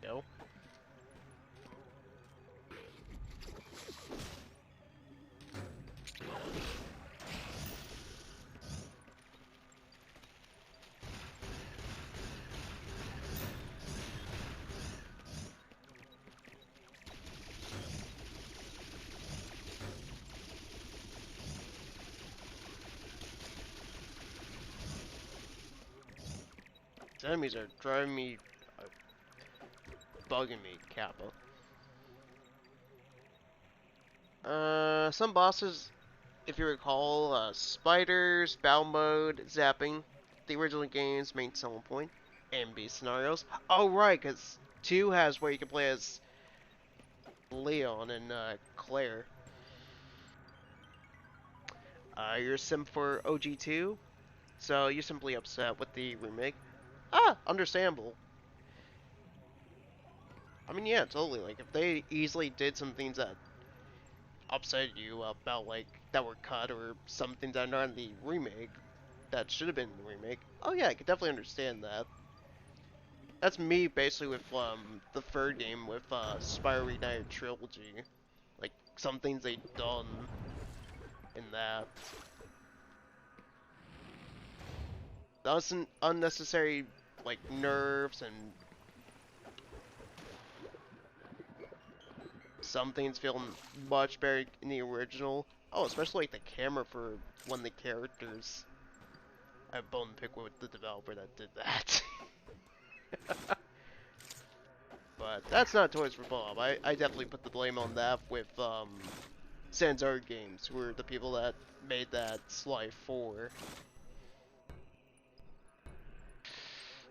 Yo. These enemies are driving me, bugging me, Kappa. Some bosses, if you recall, spiders, battle mode, zapping, the original game's main selling point, and B scenarios. Oh right, because 2 has where you can play as Leon and Claire. You're sim for OG2, so you're simply upset with the remake. Ah, understandable. I mean, yeah, totally. Like, if they easily did some things that upset you about, like, that were cut or some things that are not in the remake, that should have been in the remake. Oh yeah, I could definitely understand that. That's me basically with the third game with Spyro Reignited Trilogy. Like some things they've done in that. Unnecessary like nerfs and some things feel much better in the original. Oh, especially like the camera for one of the characters. I have bone to pick with the developer that did that. But that's not Toys for Bob. I definitely put the blame on that with Sanzar Games, who were the people that made that Sly 4.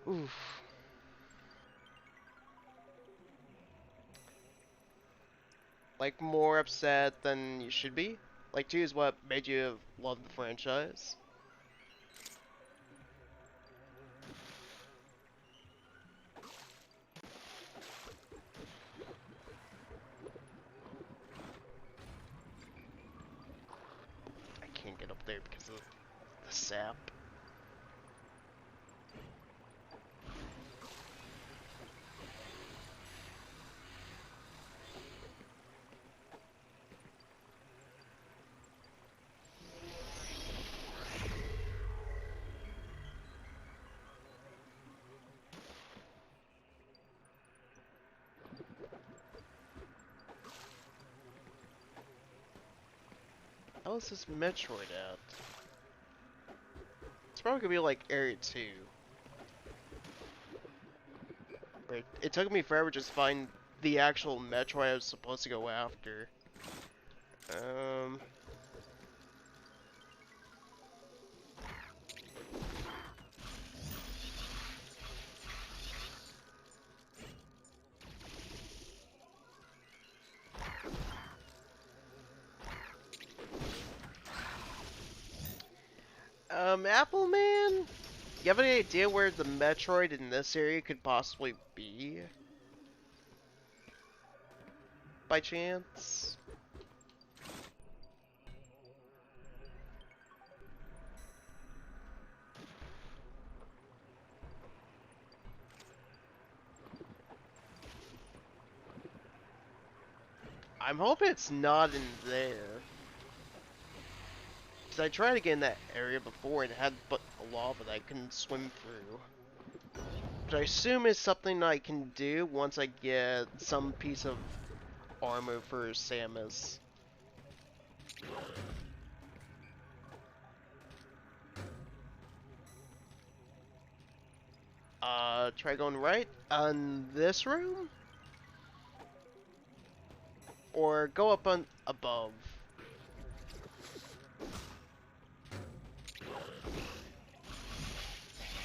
Oof. Like more upset than you should be. Like 2 is what made you love the franchise. I can't get up there because of the sap. How is this Metroid at? It's probably gonna be like Area 2. But it took me forever just to find the actual Metroid I was supposed to go after. Um... Appleman? You have any idea where the Metroid in this area could possibly be? By chance? I'm hoping it's not in there. Because I tried to get in that area before and it had but a lava that I couldn't swim through. But I assume it's something I can do once I get some piece of armor for Samus. Try going right on this room? Or go up on above.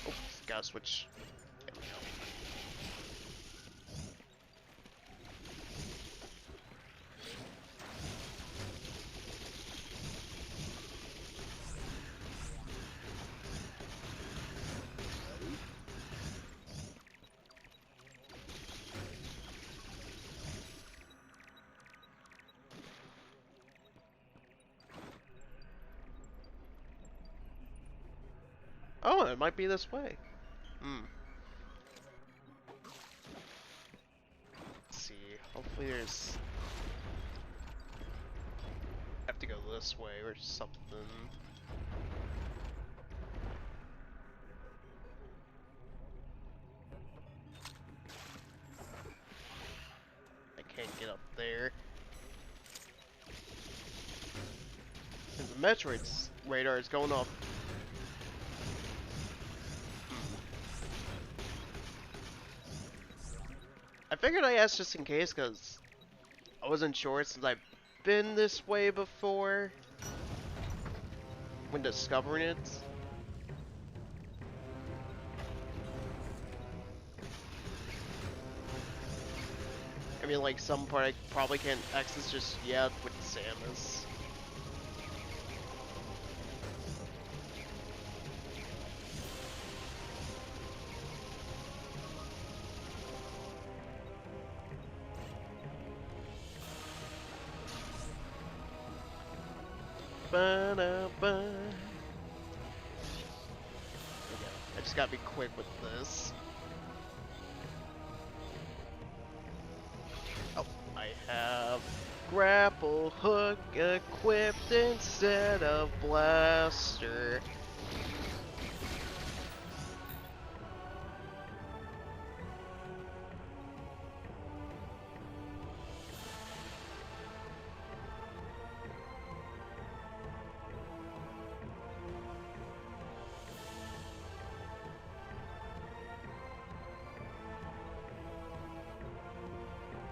Oops, gotta switch. There we go. Oh, it might be this way. Hmm. Let's see. Hopefully there's... have to go this way or something. I can't get up there. And the Metroid's radar is going off. I figured I asked just in case because I wasn't sure since I've been this way before when discovering it. I mean, like, some part I probably can't access just yet with Samus. Ba-da-ba. Just gotta be quick with this. Oh, I have grapple hook equipped instead of blaster.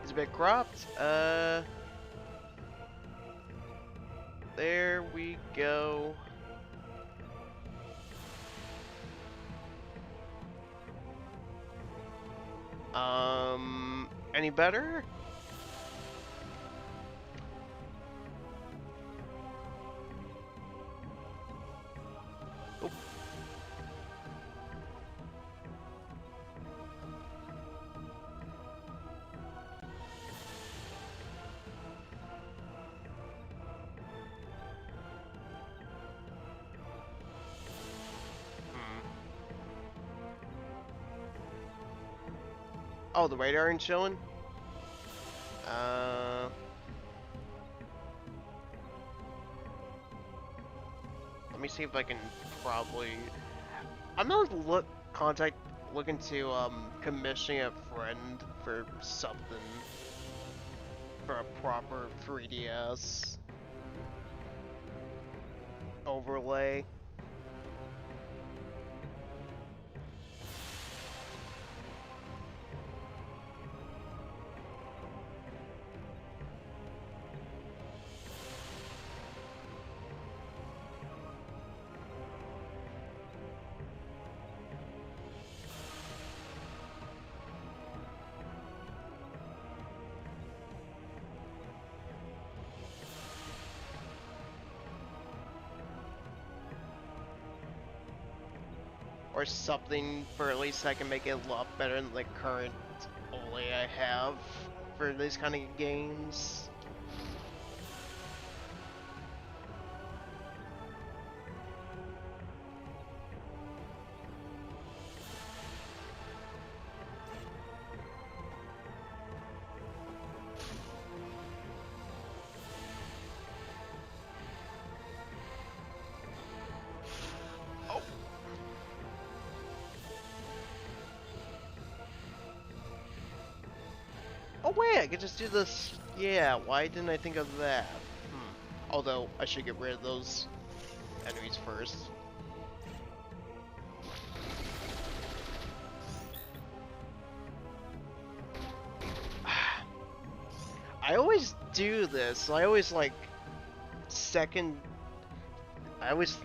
It's a bit cropped. There we go. Any better? Oh. Oh, the radar ain't showing? Let me see if I can probably... I'm not looking to commission a friend for something for a proper 3DS overlay. Or something for at least I can make it a lot better than the current overlay I have for these kind of games. Oh wait, I could just do this. Yeah, why didn't I think of that? Although, I should get rid of those enemies first. I always do this. I always like I always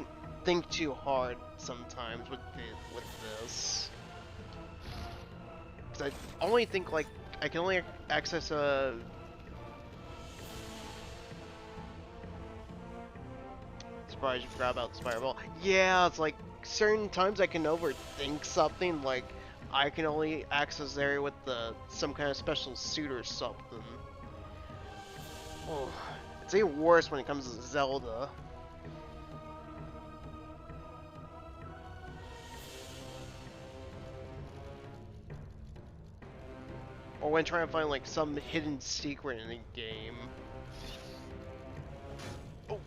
think too hard sometimes with this. Cause I only think like I can only access a. Surprise! You forgot about the Spiral Ball. Yeah, it's like certain times I can overthink something. Like I can only access the area with some kind of special suit or something. Oh, it's even worse when it comes to Zelda. Or when trying to find like some hidden secret in a game. Oh.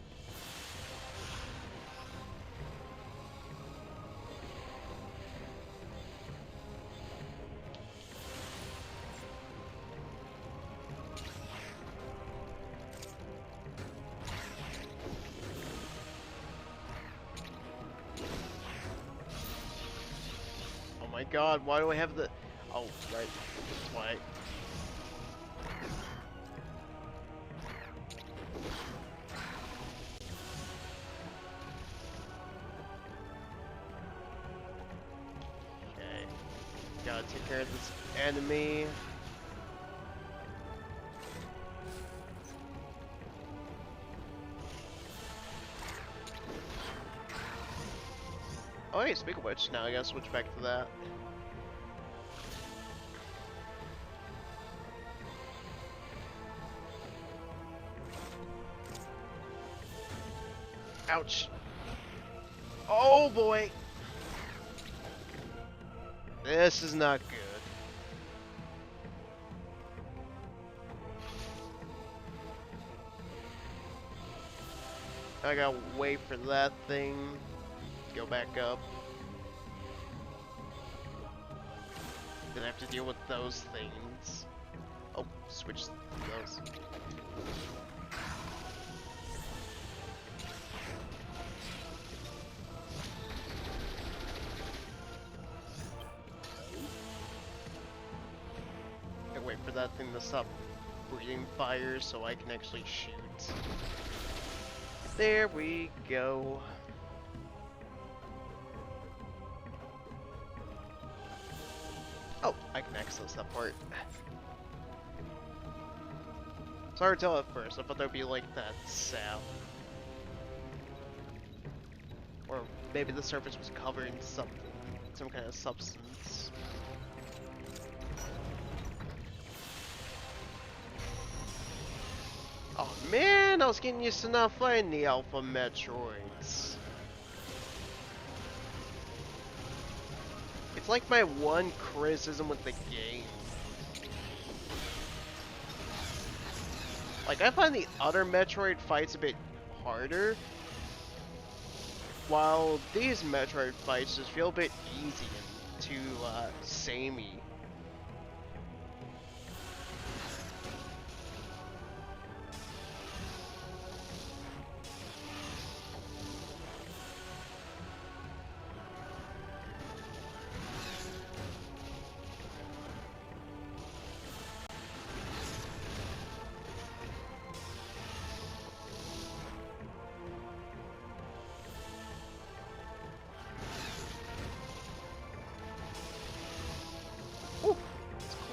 Oh my god, why do I have the... Oh, right. That's why. Okay. Gotta take care of this enemy. Oh hey, speak of which, now I gotta switch back to that. Ouch. Oh boy! This is not good. I gotta wait for that thing to go back up. Then I have to deal with those things. Oh, switch those. I wait for that thing to stop breathing fire so I can actually shoot. There we go. Oh, I can access that part. It's hard to tell at first. I thought there'd be like that sap. Or maybe the surface was covered in something. Some kind of substance. Oh man, I was getting used to not fighting the Alpha Metroids. It's like my one criticism with the game. Like, I find the other Metroid fights a bit harder, while these Metroid fights just feel a bit easy and too, samey.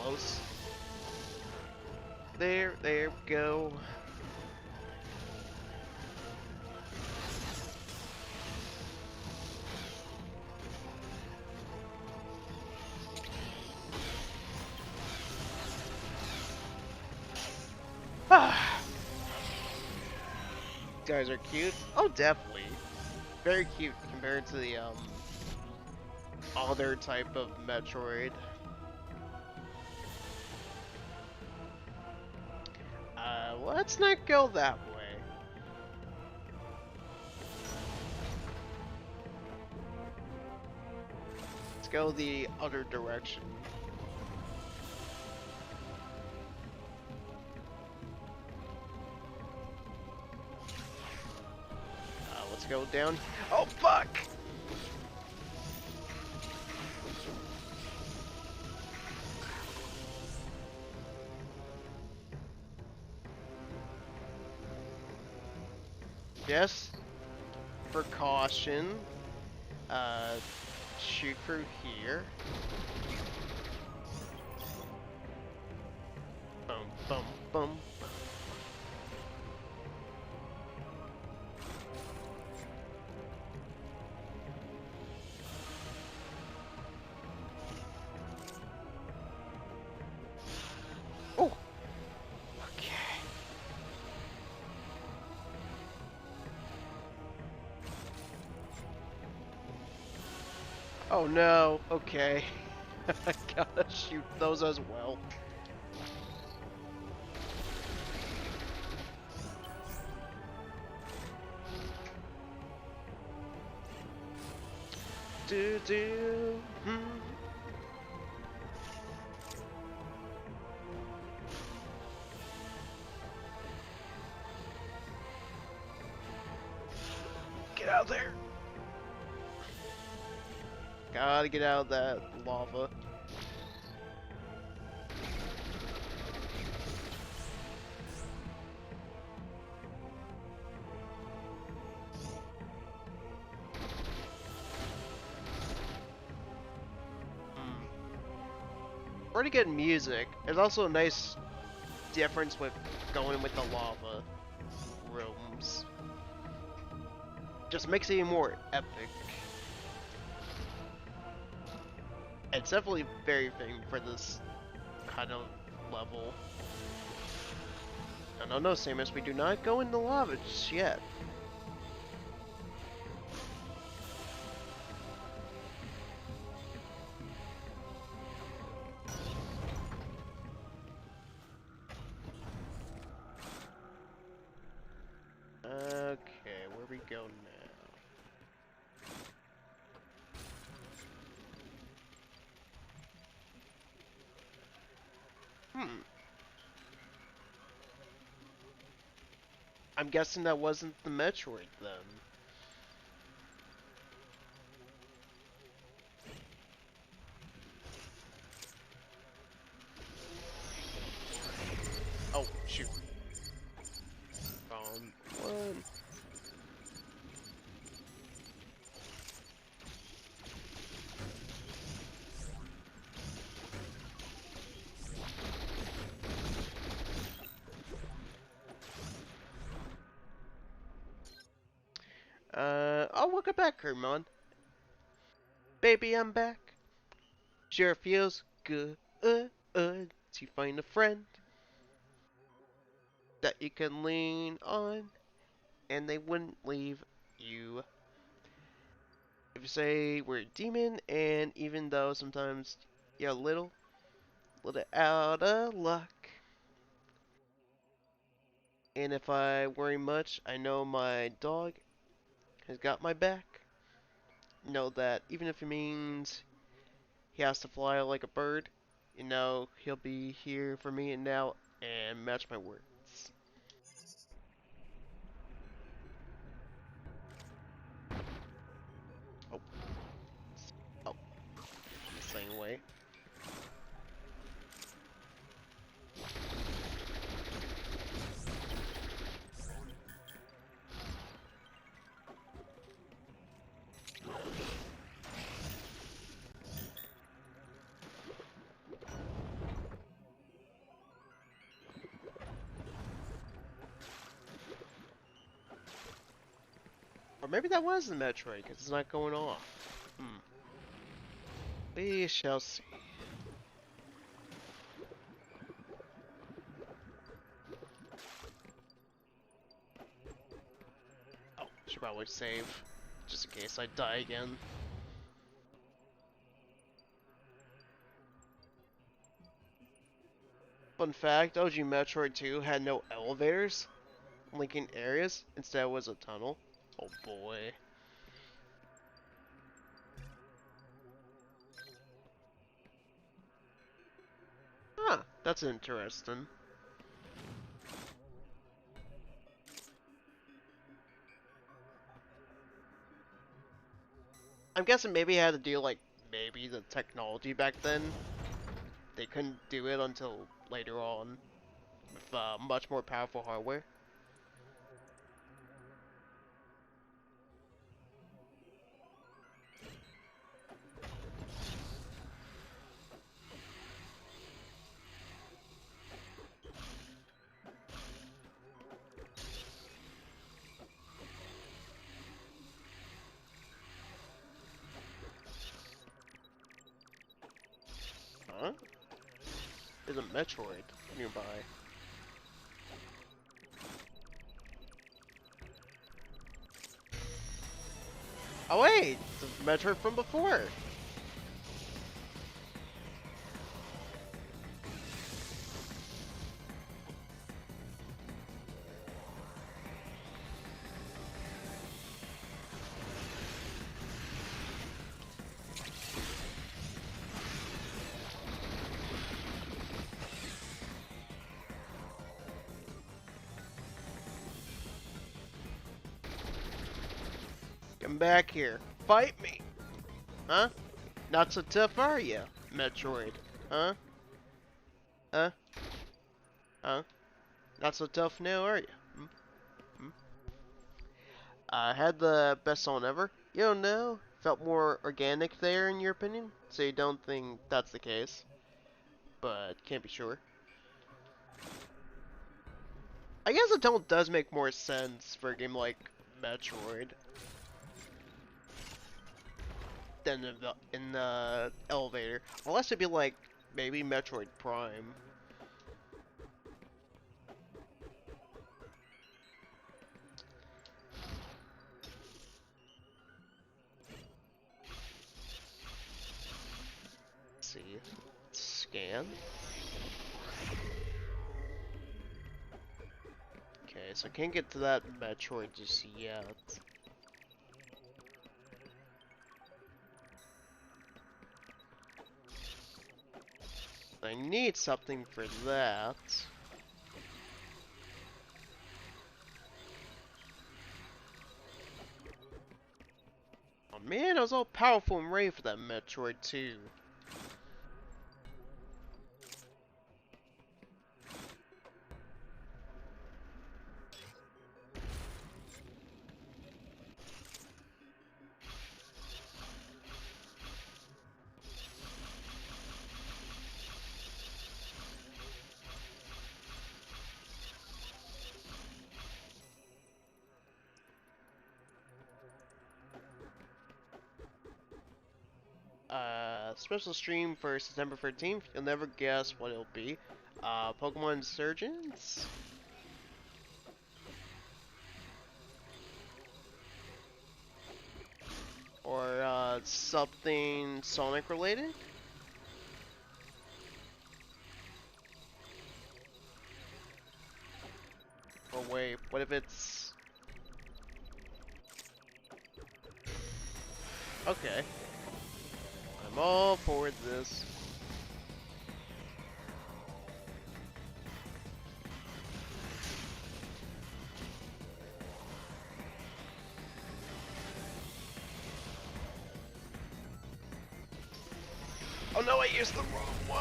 Close. There we go. Ah. Guys are cute. Oh, definitely. Very cute compared to the other type of Metroid. Let's not go that way. Let's go the other direction. Let's go down. Oh, fuck! Yes, precaution. Shoot through here. Boom, boom, boom. Oh, okay. Oh no, okay. I gotta shoot those as well. Do. Get out of there. Gotta get out of that lava. Pretty good music. There's also a nice difference with going with the lava rooms. Just makes it even more epic. It's definitely very fitting for this kind of level. No, Samus, we do not go in the lava just yet. Hmm. I'm guessing that wasn't the Metroid then. Oh, shoot. Wrong one. Oh, welcome back, Kermon. Baby, I'm back. Sure feels good to find a friend that you can lean on, and they wouldn't leave you. If you say we're a demon, and even though sometimes you're a little out of luck, and if I worry much, I know my dog has got my back. Know that even if it means he has to fly like a bird, he'll be here for me and now and match my words. Oh, oh, same way. Or maybe that was the Metroid, because it's not going off. Hmm. We shall see. Oh, should probably save, just in case I die again. Fun fact, OG Metroid 2 had no elevators linking areas, instead it was a tunnel. Oh boy. Huh, that's interesting. I'm guessing maybe it had to do, like, maybe the technology back then. They couldn't do it until later on with much more powerful hardware. Huh? There's a Metroid nearby. Oh wait, the Metroid from before. Come back here. Fight me. Huh? Not so tough, are ya, Metroid? Huh? Huh? Huh? Not so tough now, are ya? Hmm? Hmm? Had the best song ever? You don't know? Felt more organic there, in your opinion? So you don't think that's the case, but can't be sure. I guess the tone does make more sense for a game like Metroid than in the elevator. Unless it'd be like maybe Metroid Prime. Let's see. Scan. Okay, so I can't get to that Metroid just yet. I need something for that. Oh man, I was all powerful and ready for that Metroid too. Special stream for September 13th. You'll never guess what it'll be. Pokemon Insurgents? Or, something Sonic related? Or wait, what if it's... Okay. I'm all for this. Oh no, I used the wrong one!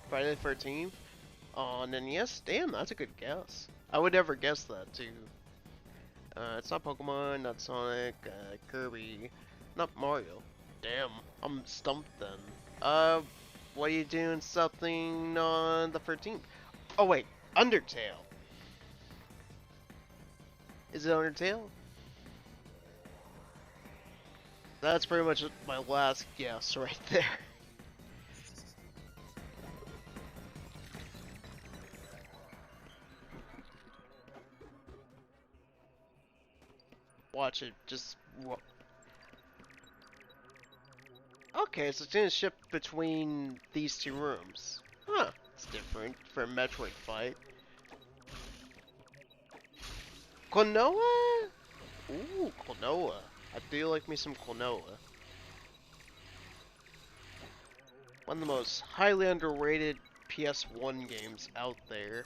Friday the 13th on NES? Damn, that's a good guess. I would never guess that, too. It's not Pokemon, not Sonic, Kirby, not Mario. Damn, I'm stumped then. What are you doing something on the 13th? Oh wait, Undertale. Is it Undertale? That's pretty much my last guess right there. Watch it, just... Okay, so it's gonna shift between these two rooms. Huh, it's different for a Metroid fight. Klonoa? Ooh, Klonoa. I do like me some Klonoa. One of the most highly underrated PS1 games out there.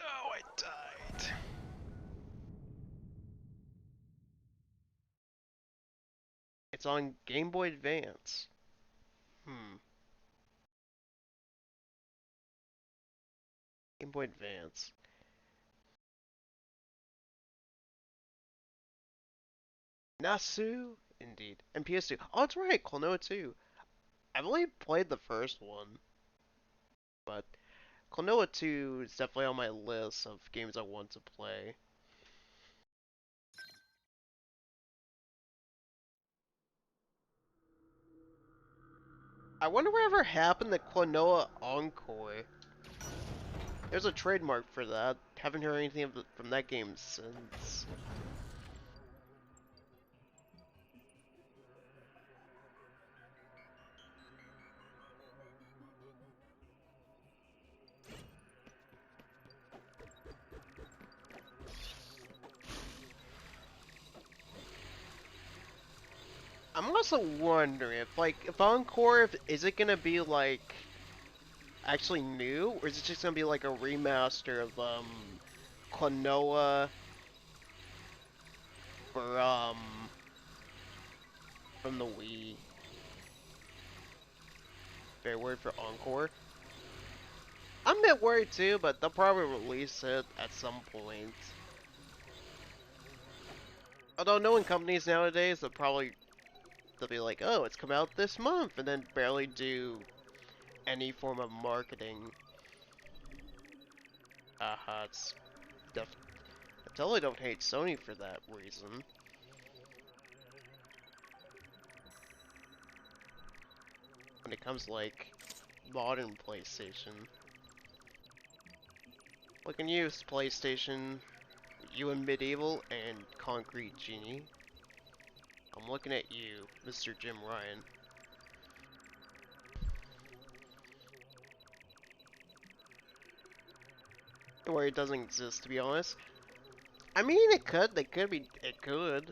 Oh, I died. It's on Game Boy Advance. Game Boy Advance. Nasu? Indeed. And PS2. Oh, that's right, Klonoa 2. I've only played the first one, but Klonoa 2 is definitely on my list of games I want to play. I wonder whatever happened to Klonoa Encore. There's a trademark for that. Haven't heard anything from that game since. I'm also wondering if Encore, is it gonna be like actually new, or is it just gonna be like a remaster of Klonoa for from the Wii? Fair word for Encore. I'm a bit worried too, but they'll probably release it at some point. Although knowing companies nowadays, they'll be like, oh, it's come out this month, and then barely do any form of marketing. It's def I totally don't hate Sony for that reason. When it comes to, like, modern PlayStation. Look at you, PlayStation, you and Medieval and Concrete Genie. I'm looking at you, Mr. Jim Ryan. Where it doesn't exist, to be honest. I mean, it could. It could.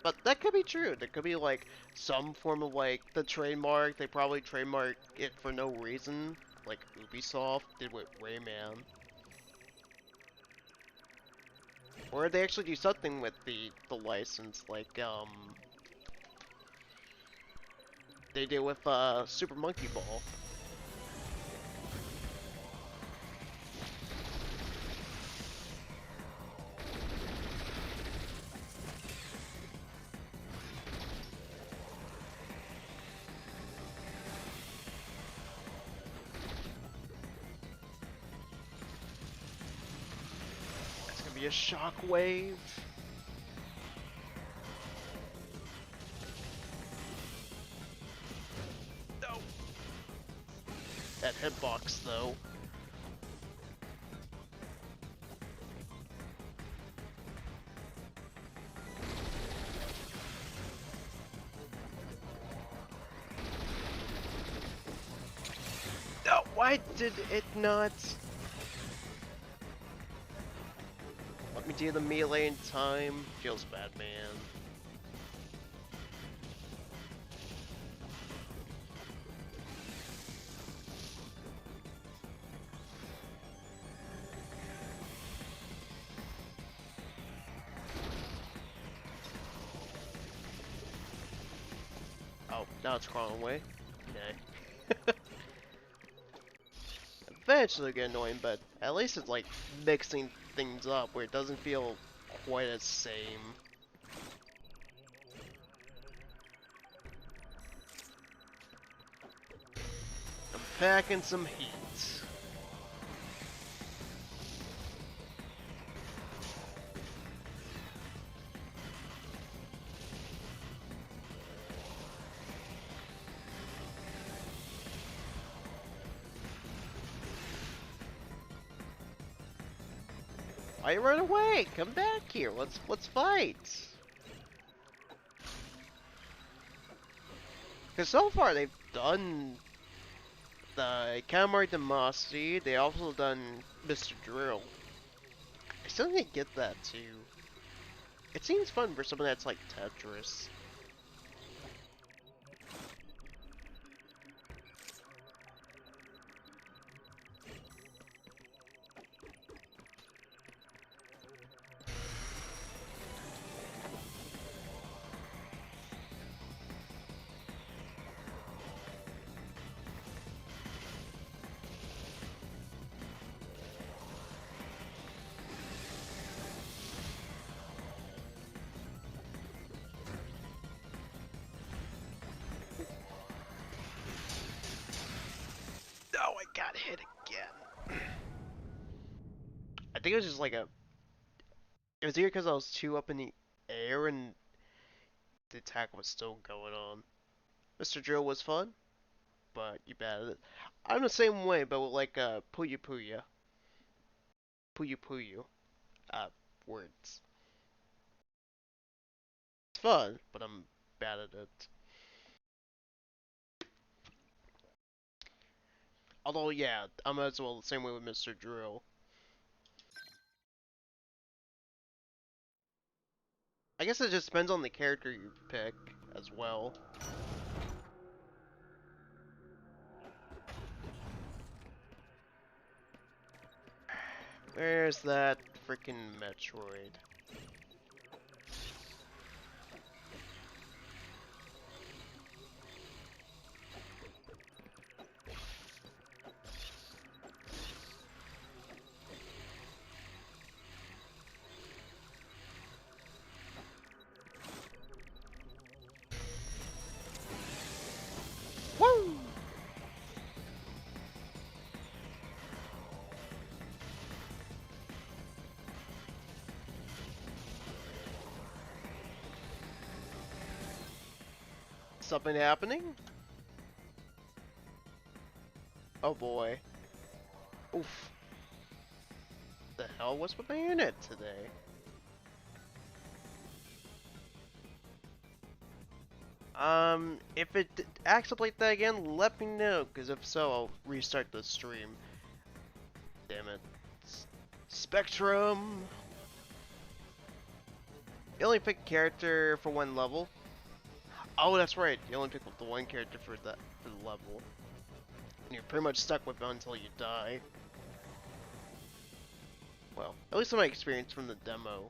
But that could be true. There could be, like, some form of, like, the trademark. They probably trademark it for no reason. Like Ubisoft did with Rayman. Or they actually do something with the license, like, they did with, Super Monkey Ball. It's gonna be a shockwave. No. That hitbox, though. No, why did it not? Let me do the melee in time. Feels bad, man. Oh, now it's crawling away. Okay. Eventually get annoying, but at least it's like mixing things up where it doesn't feel quite as same. I'm packing some heat. Why you run away? Come back here. Let's fight. Because so far they've done the Calamari Demosty. They also done Mr. Drill. I still need to get that too. It seems fun for something that's like Tetris. Oh, I got hit again. I think it was just like a. It was either because I was too up in the air and the attack was still going on. Mr. Drill was fun, but you batted it. I'm the same way, but with like Puyo Puyo. Puyo Puyo. Uh, words. It's fun, but I'm bad at it. Although, yeah, I'm as well the same way with Mr. Drill. I guess it just depends on the character you pick as well. Where's that freaking Metroid? Something happening? Oh boy. Oof. The hell? What's with my internet today? If it acts up like that again, let me know, because if so, I'll restart the stream. Damn it. Spectrum! You only pick character for one level? Oh, that's right. You only pick the one character for the level. And you're pretty much stuck with it until you die. Well, at least in my experience from the demo.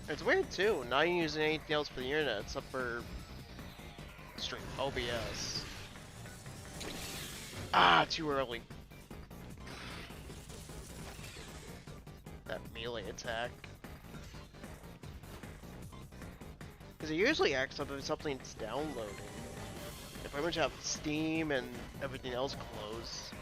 It's weird too, not using anything else for the internet except for stream OBS. Ah, too early. That melee attack. Because it usually acts up if something's downloading. If I pretty much have Steam and everything else closed.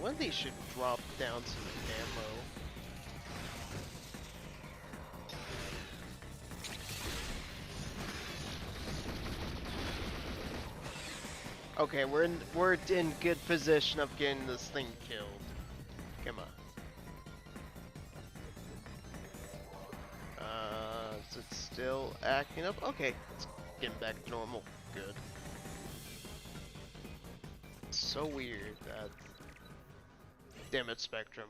One of these should drop down some ammo. Okay, we're in good position of getting this thing killed. Come on. Is it still acting up? Okay, it's getting back to normal. Good. It's so weird that. Damn it, Spectrum.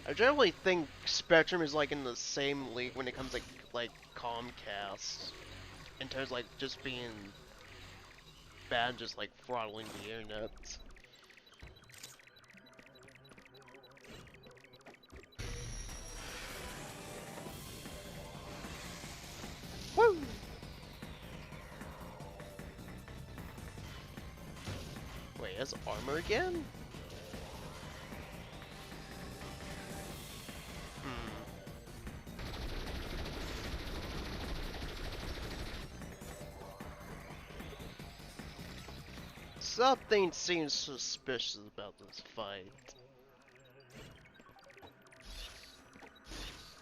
I generally think Spectrum is like in the same league when it comes like Comcast, in terms of like just being bad, just like throttling the internet. Woo! Wait, it has armor again? Something seems suspicious about this fight.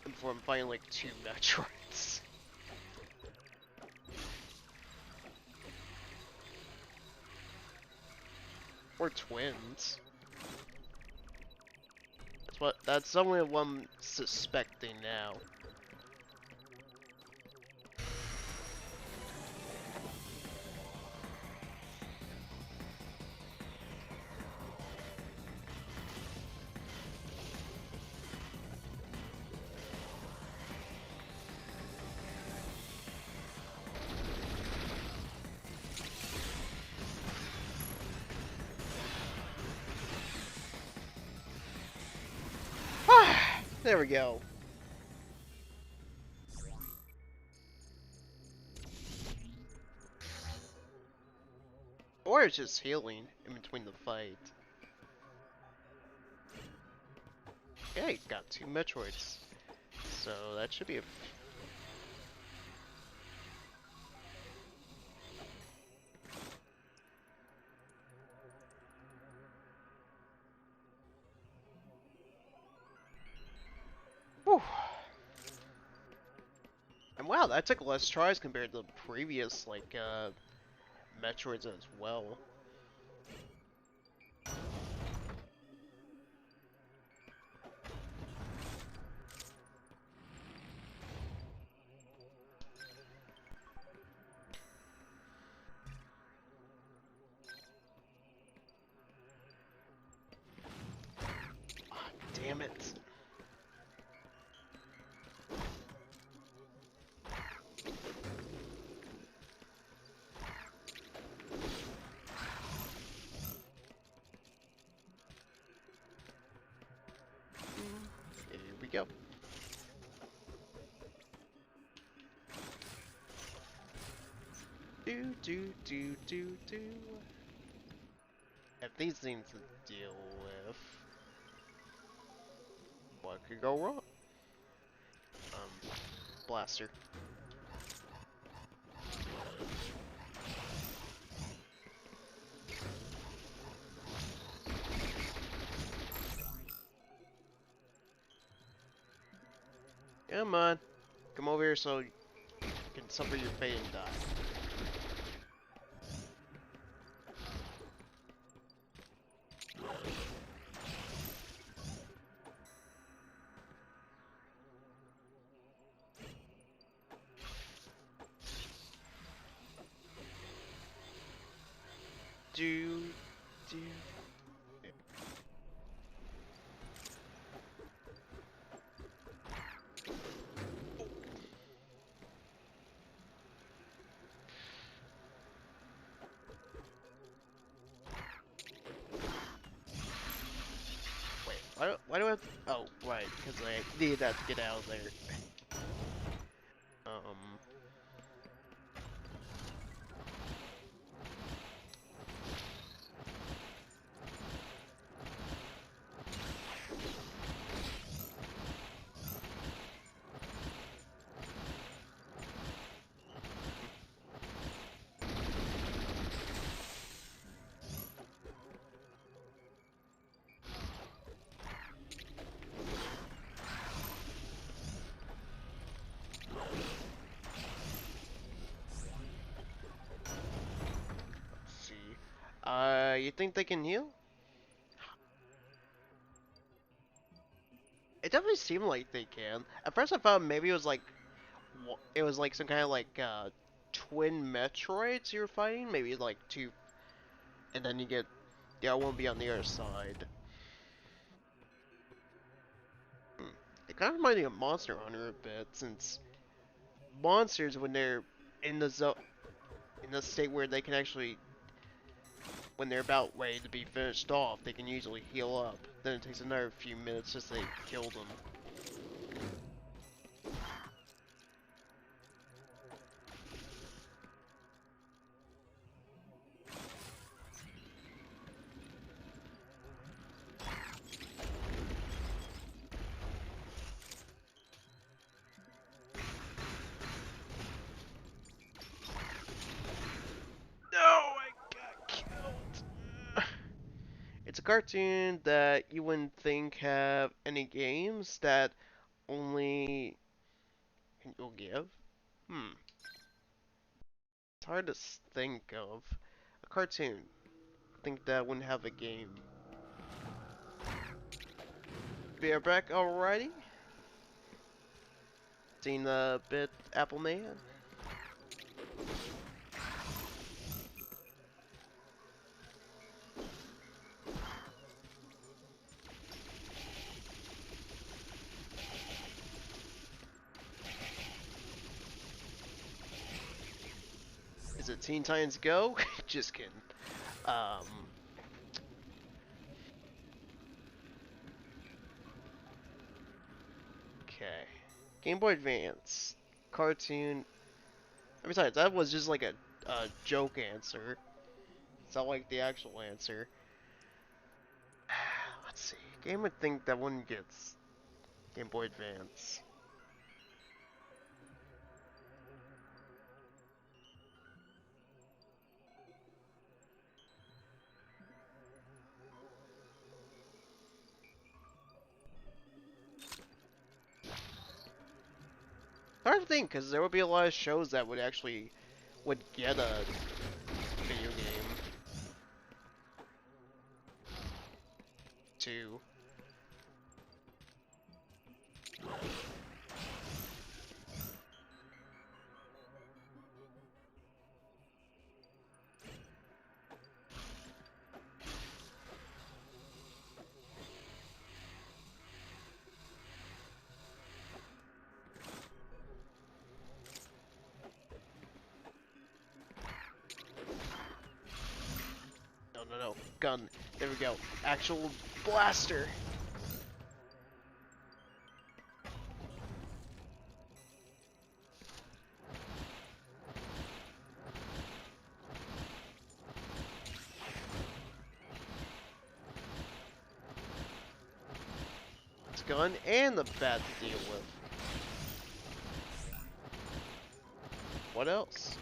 Before I'm fighting like 2 Metroids. Or twins. That's only what I'm suspecting now. There we go. Or it's just healing in between the fight. Okay, got 2 Metroids. So that should be a... Whew. And wow, that took less tries compared to the previous, like, Metroids as well. Do do do do do. If these things to deal with, what could go wrong? Blaster. Come on, come over here so you can suffer your fate and die. Do do. Wait, why do I have to, oh, right, because I need that to get out of there. Um, let's see. You think they can heal? It definitely seemed like they can. At first I thought maybe it was like some kind of like, twin Metroids you were fighting? Maybe like two, and then you get, the other one be on the other side. Hmm. It kind of reminded me of Monster Hunter a bit, since monsters, when they're in the in the state where they can actually, when they're about ready to be finished off, they can usually heal up. Then it takes another few minutes just to kill them. No, I got killed. It's a cartoon that you wouldn't think have any games that only you'll give. Hmm, it's hard to think of a cartoon. I think that wouldn't have a game. Be right back, alrighty. Seen the bit Apple Man? Is it Teen Titans Go? Just kidding. Um, okay. Game Boy Advance. Cartoon. Besides, that was just like a joke answer. It's not like the actual answer. Let's see. Game would think that one gets Game Boy Advance. Hard to think, because there would be a lot of shows that would get a video game too. No, no, no. Gun. There we go. Actual blaster. gun and the bat to deal with. What else?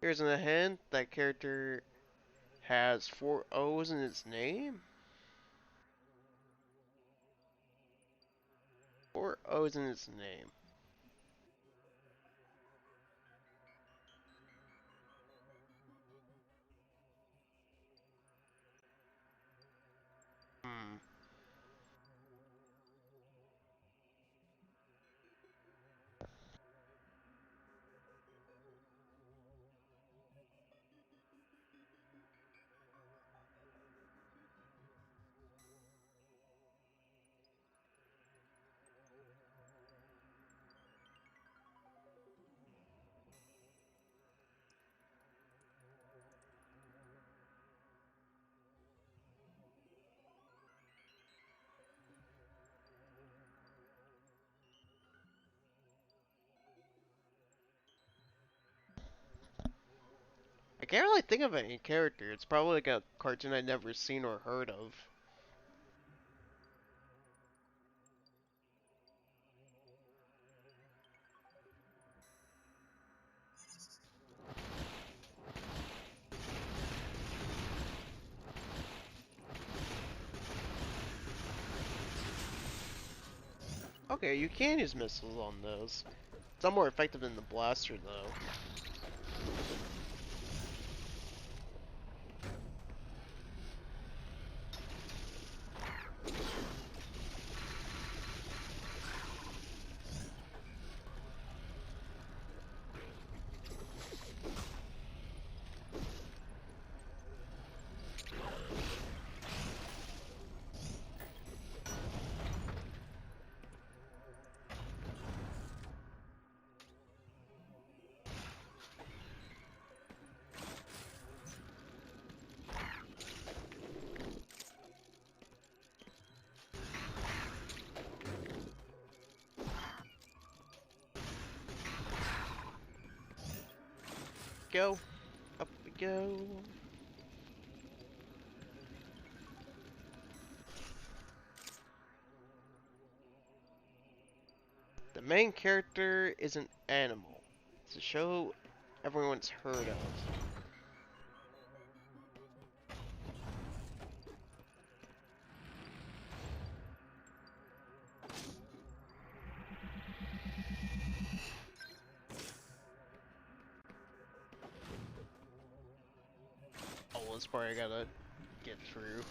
Here's a hint. That character has 4 O's in its name. 4 O's in its name. Hmm. I can't really think of any character. It's probably like a cartoon I've never seen or heard of. Okay, you can use missiles on those. It's not more effective than the blaster, though. Go. Up we go. The main character is an animal. It's a show everyone's heard of. Oh, this part I gotta get through.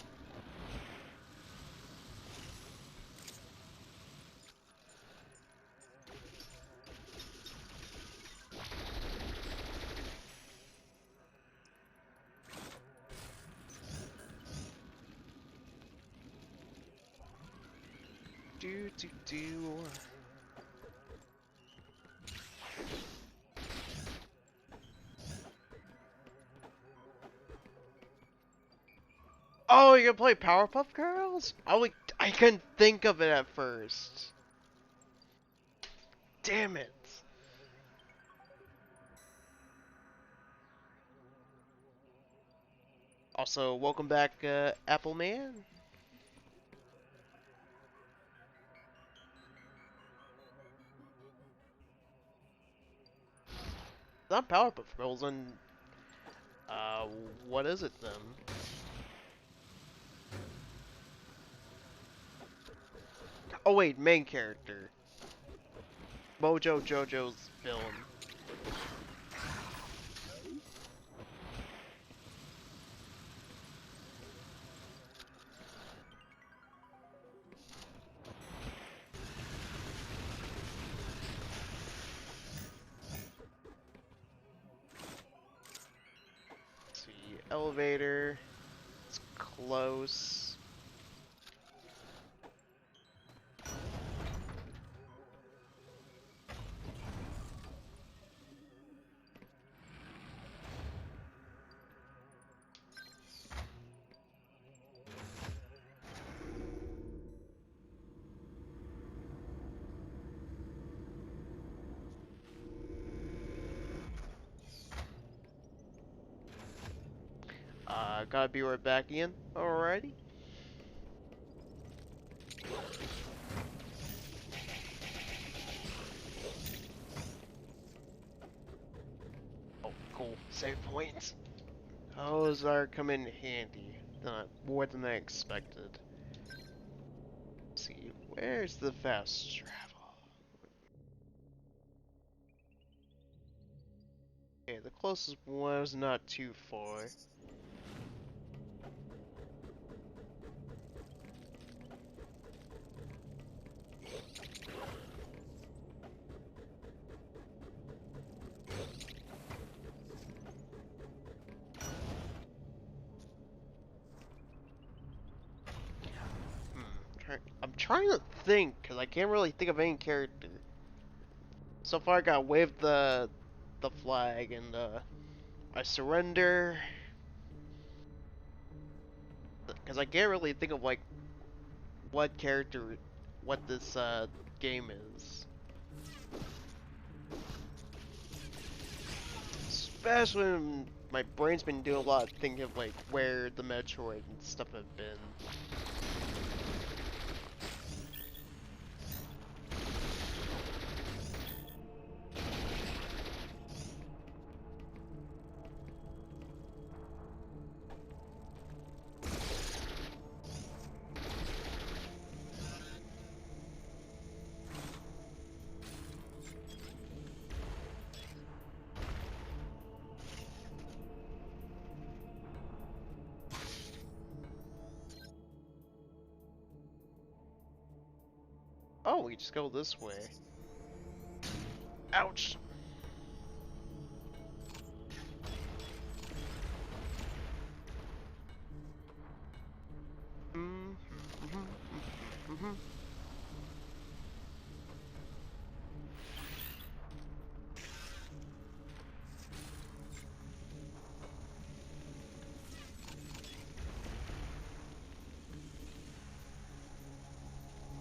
Do do do. Oh, you're gonna play Powerpuff Girls? I couldn't think of it at first. Damn it. Also, welcome back, Apple Man. Not Powerpuff Girls, and uh, what is it then? Oh wait, main character. Mojo Jojo's villain. Let's see, elevator. It's close. gotta be right back again. Alrighty. Oh, cool. Save points. Those are coming in handy. More than I expected. Let's see, where's the fast travel? Okay, the closest was not too far. I'm trying to think, because I can't really think of any character. So far I got waved the flag and I surrender. Because I can't really think of like what character, what this game is. Especially when my brain's been doing a lot of thinking of like where the Metroid and stuff have been. Oh, we just go this way. Ouch!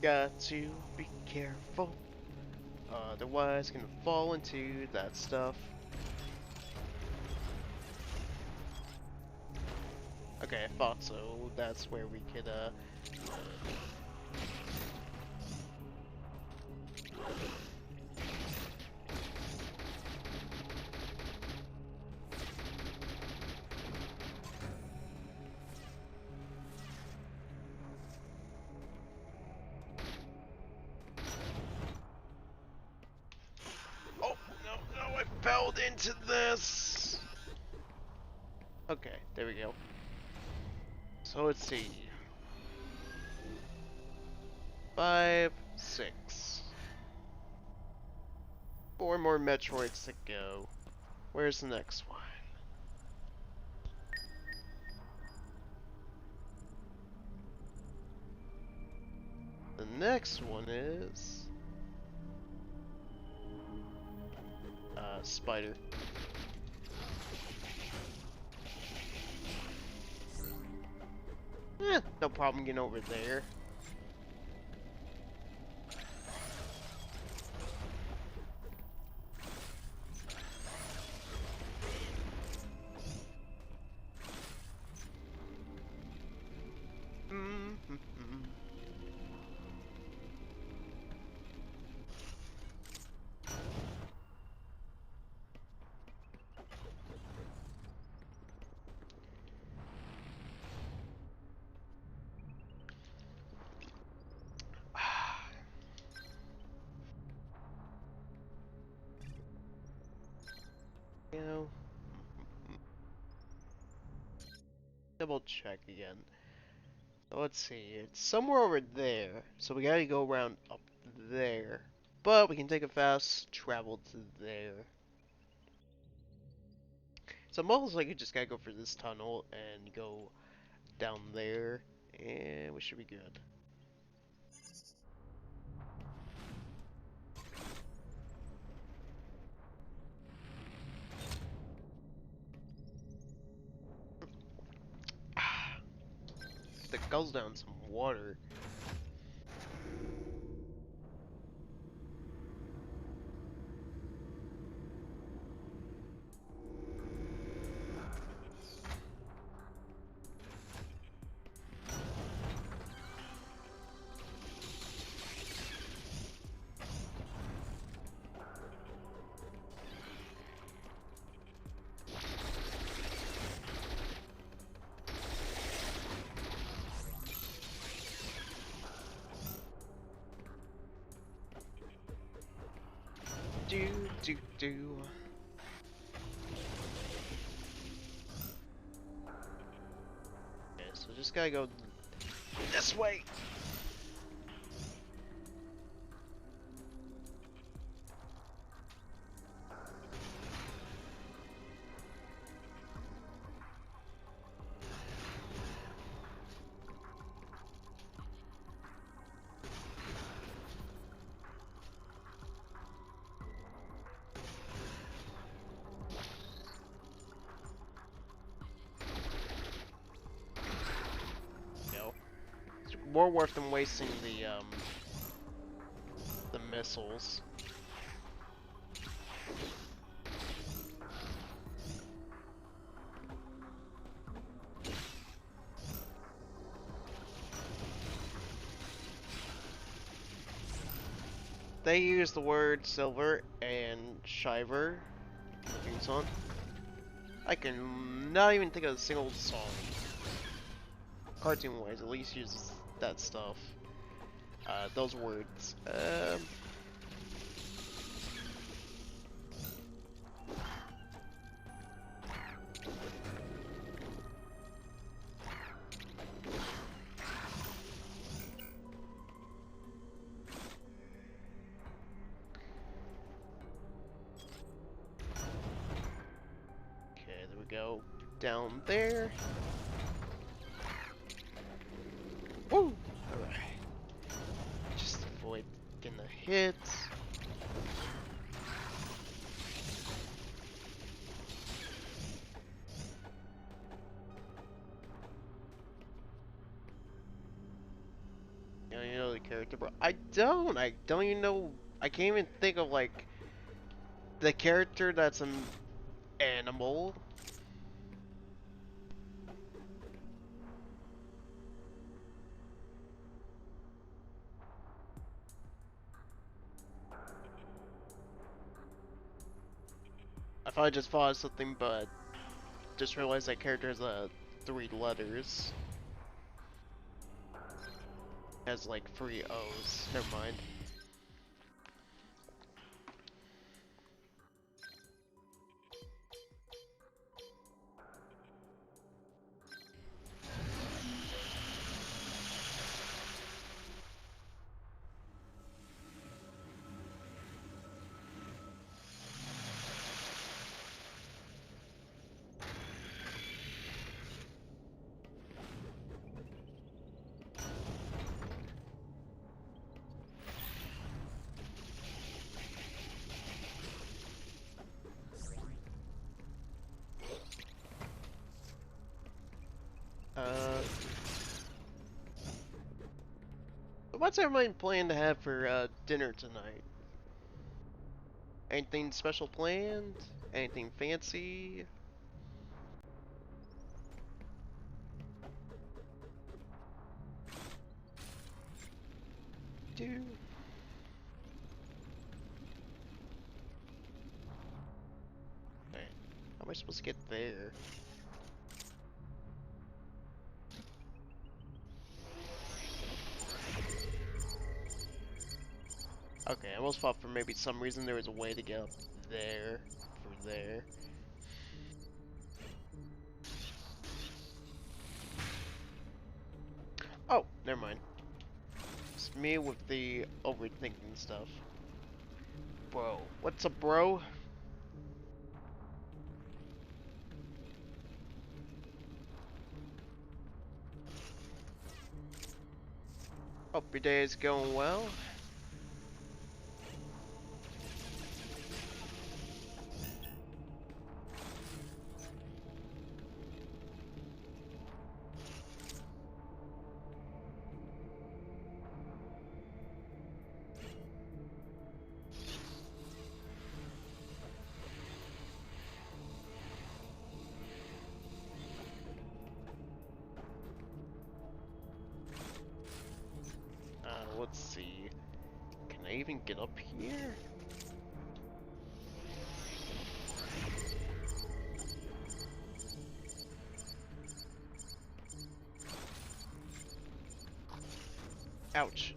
Got to be careful, otherwise gonna fall into that stuff. Okay, I thought so. That's where we could Oh, no, I fell into this! Okay, there we go. So let's see. 5, 6. 4 more Metroids to go. Where's the next one? The next one is... Spider. No problem getting over there. You know, double check again. So let's see, it's somewhere over there. So we gotta go around up there. But we can take a fast travel to there. So most likely just gotta go for this tunnel and go down there. And we should be good. That goes down some water. do do. Okay, so just gotta go this way. Go. It's more worth than wasting the missiles. They use the word silver and shiver in the theme song. I can not even think of a single song, cartoon wise, at least uses that stuff. Those words. Okay, there we go. Down there. Woo! Alright. Just avoid getting the hits. You know the character, bro. I don't. I don't even know. I can't even think of like the character that's an animal. I thought I just thought of something, but just realized that character has 3 letters. Has like 3 O's. Never mind. What's everyone planning to have for dinner tonight? Anything special planned? Anything fancy? Do. Okay. How am I supposed to get there? Okay, I almost thought for maybe some reason there was a way to get up there. For there. Oh, never mind. It's me with the overthinking stuff. Bro, what's up, bro? Hope your day is going well. Let's see. Can I even get up here? Ouch.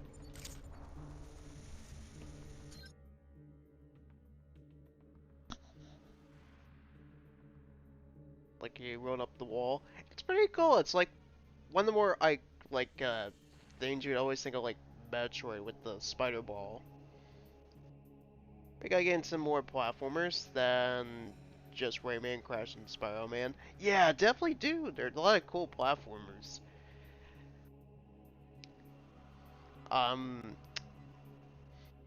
like you run up the wall. It's pretty cool. It's like one of the more like things you'd always think of like Metroid with the spider ball. We gotta get into more platformers than just Rayman, Crash, and Spyro Man. Yeah, definitely do. There's a lot of cool platformers. Um,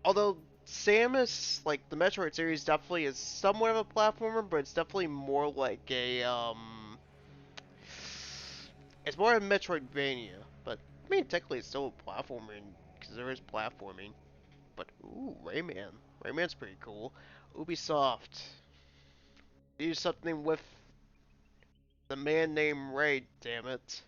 although Samus, like the Metroid series, definitely is somewhat of a platformer, but it's definitely more like a it's more of a Metroidvania. But I mean, technically, it's still a platformer because there is platforming. But ooh, Rayman, Rayman's pretty cool. Ubisoft, do something with the man named Ray. Damn it.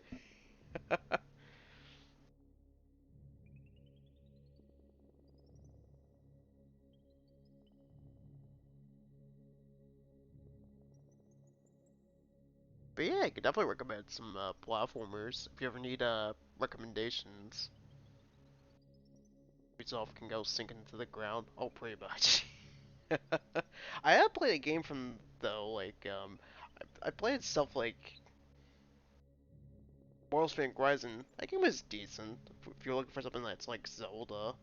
But yeah, I could definitely recommend some platformers if you ever need recommendations. Ubisoft can go sink into the ground. Oh, pretty much. I have played a game from though, like I played stuff like Mortals Event Horizon. That game was decent if you're looking for something that's like Zelda.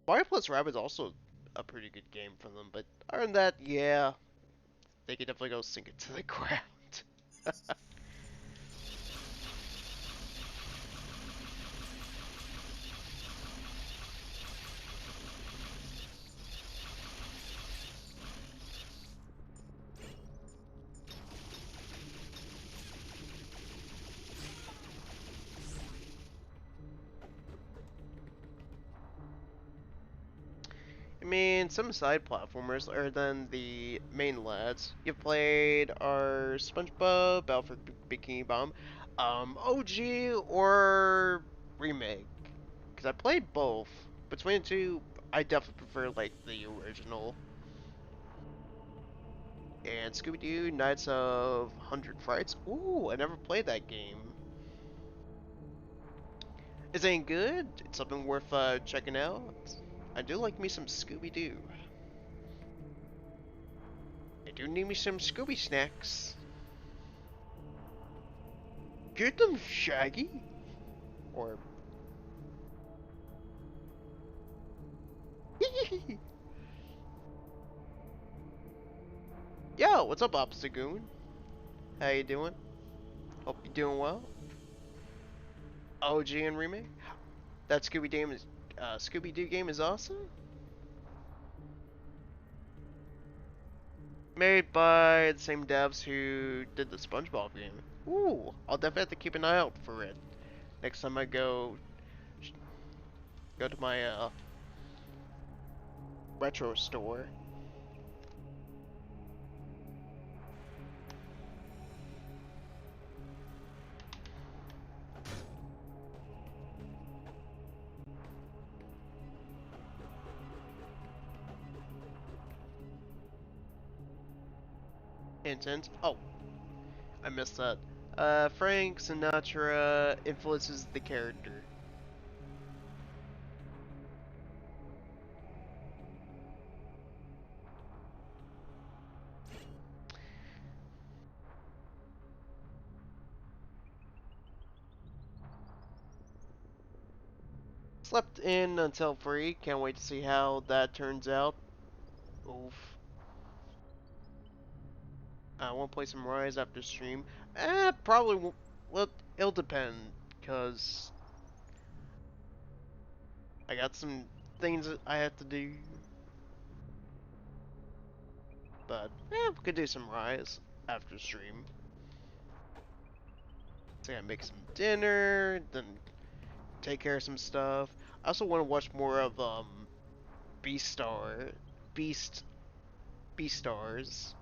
Mario plus Rabbids is also a pretty good game for them, but other than that, yeah, they could definitely go sink it to the ground. I mean, some side platformers other than the main lads. You've played our SpongeBob, Battle for Bikini Bomb, OG or remake? Because I played both. Between the two, I definitely prefer like the original. And Scooby-Doo Nights of 100 Frights. Ooh, I never played that game. Is it any good? It's something worth checking out. I do like me some Scooby-Doo. I do need me some Scooby snacks. Get them, Shaggy. Or yo, what's up, Obstagoon? How you doing? Hope you're doing well. OG and remake. That Scooby-Doo game is awesome. Made by the same devs who did the SpongeBob game. Ooh, I'll definitely have to keep an eye out for it next time I go to my retro store. Hint, hint. Oh, I missed that. Frank Sinatra influences the character. Slept in until 3. Can't wait to see how that turns out. Oof. I want to play some Rise after stream. Probably won't. Well, it'll depend. Because I got some things that I have to do. But, we could do some Rise after stream. So I gotta make some dinner, then take care of some stuff. I also want to watch more of, Beastar. Beast. Beastars.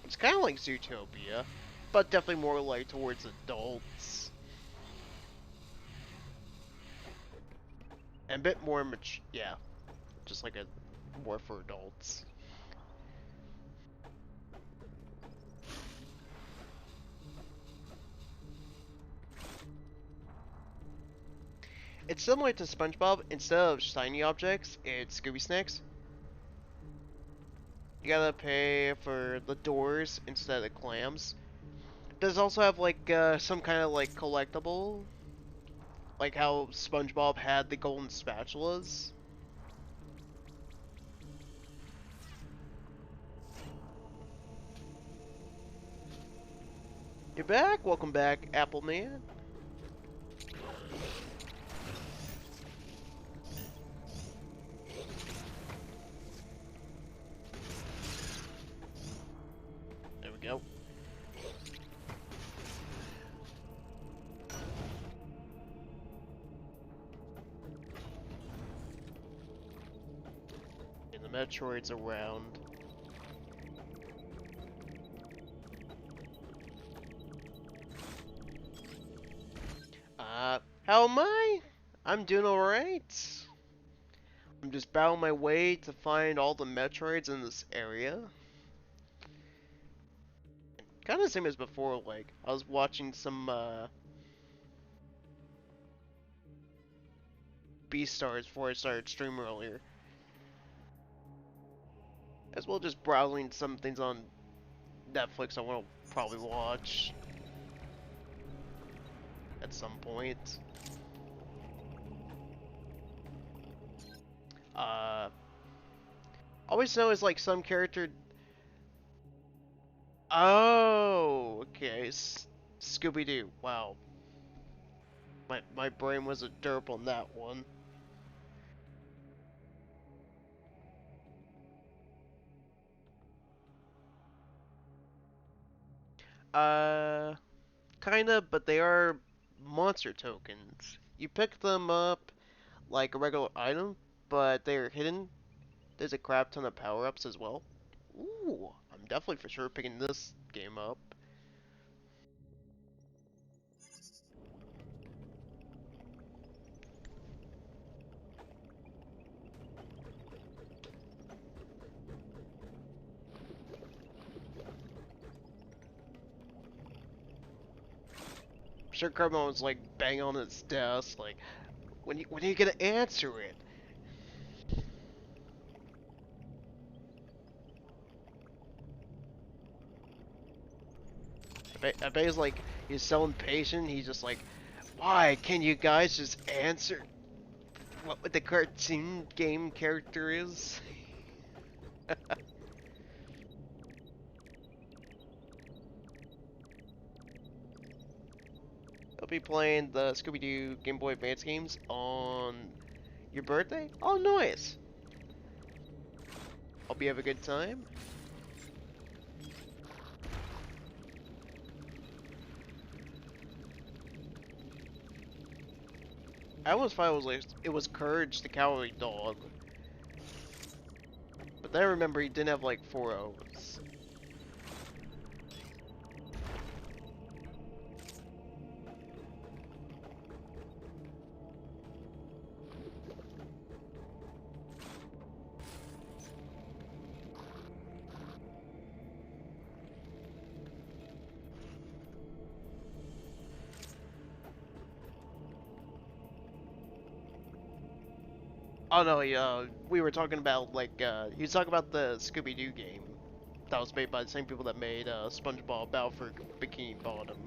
It's kind of like Zootopia, but definitely more like towards adults. And a bit more mature. Yeah, just like a more for adults. It's similar to SpongeBob. Instead of shiny objects, it's Scooby Snacks. You gotta pay for the doors instead of clams. Does it also have like some kind of like collectible, like how SpongeBob had the golden spatulas? You're back. Welcome back, Apple Man. There we go. And the Metroid's around. How am I? I'm doing alright. I'm just battling my way to find all the Metroids in this area. Kind of same as before, like, I was watching some, B-Stars before I started streaming earlier. As well just browsing some things on Netflix I want to probably watch at some point. Always know is like some character. Oh, okay. Scooby Doo. Wow, my brain was a derp on that one. Uh, kinda, but they are monster tokens. You pick them up like a regular item, but they're hidden. There's a crap ton of power-ups as well. Ooh, I'm definitely for sure picking this game up. I'm sure Carbon was like banging on his desk, like, when are you gonna answer it? I bet he's like, he's so impatient, he's just like, why can you guys just answer what the cartoon game character is? I'll be playing the Scooby-Doo Game Boy Advance games on your birthday? Oh, nice! Hope you have a good time. I almost thought it was Courage the Cowardly Dog. But then I remember he didn't have like 4 O's. Oh no, yeah, we were talking about like he was talking about the Scooby-Doo game that was made by the same people that made SpongeBob Battle for Bikini Bottom.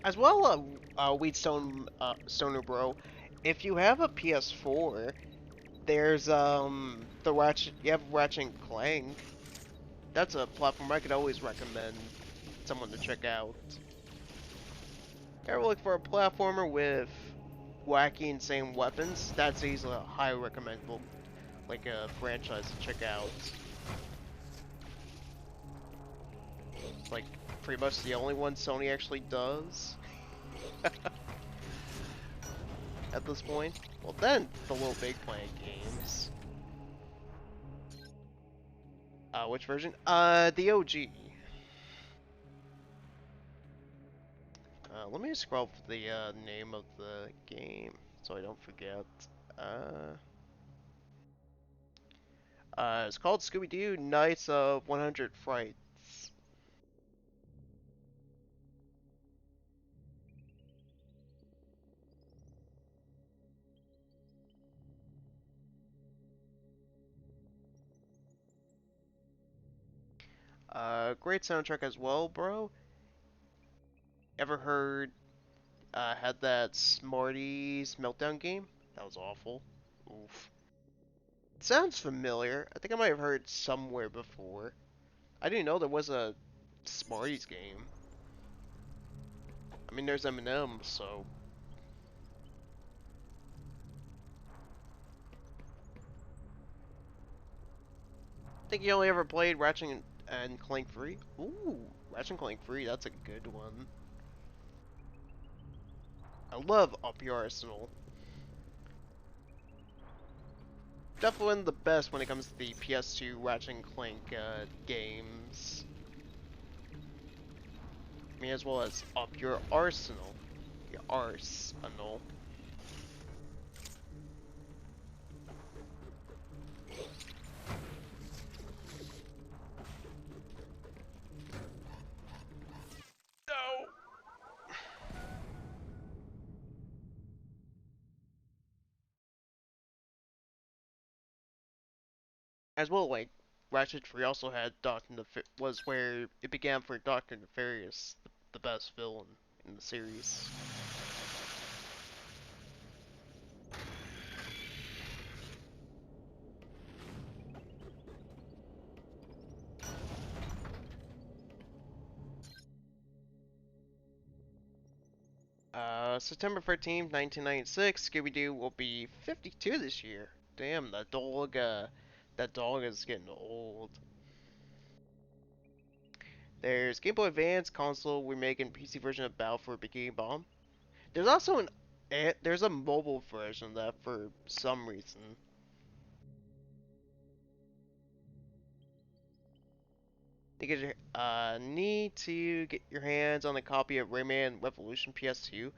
As well, Wheatstone Stoner Bro, if you have a PS4, there's the Ratchet. You have Ratchet and Clank. That's a platform I could always recommend someone to check out. Ever look for a platformer with wacky, insane weapons? That's easily a highly recommendable, like a franchise to check out. It's like pretty much the only one Sony actually does at this point. Well, then the Little Big Planet games. Which version? The OG. Let me scroll for the name of the game so I don't forget. Uh, it's called Scooby-Doo Nights of 100 Frights. Great soundtrack as well, bro. Ever heard, had that Smarties Meltdown game? That was awful. Oof. Sounds familiar. I think I might have heard somewhere before. I didn't know there was a Smarties game. I mean, there's M&M, so... I think you only ever played Ratchet and Clank 3? Ooh, Ratchet and Clank 3, that's a good one. I love Up Your Arsenal. Definitely one of the best when it comes to the PS2 Ratchet and Clank games. I mean, as well as Up Your Arsenal. Your arsenal. No! As well, like, Ratchet 3 also had was where it began for Dr. Nefarious, the best villain in the series. September 13th, 1996, Scooby-Doo will be 52 this year. Damn, that dog is getting old. There's Game Boy Advance console remake and PC version of Battle for Bikini Bomb. There's also there's a mobile version of that for some reason. Need to get your hands on a copy of Rayman Revolution PS2.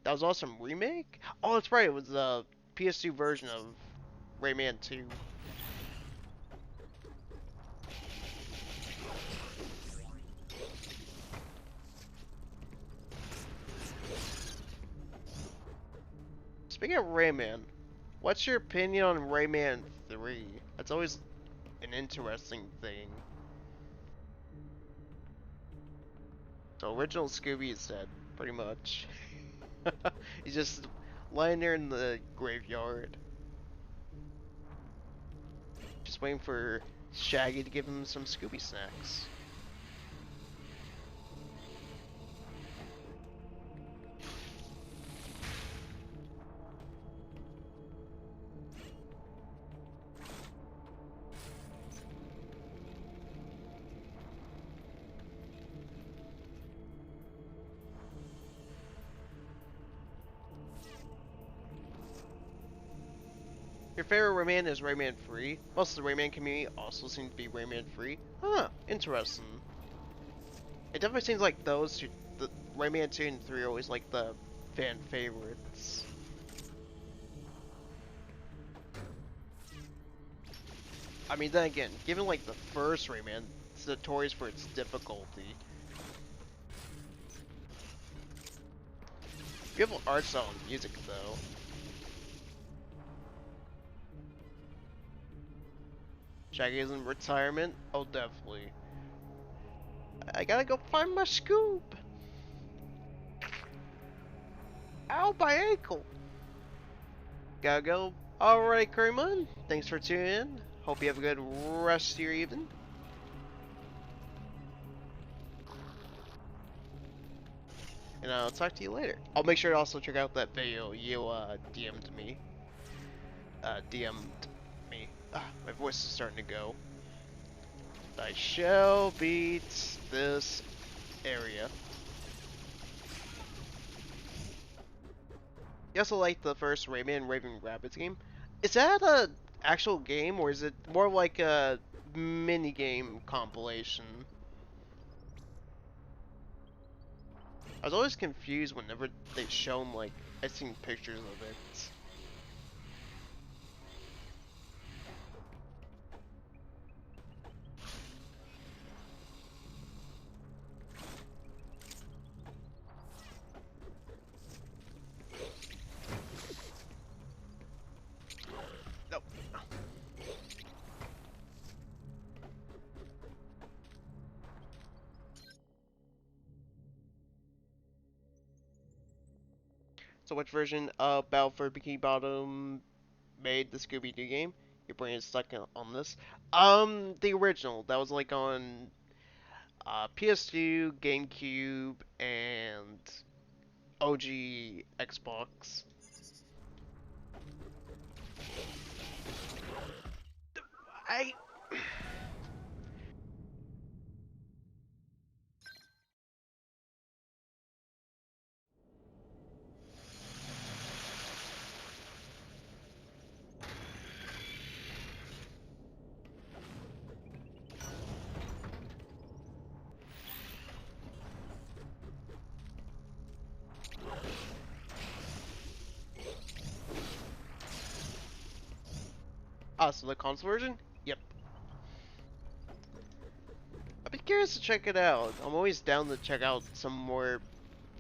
That was also a remake? Oh, that's right, it was the PS2 version of Rayman 2. Speaking of Rayman, what's your opinion on Rayman 3? That's always an interesting thing. So original Scooby is dead, pretty much. He's just lying there in the graveyard. Just waiting for Shaggy to give him some Scooby snacks. Your favorite Rayman is Rayman Free. Most of the Rayman community also seem to be Rayman Free. Huh, interesting. It definitely seems like the Rayman 2 and 3 are always like the fan favorites. I mean, then again, given like the first Rayman, it's notorious for its difficulty. Beautiful art style and music though. Shaggy is in retirement? Oh, definitely. I gotta go find my scoop! Ow, my ankle! Gotta go. Alright, Curryman. Thanks for tuning in. Hope you have a good rest of your evening. And I'll talk to you later. I'll make sure to also check out that video you DM'd me. DM'd me. Ah, my voice is starting to go. I shall beat this area. You also like the first Rayman Raving Rabbids game? Is that a actual game or is it more like a mini game compilation? I was always confused whenever they've shown like I've seen pictures of it. Nope. So which version of Battlefield Bikini Bottom made the Scooby-Doo game? Your brain is stuck on this. The original. That was like on PS2, GameCube, and OG Xbox. I so the console version? Yep. I'd be curious to check it out. I'm always down to check out some more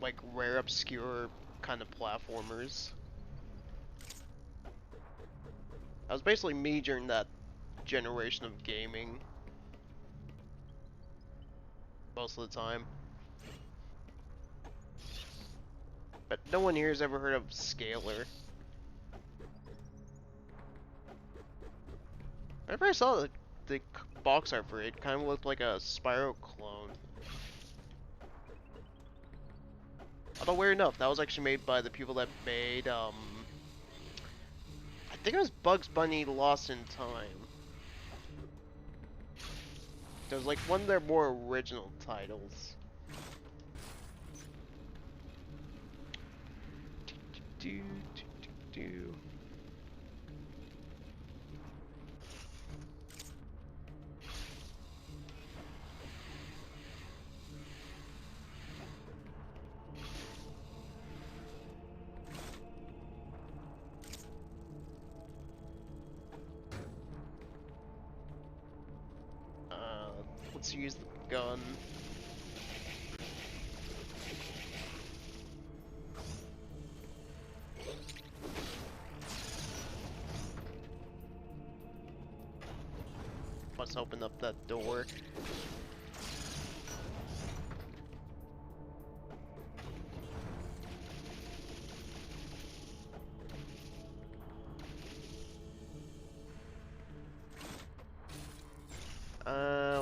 like rare, obscure kind of platformers. That was basically me during that generation of gaming most of the time. But no one here has ever heard of Scalar. Whenever I saw the box art for it, it kind of looked like a Spyro clone. Although weird enough, that was actually made by the people that made I think it was Bugs Bunny Lost in Time. It was like one of their more original titles. Do, do, do, do. Let's use the gun. Let's open up that door.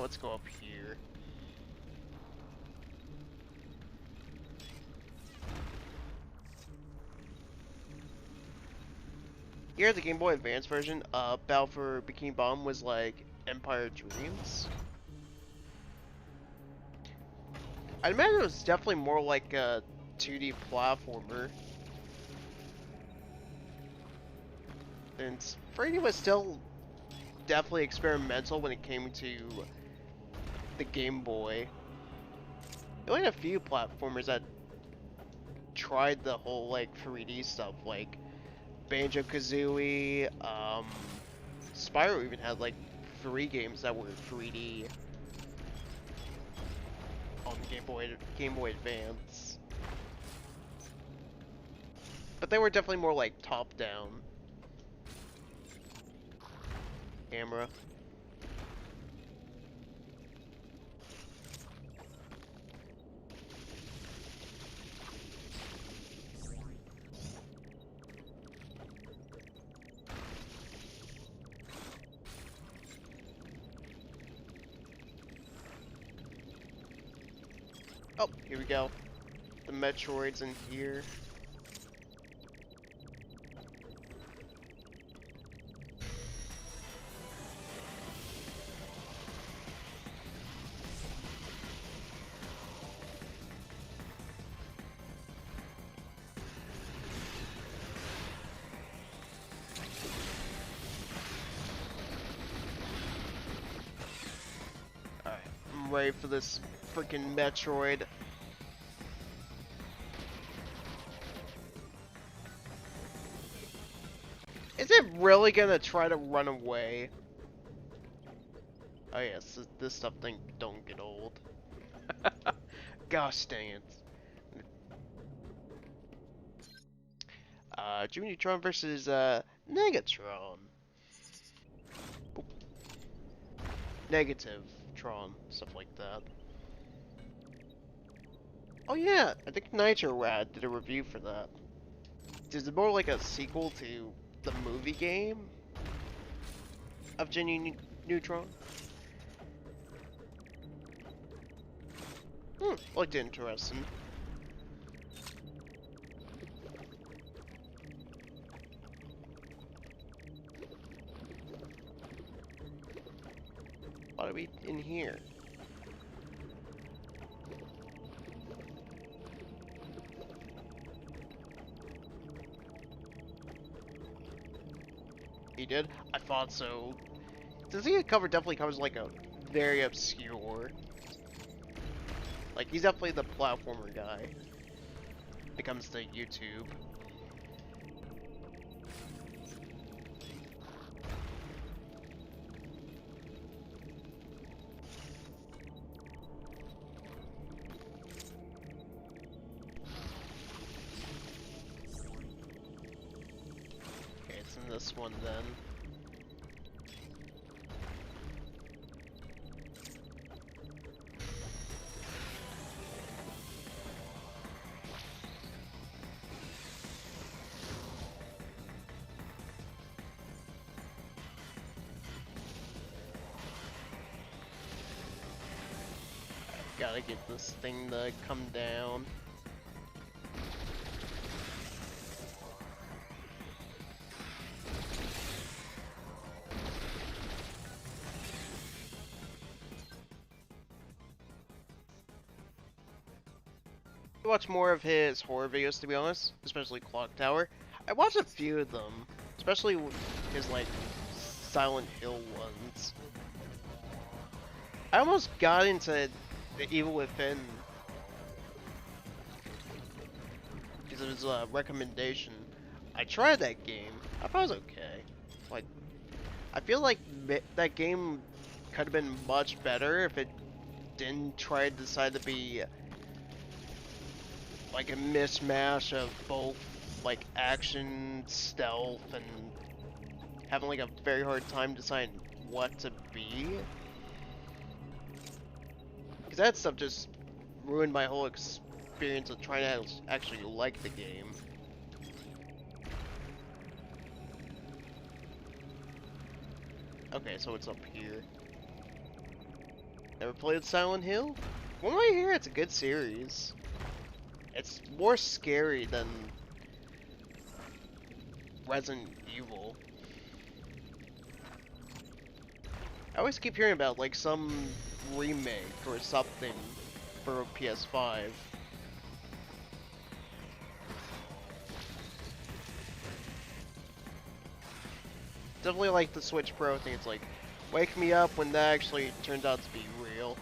Let's go up here. Here, the Game Boy Advance version, Battle for Bikini Bottom was like Empire Dreams. I'd imagine it was definitely more like a 2D platformer. And 3D was still definitely experimental when it came to the Game Boy. There only a few platformers that tried the whole like 3D stuff, like Banjo-Kazooie, Spyro even had like 3 games that were 3D on Game Boy Advance. But they were definitely more like top-down camera. Oh, here we go. The Metroid's in here. Alright, I'm ready for this freaking Metroid. Is it really gonna try to run away? Oh yes, this stuff don't get old. Gosh dang it. Jimmy Neutron versus Negatron. Oop. Negative Tron, stuff like that. Oh yeah, I think Nitro Rad did a review for that. Is it more like a sequel to the movie game of Jenny Neutron? Looked interesting. What are we in here? He did? I thought so. The Zia cover definitely covers like a very obscure. Like he's definitely the platformer guy. Becomes the YouTube. Okay, it's in this one then. Gotta get this thing to come down. I watch more of his horror videos, to be honest, especially Clock Tower. I watched a few of them, especially his like Silent Hill ones. I almost got into the Evil Within because it was a recommendation. I tried that game. I thought it was okay. Like, I feel like that game could have been much better if it didn't try to decide to be like a mismatch of both like action, stealth, and having like a very hard time deciding what to be. Because that stuff just ruined my whole experience of trying to actually like the game. Okay, so it's up here. Never played Silent Hill? From what I hear, it's a good series. It's more scary than Resident Evil. I always keep hearing about like some remake or something for PS5. Definitely like the Switch Pro thing. It's like, wake me up when that actually turns out to be real.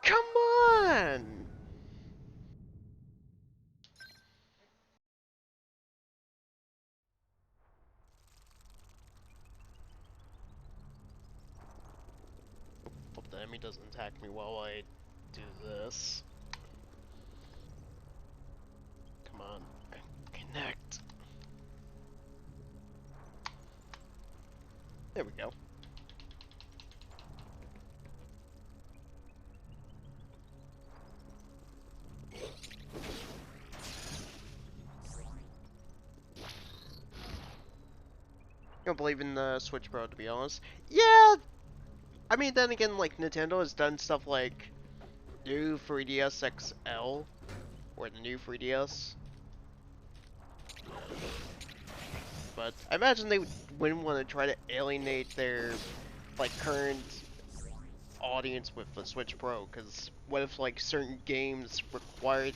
Come on! Hope the enemy doesn't attack me while I do this. Come on. Connect. There we go. I don't believe in the Switch Pro, to be honest. Yeah, I mean, then again, like, Nintendo has done stuff like new 3DS XL, or the new 3DS. But I imagine they wouldn't want to try to alienate their, like, current audience with the Switch Pro, because what if, like, certain games require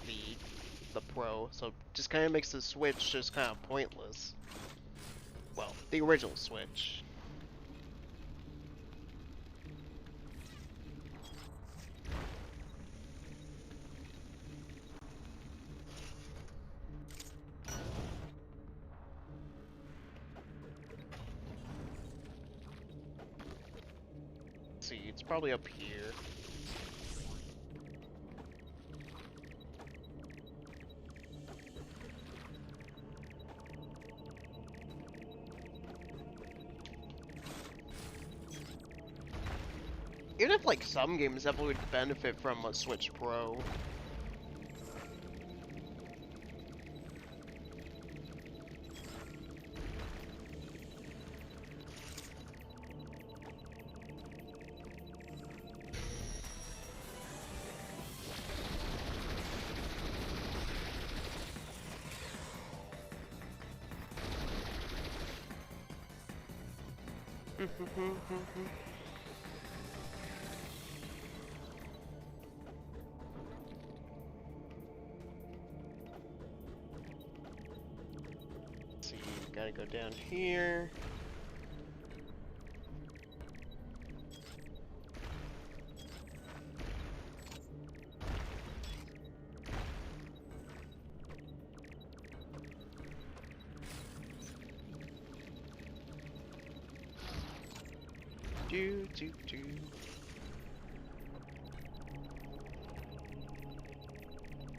the Pro, so it just kind of makes the Switch just kind of pointless. Well, the original Switch. Let's see, it's probably up here. even if like some games definitely would benefit from a Switch Pro. Let's see, gotta go down here. Do, do, do.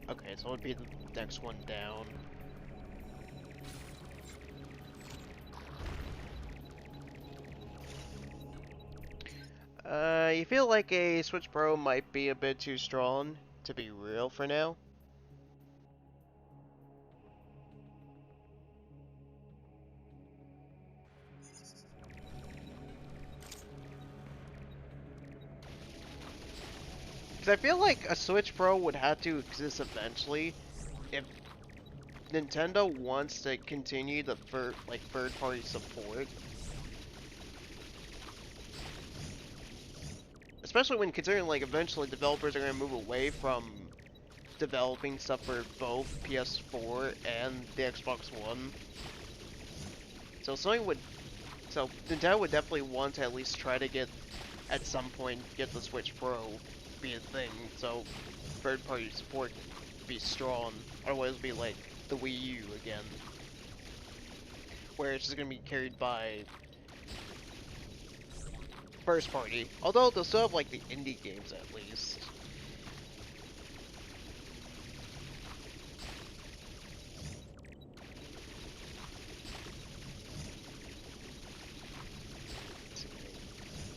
Okay, so it would be the next one down. You feel like a Switch Pro might be a bit too strong to be real for now? Because I feel like a Switch Pro would have to exist eventually if Nintendo wants to continue the third-party support. Especially when considering like eventually developers are going to move away from developing stuff for both PS4 and the Xbox One. So Nintendo would definitely want to at least try to get at some point get the Switch Pro be a thing. So third-party support be strong. Otherwise, it'll be like the Wii U again, where it's just going to be carried by first party. Although they'll still have like the indie games at least.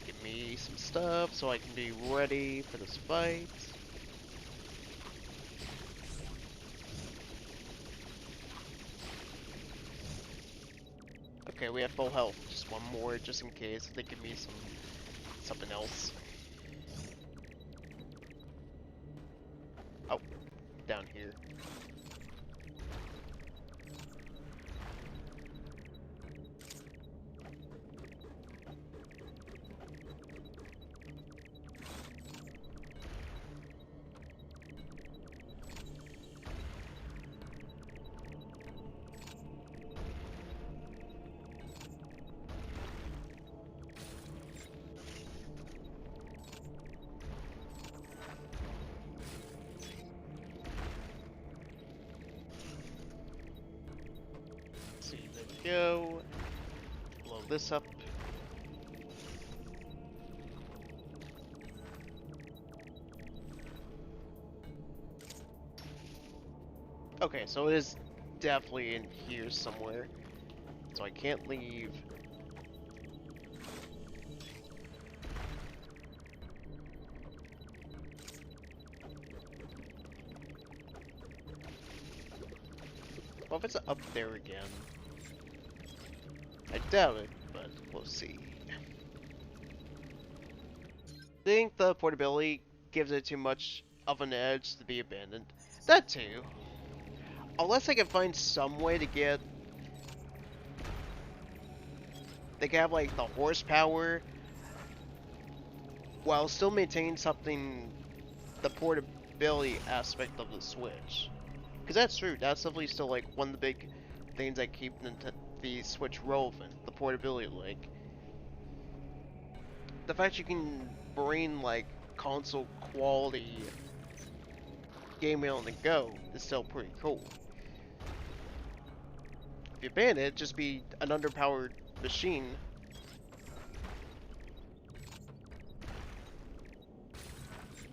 Give me some stuff so I can be ready for this fight. Okay, we have full health. Just one more, just in case. They give me something else. Oh, down here. Go. Blow this up. Okay, so it is definitely in here somewhere. So I can't leave. Well, if it's up there again. I doubt it, but we'll see. I think the portability gives it too much of an edge to be abandoned. That too. Unless I can find some way to get... They can have like the horsepower while still maintaining something... the portability aspect of the Switch. Because that's true, that's definitely still like one of the big things that keep the Switch relevant, the portability. Like the fact you can bring like console quality gaming on the go is still pretty cool. If you ban it, just be an underpowered machine.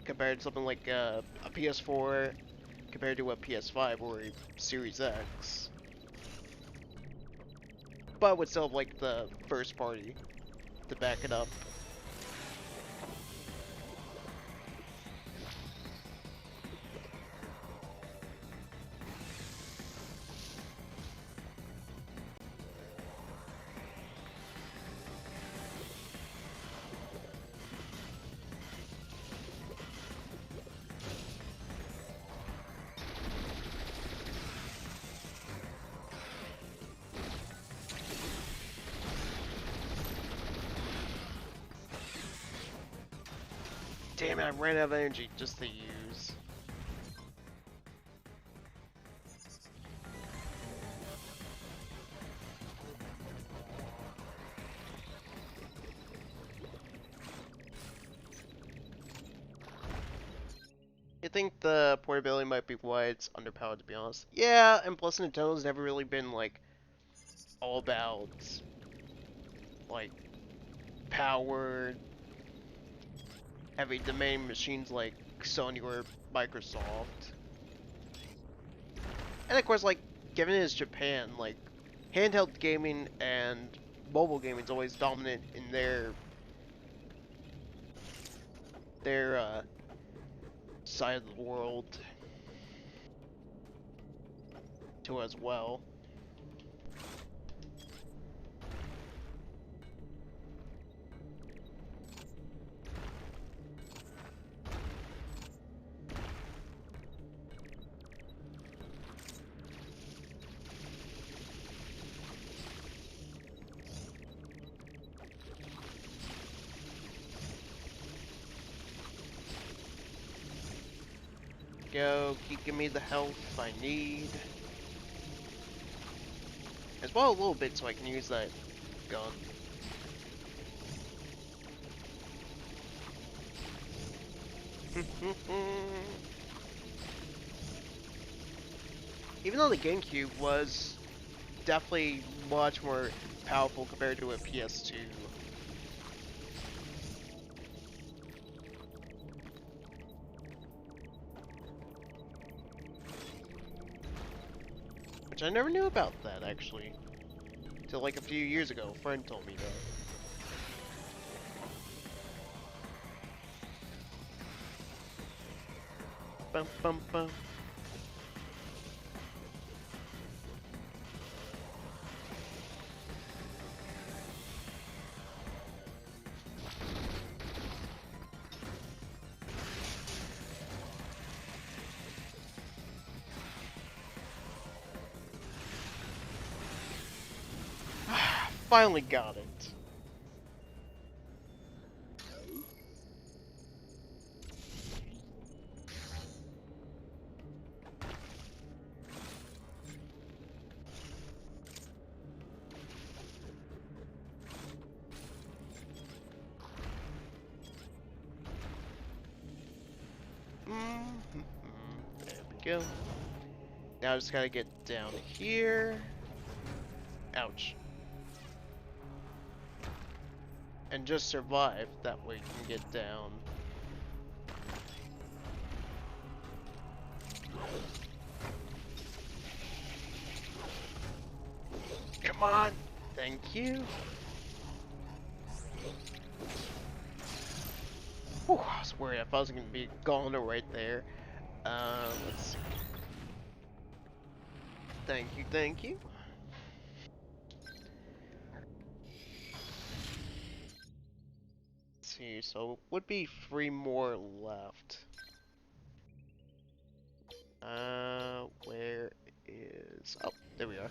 Compared to something like a PS4 compared to a PS5 or a Series X. But would still have like the first party to back it up. Damn it, I ran out of energy just to use. I think the portability might be why it's underpowered, to be honest. Yeah, and plus Nintendo's never really been, like, all about, like, power, heavy domain machines like Sony or Microsoft. And of course, like, given it is Japan, like, handheld gaming and mobile gaming is always dominant in their side of the world too as well. Go, keep giving me the health I need. As well a little bit so I can use that gun. Even though the GameCube was definitely much more powerful compared to a PS2. Which I never knew about that, actually. Till like a few years ago, a friend told me that. Bum bum bum. Finally got it. There we go. Now I just gotta get down here. Ouch. And just survive, that way you can get down. Come on! Thank you! Whew, I was worried if I was gonna be gone right there. Let's see. Thank you, thank you. Let's see, so would be 3 more left. Where is... Oh, there we are.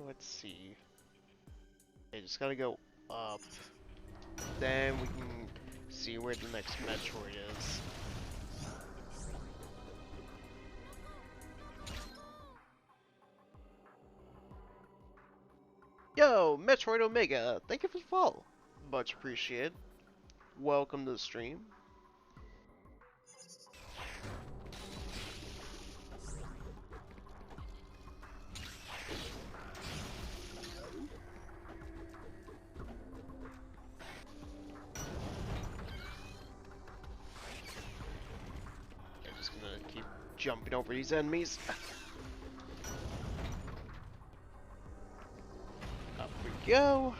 Let's see. I just gotta go up. Then we can see where the next Metroid is. Yo, Metroid Omega, thank you for the follow. Much appreciated. Welcome to the stream. jumping over these enemies. Up we go.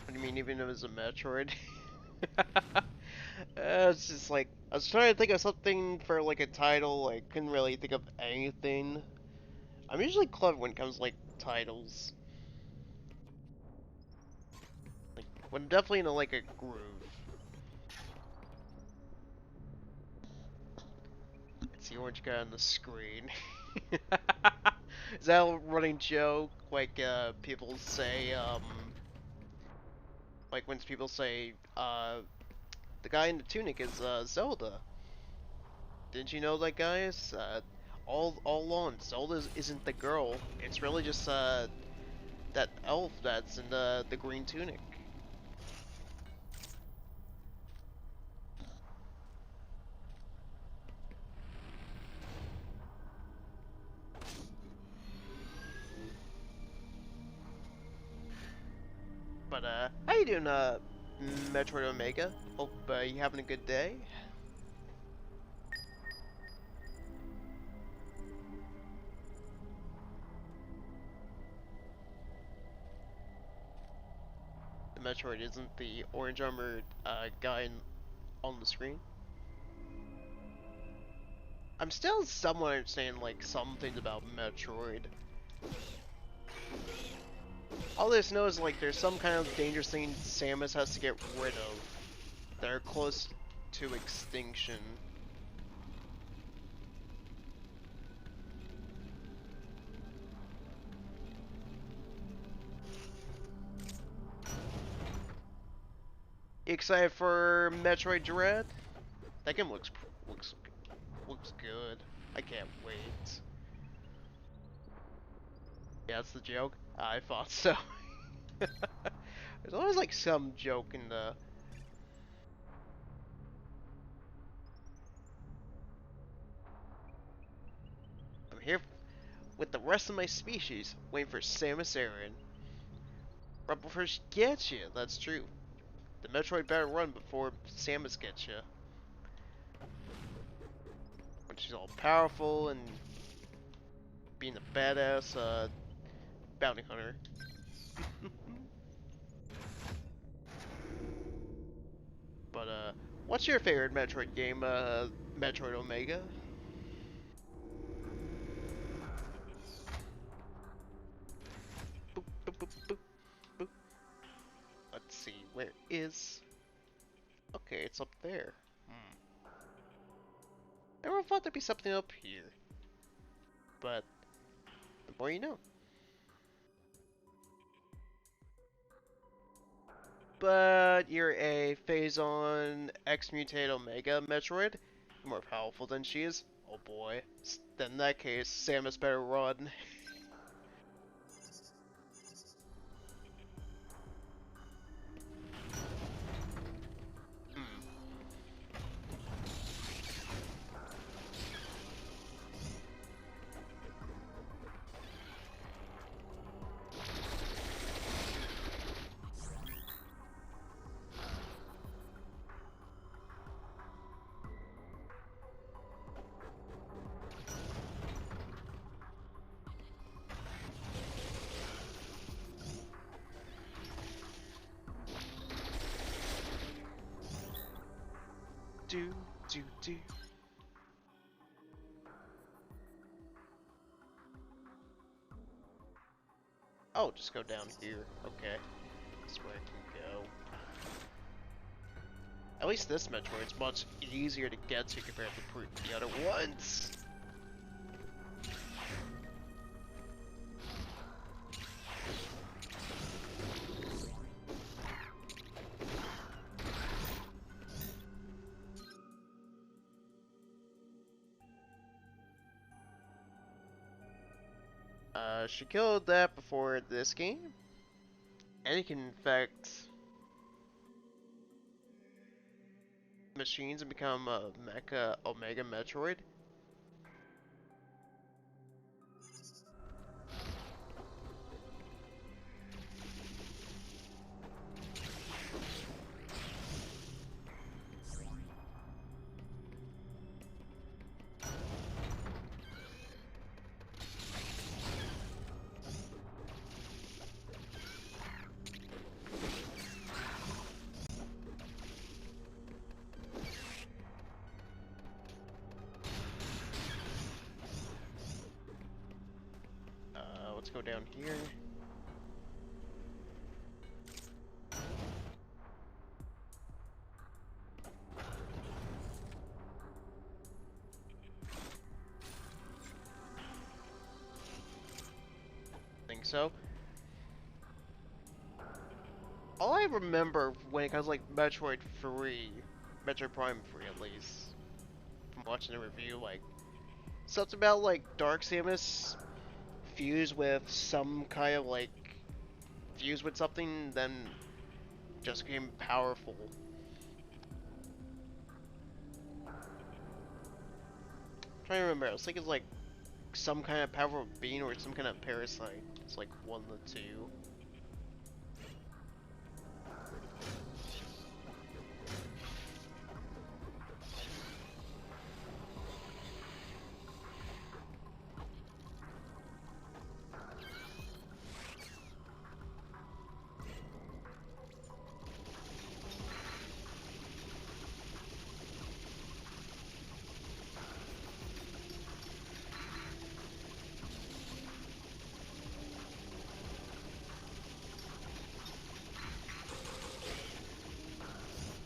What do you mean, even if it's a Metroid? It's just like, I was trying to think of something for like a title, I couldn't really think of anything. I'm usually clever when it comes to like titles. Like, when I'm definitely in a, like a groove. It's the orange guy on the screen. Is that a running joke? Like, people say, like when people say, the guy in the tunic is, Zelda. Didn't you know that, guys? All along, Zelda isn't the girl. It's really just, that elf that's in the green tunic. But, how you doing, Metroid Omega? Hope, you having a good day? The Metroid isn't the orange armored, guy on the screen. I'm still somewhat understanding, like, some things about Metroid. All this know is, like, there's some kind of dangerous thing Samus has to get rid of. They're close to extinction. You excited for Metroid Dread? That game looks looks good. I can't wait. Yeah, that's the joke. I thought so. There's always like some joke in the. I'm here with the rest of my species, waiting for Samus Aran. Run before she gets you. That's true. The Metroid better run before Samus gets you. When she's all powerful and being a badass bounty hunter. But what's your favorite Metroid game? Metroid Omega. Boop, boop, boop, boop, boop. Let's see, where is? Okay, it's up there. I never thought there'd be something up here, but the more you know. But you're a Phazon X Mutate Omega Metroid. You're more powerful than she is. Oh boy. Then in that case, Samus better run. Hmm. Do, do, do. Oh, just go down here. Okay. That's where I can go. At least this Metroid's much easier to get to compared to the other ones. She killed that before this game. And it can infect machines and become a Mecha Omega Metroid. go down here. Think so. All I remember when it comes to, like, Metroid Prime 3 at least, from watching the review, like, something about, like, Dark Samus fused with some kind of, like, fused with something, then just became powerful. I'm trying to remember, I was thinking like some kind of powerful being or some kind of parasite. It's like one of the two.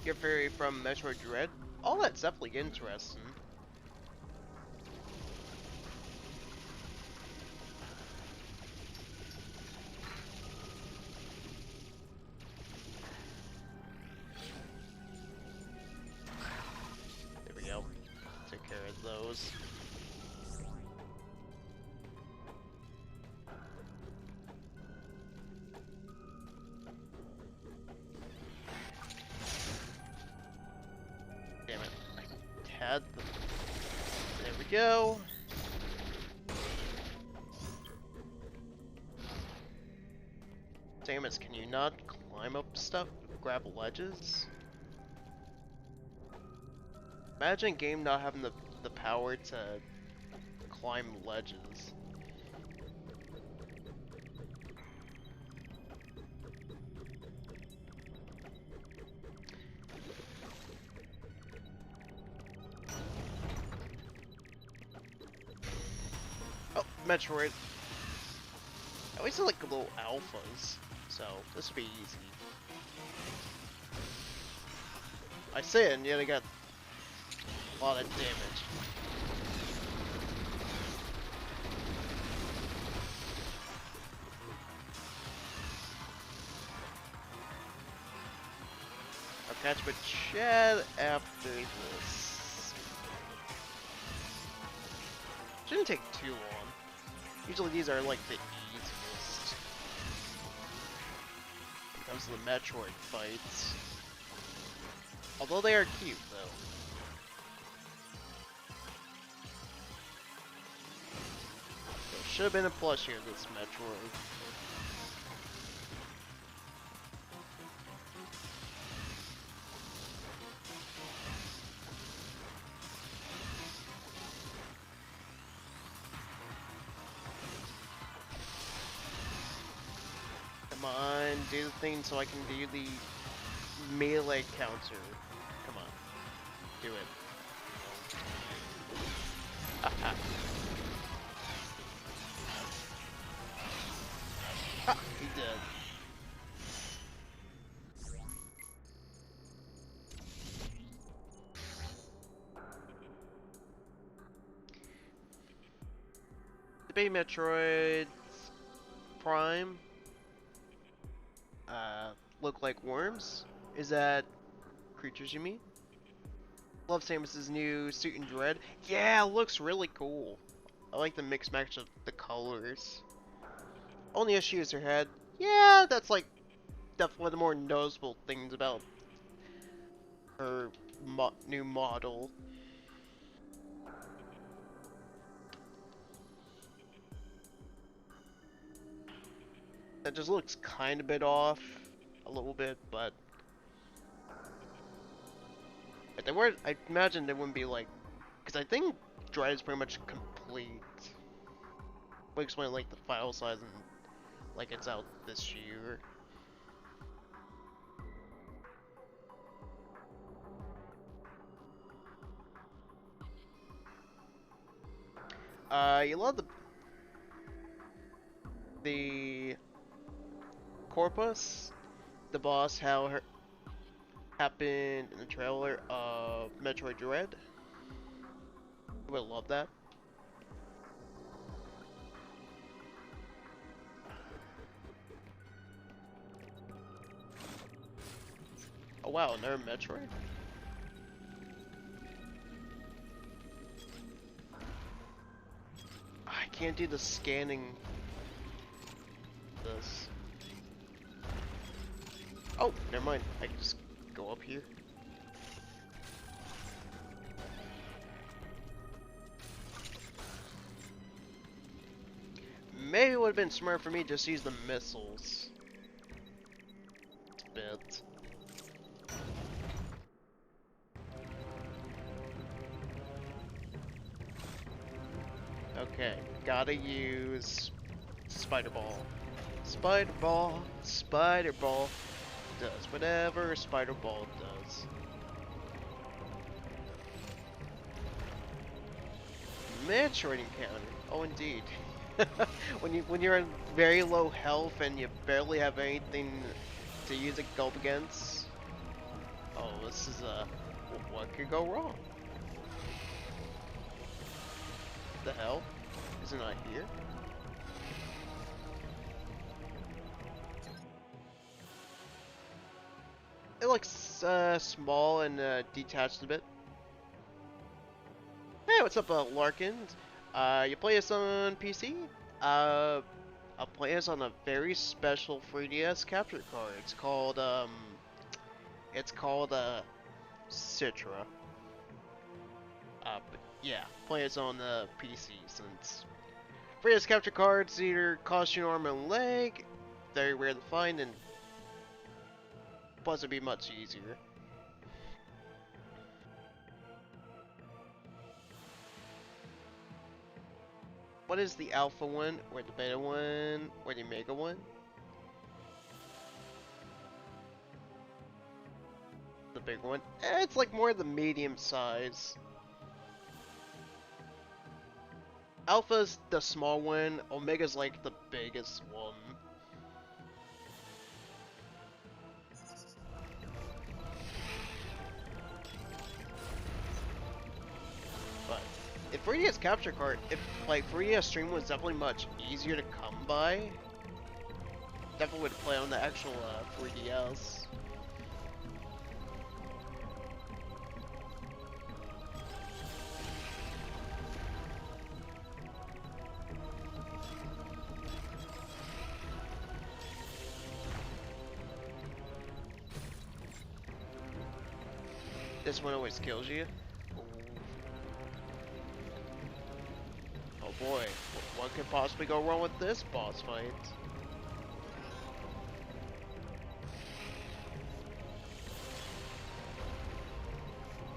Your theory from Metroid Dread? All that's definitely interesting. There we go. Take care of those. Damn it. I had the... There we go. Samus, can you not climb up stuff? Grab ledges? Imagine a game not having the power to climb ledges. Oh, Metroid. At least they're like little alphas, so this will be easy. I say it, and yet I got a lot of damage. I'll catch with Chad after this. Shouldn't take too long. Usually these are like the easiest. When it comes to the Metroid fights. Although they are cute though. There should have been a plush here this Metroid. Come on, do the thing so I can do the melee counter. Come on. Do it. Haha. Ha! He did. The Bay Metroid Prime look like worms? Is that creatures you mean? Love Samus's new suit in Dread. Yeah, it looks really cool. I like the mix match of the colors. Only issue is her head. Yeah, that's like definitely one of the more noticeable things about her new model. That just looks kind of bit off, a little bit, but if they weren't, I imagine they wouldn't be like, because I think Dread is pretty much complete. We'll explain like the file size and like it's out this year. You love the the Corpus, the boss, happened in the trailer of Metroid Dread. I would love that. Oh wow, another Metroid? I can't do the scanning this. Oh, never mind. I can just go up here. Maybe it would have been smart for me to just use the missiles. It's a bit. Okay, gotta use Spider Ball. Spider Ball, Spider Ball does whatever Spider Ball does. Metroid encounter. Oh, indeed. when you're in very low health and you barely have anything to use it go up against. Oh, this is what could go wrong? The hell? Isn't it here? It looks small and detached a bit. Hey, what's up, Larkin? You play this on PC? I'll play this on a very special 3DS capture card. It's called Citra. But yeah, play this on the PC since 3DS capture cards either cost you an arm and leg, very rare to find, and plus it'd be much easier. What is the alpha one, or the beta one, or the mega one? The big one? It's like more the medium size. Alpha's the small one, Omega's like the biggest one. But if 3DS capture card, if like 3DS stream was definitely much easier to come by, definitely would play on the actual 3DS. This one always kills you. Oh boy, what could possibly go wrong with this boss fight?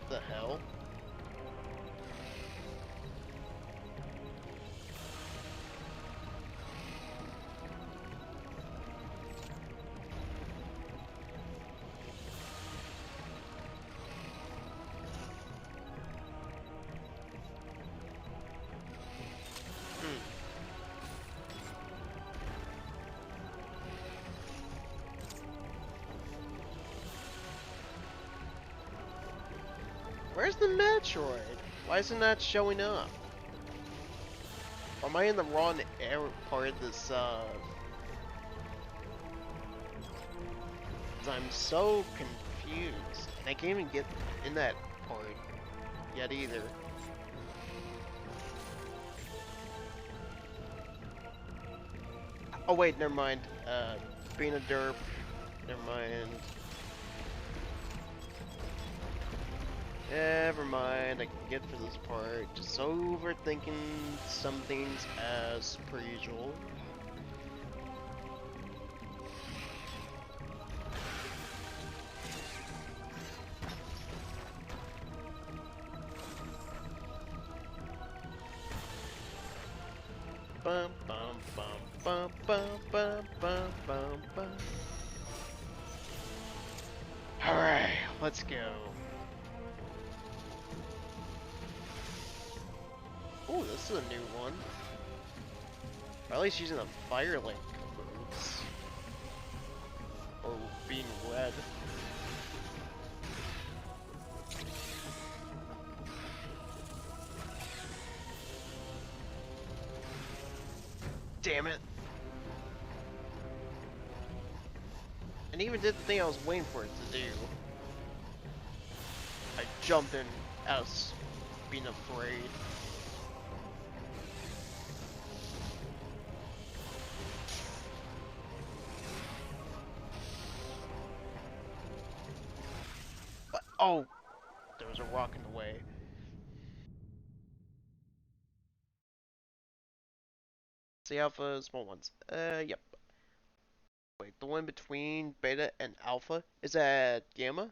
The hell? Where's the Metroid? Why isn't that showing up? Or am I in the wrong part of this, 'cause I'm so confused. And I can't even get in that part yet either. Oh wait, never mind. Being a derp. Never mind. Never mind, I can get for this part. Just overthinking some things as per usual. Bum bum bum bum bum bum bum bum bum. Alright, let's go. Oh, this is a new one. at least using a fire link boots. Or being red. Damn it. And even did the thing I was waiting for it to do. I jumped in as being afraid. But, oh! There was a rock in the way. See alpha, small ones. Yep. Wait, the one between beta and alpha? Is that gamma?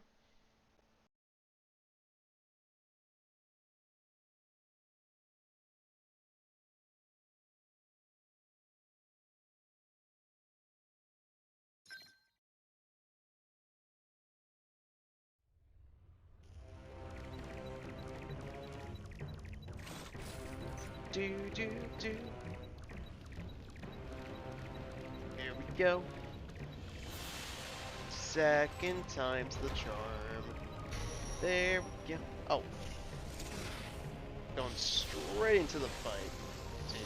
Do do do. Here we go. Second time's the charm. There we go. Oh. Going straight into the fight. See.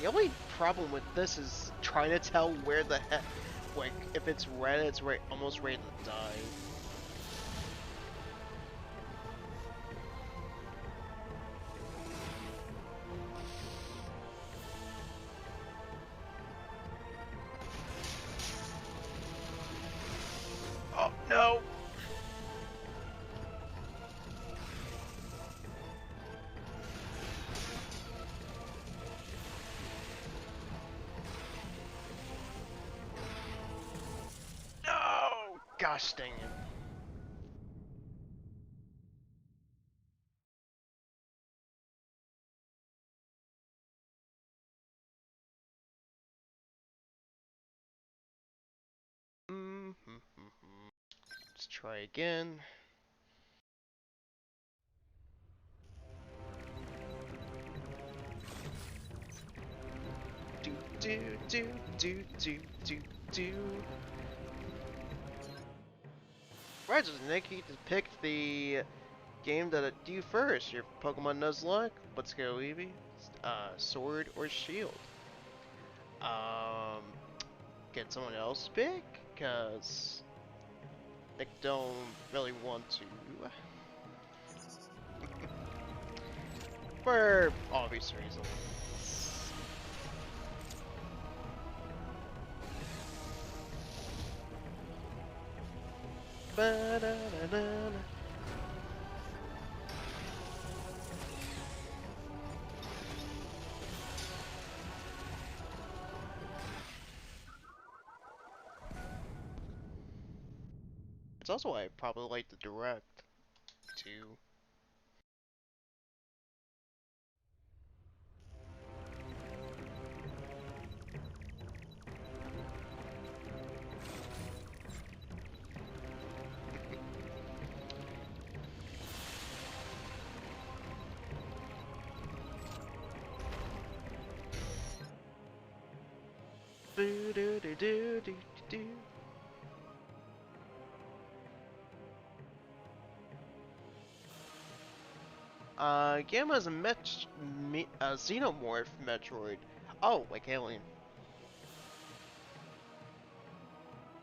The only problem with this is trying to tell where the heck, like, if it's red, it's right, almost ready to die. Oh, no! No! Gosh dang it. Let's try again. Do do do do do do do. Right, so Nikki to pick the game that it do first. Your Pokemon Nuzlocke. Let's go, Eevee. Sword or Shield. Um, get someone else to pick, cause Nick don't really want to. For obvious reasons. Ba-da-da-da-da. It's also why I probably like the direct too. Boo doo doo doo doo doo. Gamma's a xenomorph Metroid. Oh, like Alien.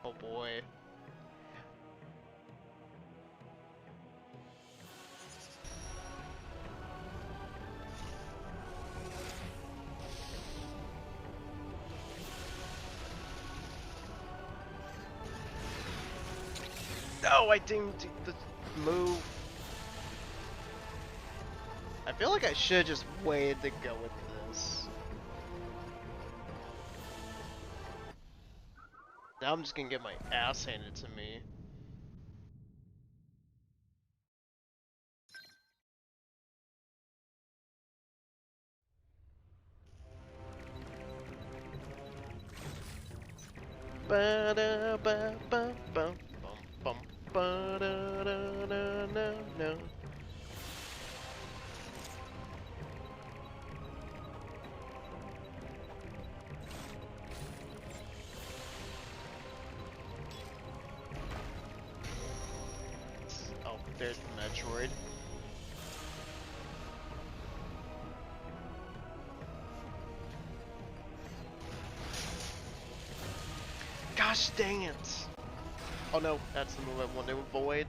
Oh boy. No, I didn't do the move. I feel like I should just waited to go with this. Now I'm just gonna get my ass handed to me. Ba da ba ba bum bum bum ba da da da da da. Oh, there's the Metroid. Gosh dang it! Oh no, that's the move I want to avoid.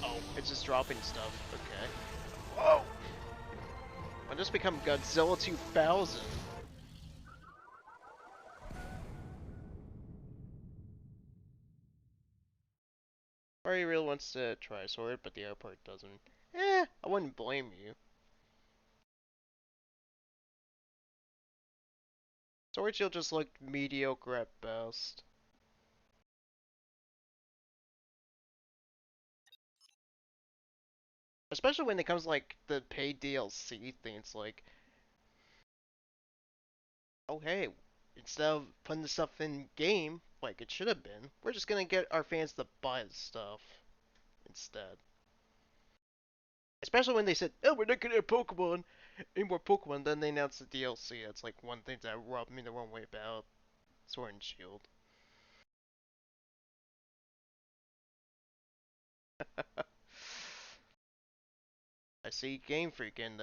Oh, it's just dropping stuff. Okay. Oh! I just become Godzilla 2000. Mario really wants to try Sword, but the airport doesn't. I wouldn't blame you. Sword Shield just looked mediocre at best. Especially when it comes to, like, the paid DLC thing, it's like, oh hey, instead of putting the stuff in game, like it should have been, we're just gonna get our fans to buy the stuff instead. Especially when they said, oh, we're not gonna have Pokemon, any more Pokemon, then they announced the DLC. That's like one thing that rubbed me the wrong way about Sword and Shield. I see Game Freak and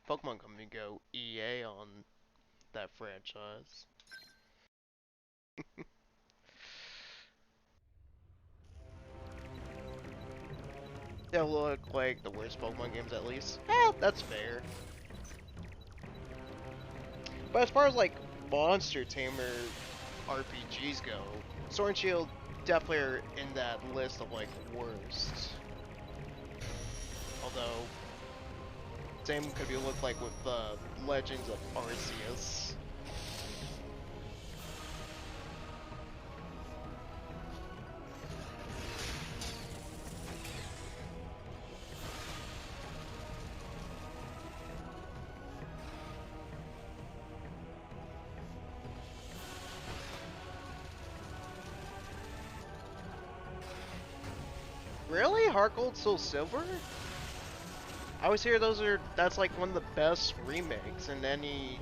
Pokemon Company go EA on that franchise. They look like the worst Pokemon games at least. That's fair. But as far as like Monster Tamer RPGs go, Sword and Shield definitely are in that list of like worst. Although, same could be looked like with Legends of Arceus. Really? Heart Gold Soul Silver? I always hear that's like one of the best remakes in any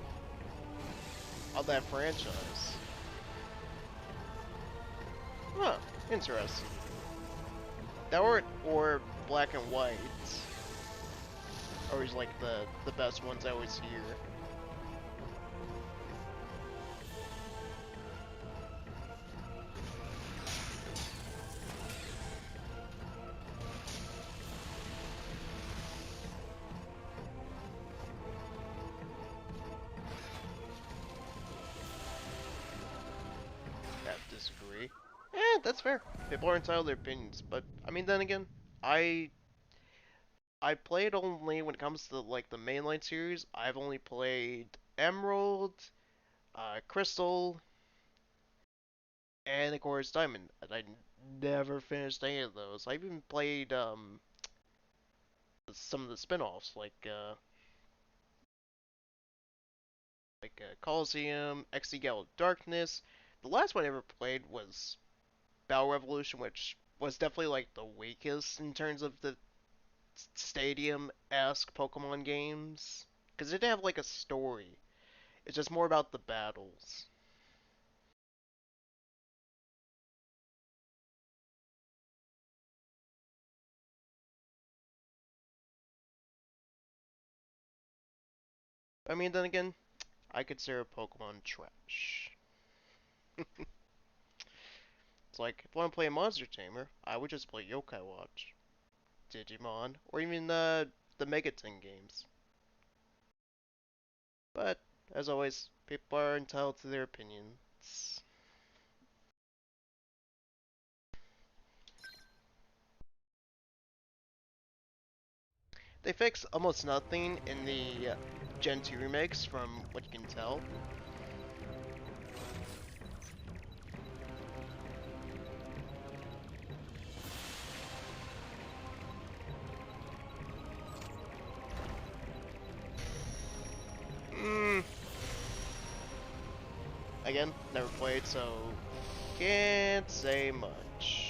of that franchise. Huh, interesting. That or Black and White. Always like the best ones I always hear. I disagree. That's fair. People are entitled to their opinions, but I mean then again, I I played only when it comes to like the mainline series. I've only played Emerald, Crystal, and of course Diamond. And I never finished any of those. I even played some of the spin-offs like Coliseum, XD Gale of Darkness. The last one I ever played was Battle Revolution, which was definitely like the weakest in terms of the stadium-esque Pokemon games. Because it didn't have like a story. It's just more about the battles. I mean, then again, I consider Pokemon trash. It's like, if I want to play a Monster Tamer, I would just play Yokai Watch, Digimon, or even the Megaton games. But, as always, people are entitled to their opinions. They fixed almost nothing in the Gen 2 remakes, from what you can tell. Mm. Again, never played, so can't say much.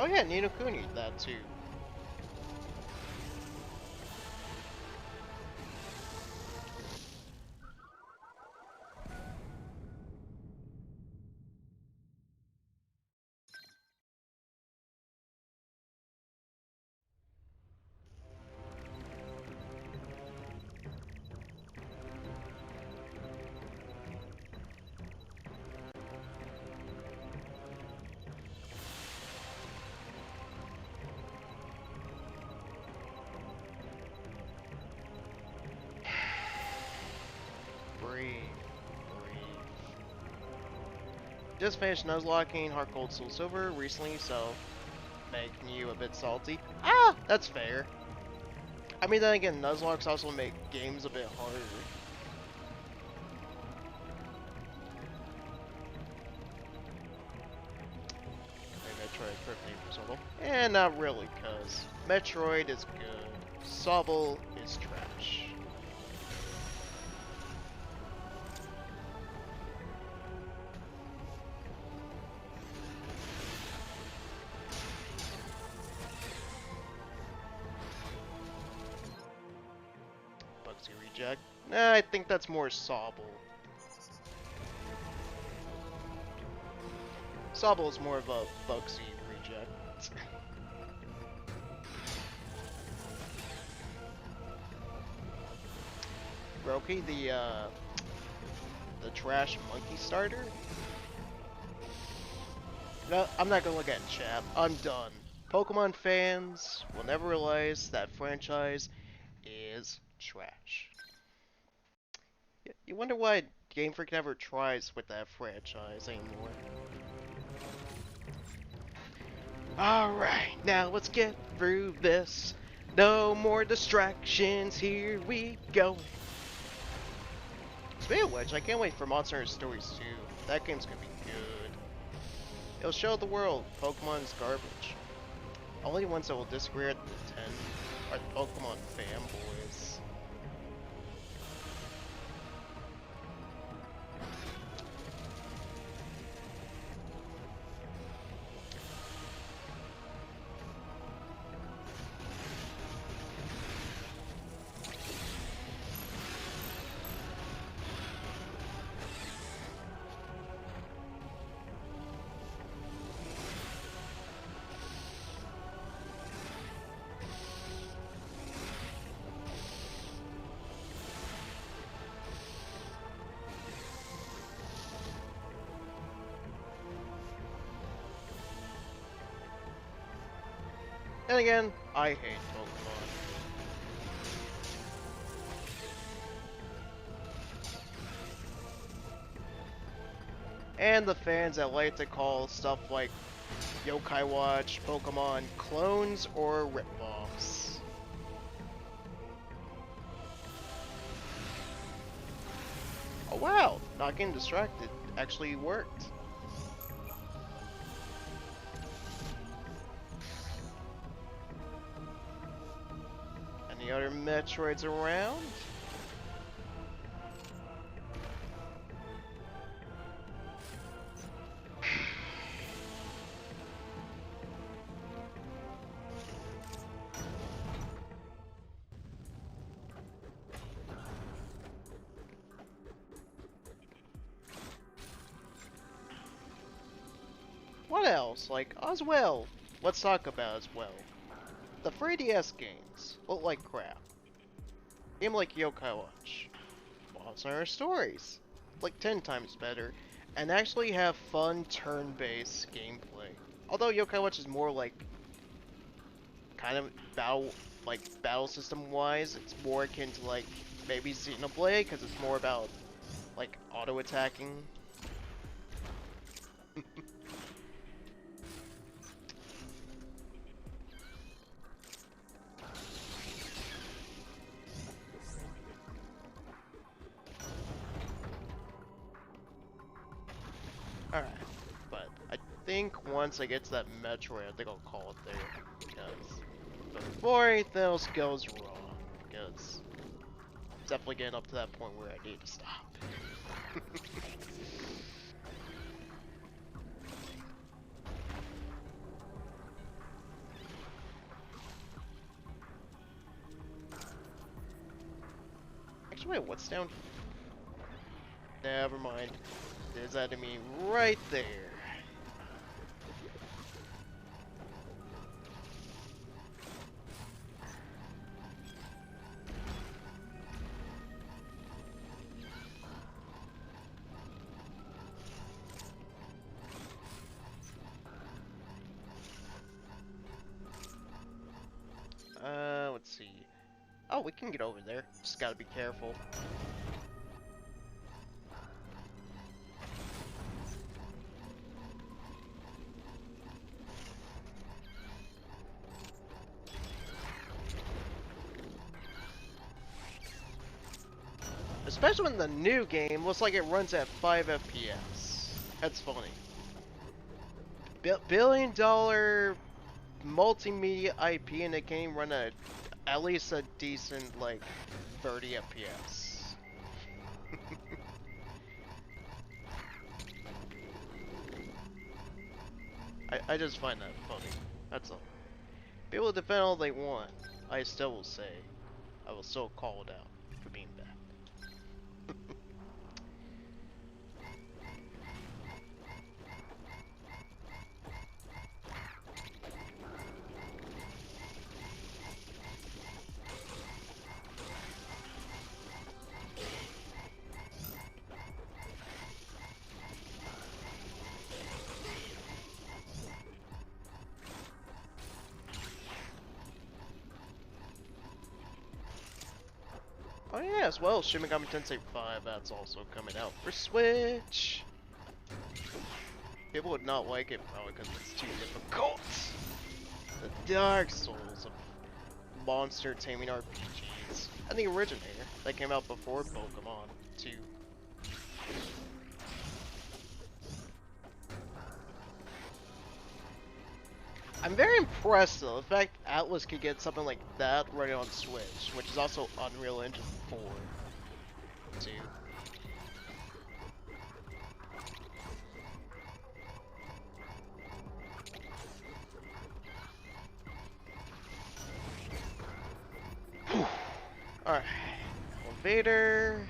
Oh yeah, Ni no Kuni, that too. Breathe. Just finished Nuzlocking Heart Gold Soul Silver recently, so making you a bit salty. Ah, that's fair. I mean, then again, Nuzlocks also make games a bit harder. Metroid Perfect Sobble. And not really, cause Metroid is good. Sobble is trash. Bugsy Reject. Nah, I think that's more Sobble. Sobble is more of a Bugsy Reject. Roki, the trash monkey starter? No, I'm not gonna look at chat. I'm done. Pokemon fans will never realize that franchise is trash. You wonder why Game Freak never tries with that franchise anymore. Alright, now let's get through this. No more distractions, here we go. Speaking of which, I can't wait for Monster Hunter Stories 2. That game's gonna be good. It'll show the world Pokemon's garbage. Only ones that will disagree at the 10 are the Pokemon fanboys. And again, I hate Pokemon. And the fans that like to call stuff like Yokai Watch Pokemon clones or ripoffs. Oh wow, not getting distracted actually worked. Any other Metroids around? What else? Like, as well. Let's talk about as well. The 3DS games look like crap. Game like Yokai Watch. Why? awesome stories, like 10 times better, and actually have fun turn-based gameplay. Although Yokai Watch is more like kind of battle system wise, it's more akin to like maybe Xenoblade because it's more about like auto attacking. Alright, but I think once I get to that Metroid, I think I'll call it there. Because before anything else goes wrong, because it's definitely getting up to that point where I need to stop. Actually, wait, what's down here? Never mind. There's enemy right there. Let's see. Oh, we can get over there. Just gotta be careful. Especially when the new game looks like it runs at 5 FPS. That's funny. Billion-dollar multimedia IP and it can't even run at least a decent, like, 30 FPS. I just find that funny. That's all. People defend all they want. I still will say, I will still call it out for being bad. Oh yeah, as well, Shin Megami Tensei 5, that's also coming out for Switch. People would not like it probably because it's too difficult. The Dark Souls of monster taming RPGs. And the originator that came out before Pokemon 2. I'm very impressed though, the fact Atlas could get something like that running on Switch, which is also Unreal Engine 4 too. Alright, Elevator.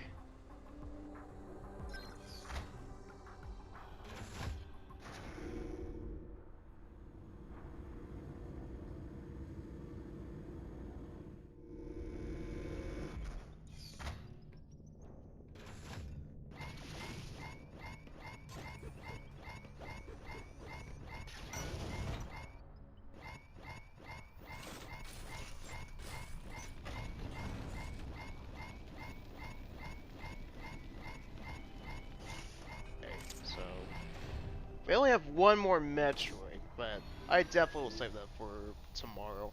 We only have one more Metroid, but I definitely will save that for tomorrow.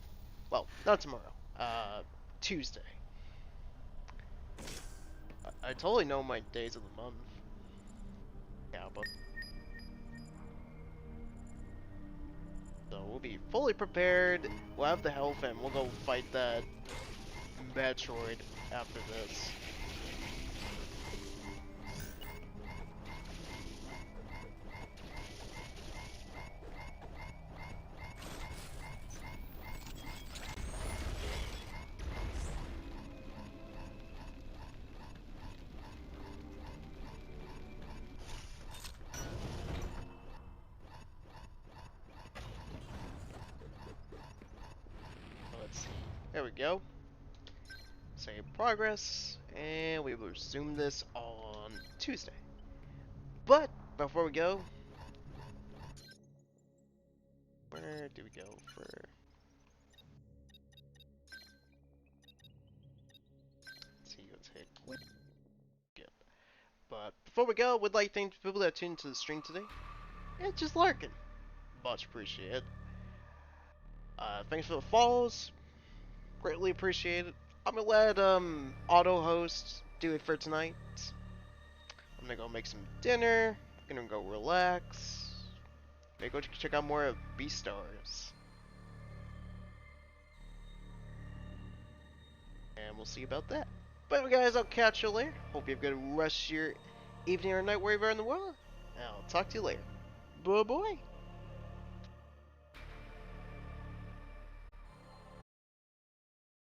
Well, not tomorrow. Tuesday. I totally know my days of the month. Yeah, but... So we'll be fully prepared, we'll have the health, and we'll go fight that Metroid after this. Let's see. There we go. Save progress, and we will resume this on Tuesday. But before we go, where do we go for? Let's see, let's hit quit. Yep. But before we go, we'd like to thank people that tuned into the stream today. And just lurking. Much appreciated. Thanks for the follows. Greatly appreciated. I'm gonna let auto host do it for tonight. I'm gonna go make some dinner. Gonna go relax. Maybe go check out more of Beastars. And we'll see about that. But anyway, guys, I'll catch you later. Hope you have a good rest of your evening or night wherever in the world. And I'll talk to you later. Bye bye.